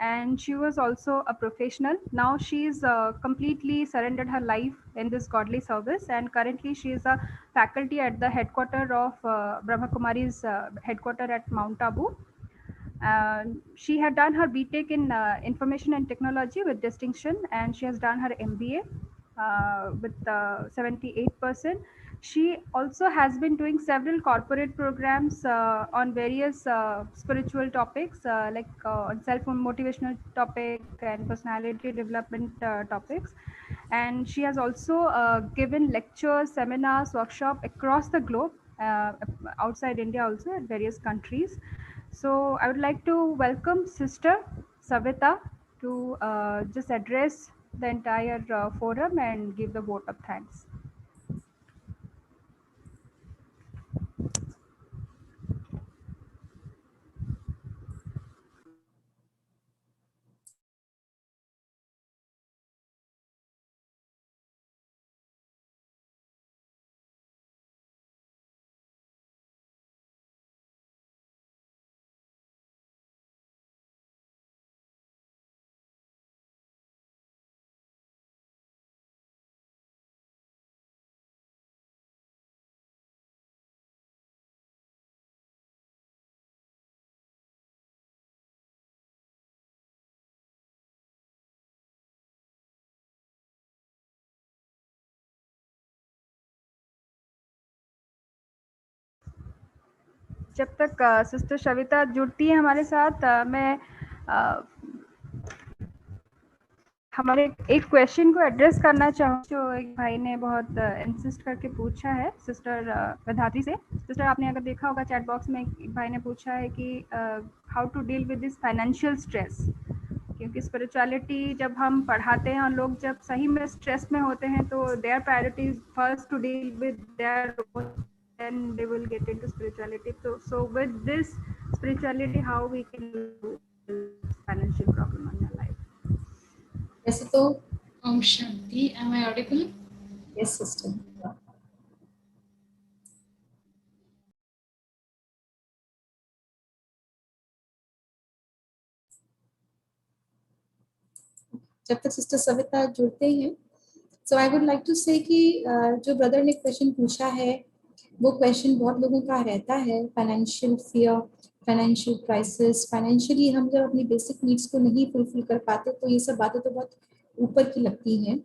and she was also a professional. Now she is completely surrendered her life in this godly service, and currently she is a faculty at the headquarter of Brahma Kumari's headquarter at Mount Abu. She had done her BTech in Information and Technology with distinction, and she has done her MBA with 78%. She also has been doing several corporate programs on various spiritual topics, like on self-motivational topic and personality development topics. And she has also given lectures, seminars, workshops across the globe, outside India also, at various countries. So I would like to welcome Sister Savita to just address the entire forum and give the vote of thanks. जब तक sister Savita जुड़ती है हमारे साथ, मैं हमारे एक question को एड्रेस करना चाहूँ जो एक भाई ने बहुत इंसिस्ट करके पूछा है सिस्टर विधात्री से। सिस्टर, आपने अगर देखा होगा चैट बॉक्स में एक भाई ने पूछा है कि how to deal with this financial stress, क्योंकि स्पिरिचुअलिटी जब हम पढ़ाते हैं और लोग जब सही में स्ट्रेस में होते हैं तो their priority is first to deal with their, then they will get into spirituality. So with this spirituality, how we can do financial problem in your life? वैसे तो Om Shanti. Am I audible? Yes, sister. जब तक sister Savita जुड़ते हैं, सो I would like to से कि जो brother ने क्वेश्चन पूछा है वो क्वेश्चन बहुत लोगों का रहता है। Financial fear, financial crisis, financially हम जब अपनी बेसिक नीड्स को नहीं फुलफिल कर पाते तो ये सब बातें तो बहुत ऊपर की लगती हैं।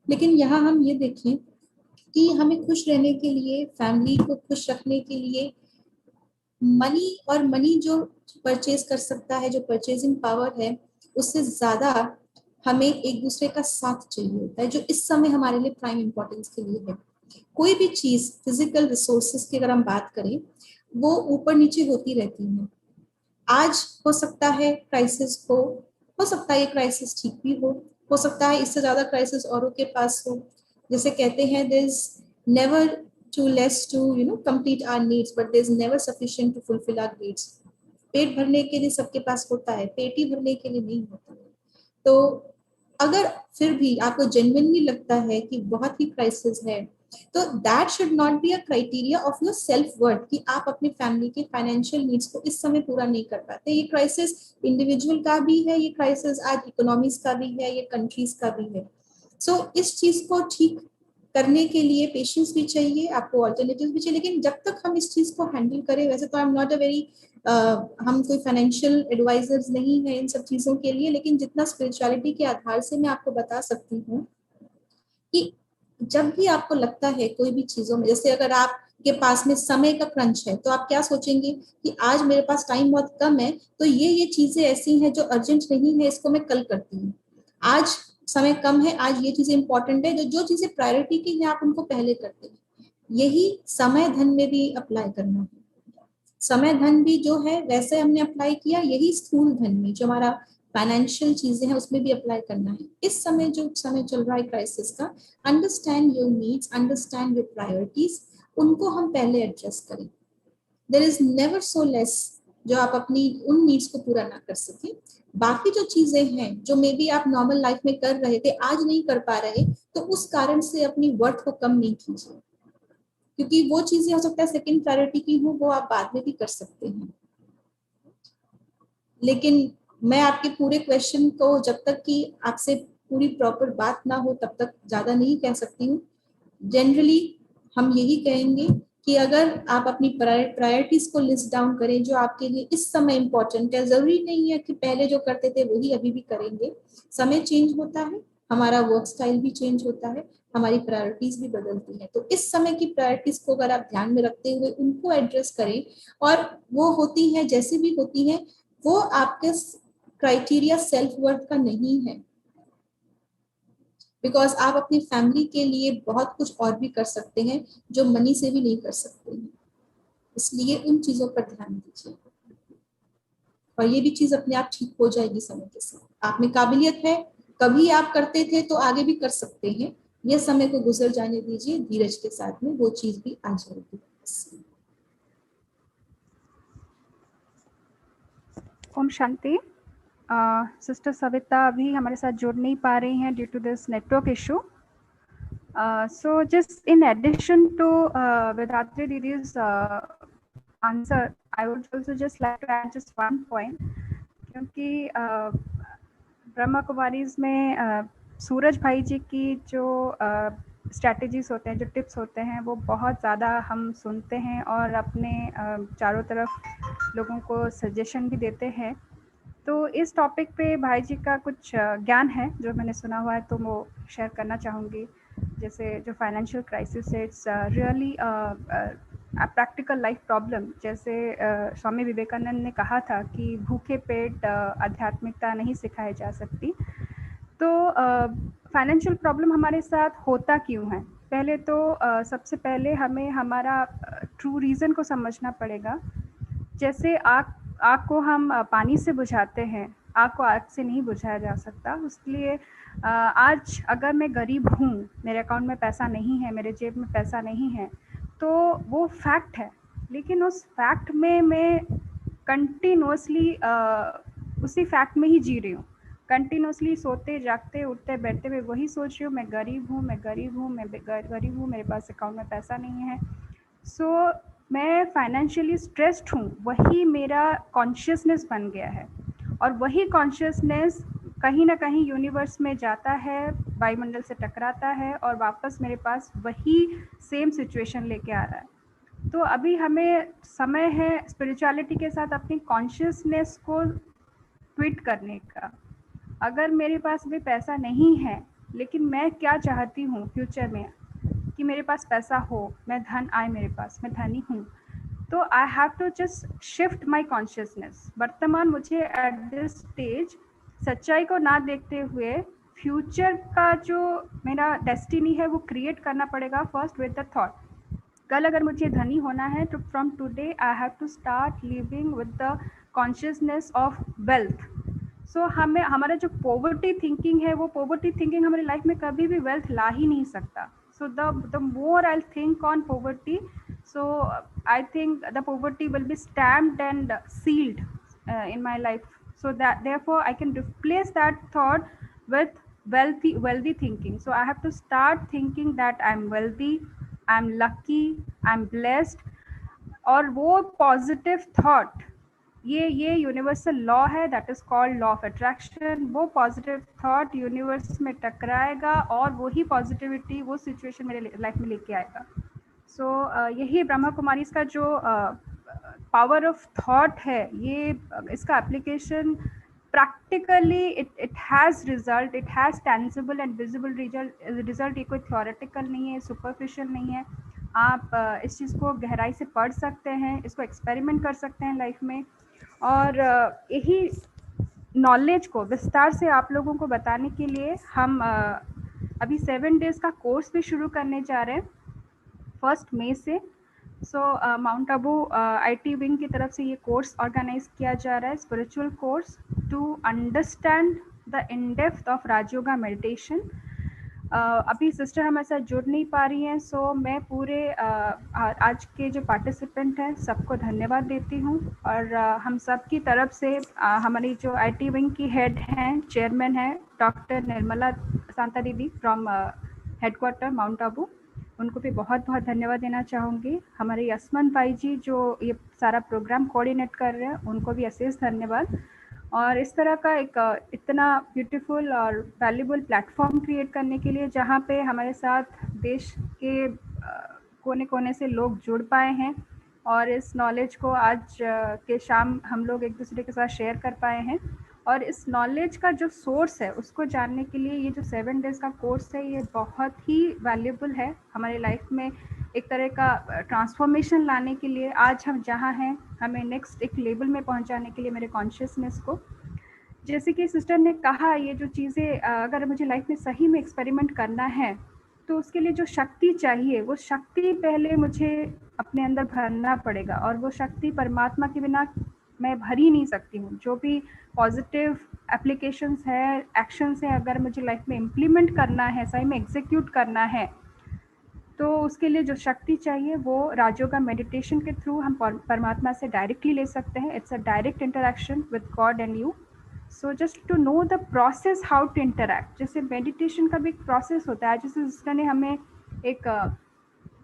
लेकिन यहाँ हम ये देखें कि हमें खुश रहने के लिए, फैमिली को खुश रखने के लिए मनी जो परचेज कर सकता है, जो परचेजिंग पावर है, उससे ज्यादा हमें एक दूसरे का साथ चाहिए होता है, जो इस समय हमारे लिए प्राइम इंपॉर्टेंस के लिए है। कोई भी चीज फिजिकल रिसोर्सेस की अगर हम बात करें, वो ऊपर नीचे होती रहती है। आज हो सकता है क्राइसिस हो सकता है ये क्राइसिस ठीक भी हो सकता है इससे ज्यादा क्राइसिस औरों के पास हो। जैसे कहते हैं, there is never too less to complete our needs, but there's never sufficient to fulfill our needs. पेट भरने के लिए सबके पास होता है, पेट ही भरने के लिए नहीं होता है। तो अगर फिर भी आपको जेन्युइनली लगता है कि बहुत ही क्राइसिस है, तो that should not be a criteria of your self worth कि आप अपनी फैमिली के फाइनेंशियल नीड्स को इस समय पूरा नहीं कर पाते। ये क्राइसिस इंडिविजुअल का भी है, ये क्राइसिस आज इकोनॉमीज का भी है, ये कंट्रीज का भी है। सो इस चीज को ठीक करने के लिए पेशेंस भी चाहिए, आपको ऑल्टरनेटिव भी चाहिए। लेकिन जब तक हम इस चीज को हैंडल करें, वैसे तो आई एम नॉट अ वेरी हम कोई फाइनेंशियल एडवाइजर्स नहीं है इन सब चीजों के लिए, लेकिन जितना स्पिरिचुअलिटी के आधार से मैं आपको बता सकती हूँ कि जब भी आपको लगता है कोई भी चीजों में, जैसे अगर आपके पास में समय का क्रंच है तो आप क्या सोचेंगे कि आज मेरे पास टाइम बहुत कम है, तो ये चीजें ऐसी हैं जो अर्जेंट नहीं है, इसको मैं कल करती हूँ। आज समय कम है, आज ये चीजें इंपॉर्टेंट है, जो चीजें प्रायोरिटी की है आप उनको पहले करते हैं। यही समय धन में भी अप्लाई करना है। समय धन भी जो है वैसे हमने अप्लाई किया, यही स्थूल धन में जो हमारा फाइनेंशियल चीजें हैं उसमें भी अप्लाई करना है। इस समय जो समय चल रहा है क्राइसिस का, understand your needs, understand your priorities, उनको हम पहले एडजस्ट करें। There is never so less जो आप अपनी उन नीड्स को पूरा ना कर सके। बाकी जो चीजें हैं जो मे बी आप नॉर्मल लाइफ में कर रहे थे, आज नहीं कर पा रहे, तो उस कारण से अपनी वर्थ को कम नहीं कीजिए, क्योंकि वो चीजें हो सकता है सेकंड प्रायोरिटी की हो, वो आप बाद में भी कर सकते हैं। लेकिन मैं आपके पूरे क्वेश्चन को, जब तक कि आपसे पूरी प्रॉपर बात ना हो तब तक ज्यादा नहीं कह सकती हूँ। जनरली हम यही कहेंगे कि अगर आप अपनी प्रायोरिटीज को लिस्ट डाउन करें जो आपके लिए इस समय इंपॉर्टेंट है। जरूरी नहीं है कि पहले जो करते थे वही अभी भी करेंगे, समय चेंज होता है, हमारा वर्क स्टाइल भी चेंज होता है, हमारी प्रायोरिटीज भी बदलती है। तो इस समय की प्रायोरिटीज को अगर आप ध्यान में रखते हुए उनको एड्रेस करें, और वो होती है जैसे भी होती है, वो आपके क्राइटेरिया सेल्फ वर्थ का नहीं है, बिकॉज आप अपनी फैमिली के लिए बहुत कुछ और भी कर सकते हैं जो मनी से भी नहीं कर सकते हैं। इसलिए उन चीजों पर ध्यान दीजिए, और ये भी चीज अपने आप ठीक हो जाएगी समय के साथ। आप में काबिलियत है, कभी आप करते थे तो आगे भी कर सकते हैं, ये समय को गुजर जाने दीजिए, धीरज के साथ में वो चीज भी आ जाएगी। ओम शांति। सिस्टर सविता अभी हमारे साथ जुड़ नहीं पा रही हैं due to this network issue. So just in addition to Vedatri Didi's answer, I would also just like to add just one point, क्योंकि ब्रह्मा कुमारीज में सूरज भाई जी की जो स्ट्रैटेजीज होते हैं, जो टिप्स होते हैं, वो बहुत ज़्यादा हम सुनते हैं और अपने चारों तरफ लोगों को सजेशन भी देते हैं। तो इस टॉपिक पे भाई जी का कुछ ज्ञान है जो मैंने सुना हुआ है, तो वो शेयर करना चाहूँगी। जैसे जो फाइनेंशियल क्राइसिस है, it's really practical life problem, जैसे स्वामी विवेकानंद ने कहा था कि भूखे पेट आध्यात्मिकता नहीं सिखाई जा सकती। तो फाइनेंशियल प्रॉब्लम हमारे साथ होता क्यों है? पहले तो सबसे पहले हमें हमारा ट्रू रीज़न को समझना पड़ेगा। जैसे आग को हम पानी से बुझाते हैं, आग को आग से नहीं बुझाया जा सकता। इसलिए आज अगर मैं गरीब हूँ, मेरे अकाउंट में पैसा नहीं है, मेरे जेब में पैसा नहीं है, तो वो फैक्ट है। लेकिन उस फैक्ट में मैं कंटिन्यूअसली उसी फैक्ट में ही जी रही हूँ। कंटिन्यूअसली सोते जागते उठते बैठते हुए वही सोच रही हूँ, मैं गरीब हूँ, मैं गरीब हूँ, मैं गरीब हूँ, मेरे पास अकाउंट में पैसा नहीं है। सो मैं फाइनेंशियली स्ट्रेस्ड हूँ, वही मेरा कॉन्शियसनेस बन गया है। और वही कॉन्शियसनेस कहीं ना कहीं यूनिवर्स में जाता है, वायुमंडल से टकराता है और वापस मेरे पास वही सेम सिचुएशन लेके आ रहा है। तो अभी हमें समय है स्पिरिचुअलिटी के साथ अपनी कॉन्शियसनेस को ट्वीट करने का। अगर मेरे पास भी पैसा नहीं है, लेकिन मैं क्या चाहती हूँ फ्यूचर में कि मेरे पास पैसा हो, मैं धन आए मेरे पास, मैं धनी हूँ, तो I have to just shift my consciousness. वर्तमान मुझे एट दिस स्टेज सच्चाई को ना देखते हुए फ्यूचर का जो मेरा डेस्टिनी है वो क्रिएट करना पड़ेगा फर्स्ट विद द थॉट। कल अगर मुझे धनी होना है तो from today I have to start living with the consciousness of wealth. So हमें हमारा जो पॉवर्टी थिंकिंग है, वो पॉवर्टी थिंकिंग हमारी लाइफ में कभी भी वेल्थ ला ही नहीं सकता। So the more I think on poverty, so I think the poverty will be stamped and sealed in my life, so that therefore I can replace that thought with wealthy thinking. So I have to start thinking that I'm wealthy, I'm lucky, I'm blessed. और वो positive thought, ये universal law है, that is called law of attraction. वो positive thought universe में टकराएगा और वही positivity वो situation मेरे लाइफ में लेके आएगा। सो यही ब्रह्मा कुमारीज का जो पावर ऑफ थॉट है, ये इसका application practically it has result, it has tangible and visible result. ये कोई थ्योरेटिकल नहीं है, सुपरफिशियल नहीं है। आप इस चीज़ को गहराई से पढ़ सकते हैं, इसको एक्सपेरिमेंट कर सकते हैं लाइफ में। और यही नॉलेज को विस्तार से आप लोगों को बताने के लिए हम अभी 7 डेज़ का कोर्स भी शुरू करने जा रहे हैं 1 मई से। सो माउंट आबू IT विंग की तरफ से ये कोर्स ऑर्गेनाइज किया जा रहा है, spiritual course to understand the in depth of Rajyoga meditation. अभी सिस्टर हमारे साथ जुड़ नहीं पा रही हैं, सो मैं पूरे आज के जो पार्टिसिपेंट हैं सबको धन्यवाद देती हूँ। और हम सब की तरफ से हमारी जो IT विंग की हेड हैं, चेयरमैन हैं डॉक्टर निर्मला शांता दीदी फ्रॉम हेडक्वार्टर माउंट आबू, उनको भी बहुत बहुत धन्यवाद देना चाहूँगी। हमारे यशवंत भाई जी जो ये सारा प्रोग्राम कोऑर्डिनेट कर रहे हैं, उनको भी अशेष धन्यवाद। और इस तरह का एक इतना ब्यूटीफुल और वैल्यूबल प्लेटफॉर्म क्रिएट करने के लिए, जहाँ पे हमारे साथ देश के कोने कोने से लोग जुड़ पाए हैं और इस नॉलेज को आज के शाम हम लोग एक दूसरे के साथ शेयर कर पाए हैं। और इस नॉलेज का जो सोर्स है उसको जानने के लिए ये जो 7 डेज़ का कोर्स है, ये बहुत ही वैल्यूबल है हमारी लाइफ में। एक तरह का ट्रांसफॉर्मेशन लाने के लिए, आज हम जहाँ हैं हमें नेक्स्ट एक लेवल में पहुँचाने के लिए मेरे कॉन्शियसनेस को, जैसे कि सिस्टर ने कहा, ये जो चीज़ें अगर मुझे लाइफ में सही में एक्सपेरिमेंट करना है तो उसके लिए जो शक्ति चाहिए, वो शक्ति पहले मुझे अपने अंदर भरना पड़ेगा। और वो शक्ति परमात्मा के बिना मैं भर ही नहीं सकती हूँ। जो भी पॉजिटिव एप्लीकेशंस है, एक्शंस है, अगर मुझे लाइफ में इम्प्लीमेंट करना है, सही में एग्जीक्यूट करना है, तो उसके लिए जो शक्ति चाहिए वो राजयोगा मेडिटेशन के थ्रू हम परमात्मा से डायरेक्टली ले सकते हैं। It's a direct interaction with God and you. So just to know the process how to interact, जैसे मेडिटेशन का भी एक प्रोसेस होता है। जैसे सिस्टर ने हमें एक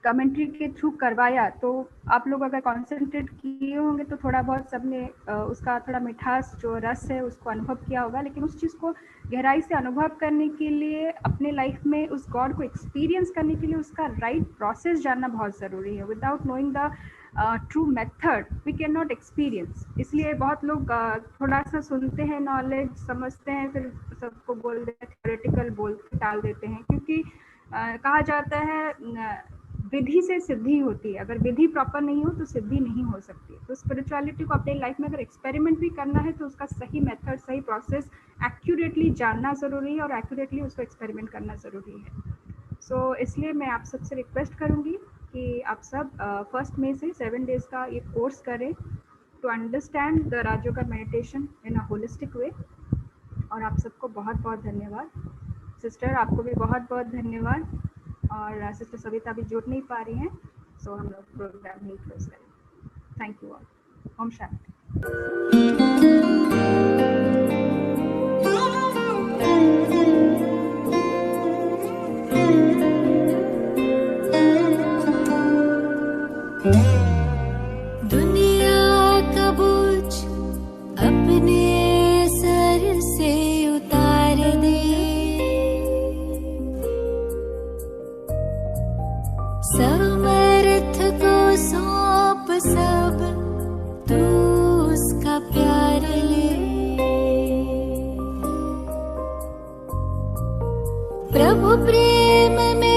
कमेंट्री के थ्रू करवाया, तो आप लोग अगर कॉन्सेंट्रेट किए होंगे तो थोड़ा बहुत सबने उसका थोड़ा मिठास जो रस है उसको अनुभव किया होगा। लेकिन उस चीज़ को गहराई से अनुभव करने के लिए, अपने लाइफ में उस गॉड को एक्सपीरियंस करने के लिए उसका राइट प्रोसेस जानना बहुत ज़रूरी है। Without knowing the true method we can not experience. इसलिए बहुत लोग थोड़ा सा सुनते हैं, नॉलेज समझते हैं, फिर सबको बोल देते हैं, थ्योरेटिकल बोल के टाल देते हैं। क्योंकि कहा जाता है विधि से सिद्धि होती है, अगर विधि प्रॉपर नहीं हो तो सिद्धि नहीं हो सकती। तो स्पिरिचुअलिटी को अपने लाइफ में अगर एक्सपेरिमेंट भी करना है तो उसका सही मेथड, सही प्रोसेस एक्यूरेटली जानना ज़रूरी है और एक्यूरेटली उसको एक्सपेरिमेंट करना ज़रूरी है। सो इसलिए मैं आप सबसे रिक्वेस्ट करूँगी कि आप सब 1 मई से 7 डेज़ का ये कोर्स करें to understand the Rajyoga meditation in a holistic way. और आप सबको बहुत बहुत धन्यवाद। सिस्टर आपको भी बहुत बहुत धन्यवाद। और सिस्टर सविता भी जुड़ नहीं पा रही हैं, सो हम लोग प्रोग्राम नहीं क्लोज करें। Thank you all. ओम शांति। दुनिया का बोझ अपने सर से उतार दे, समर्थ को सौंप सब तू उसका प्यार ले। प्रभु प्रेम में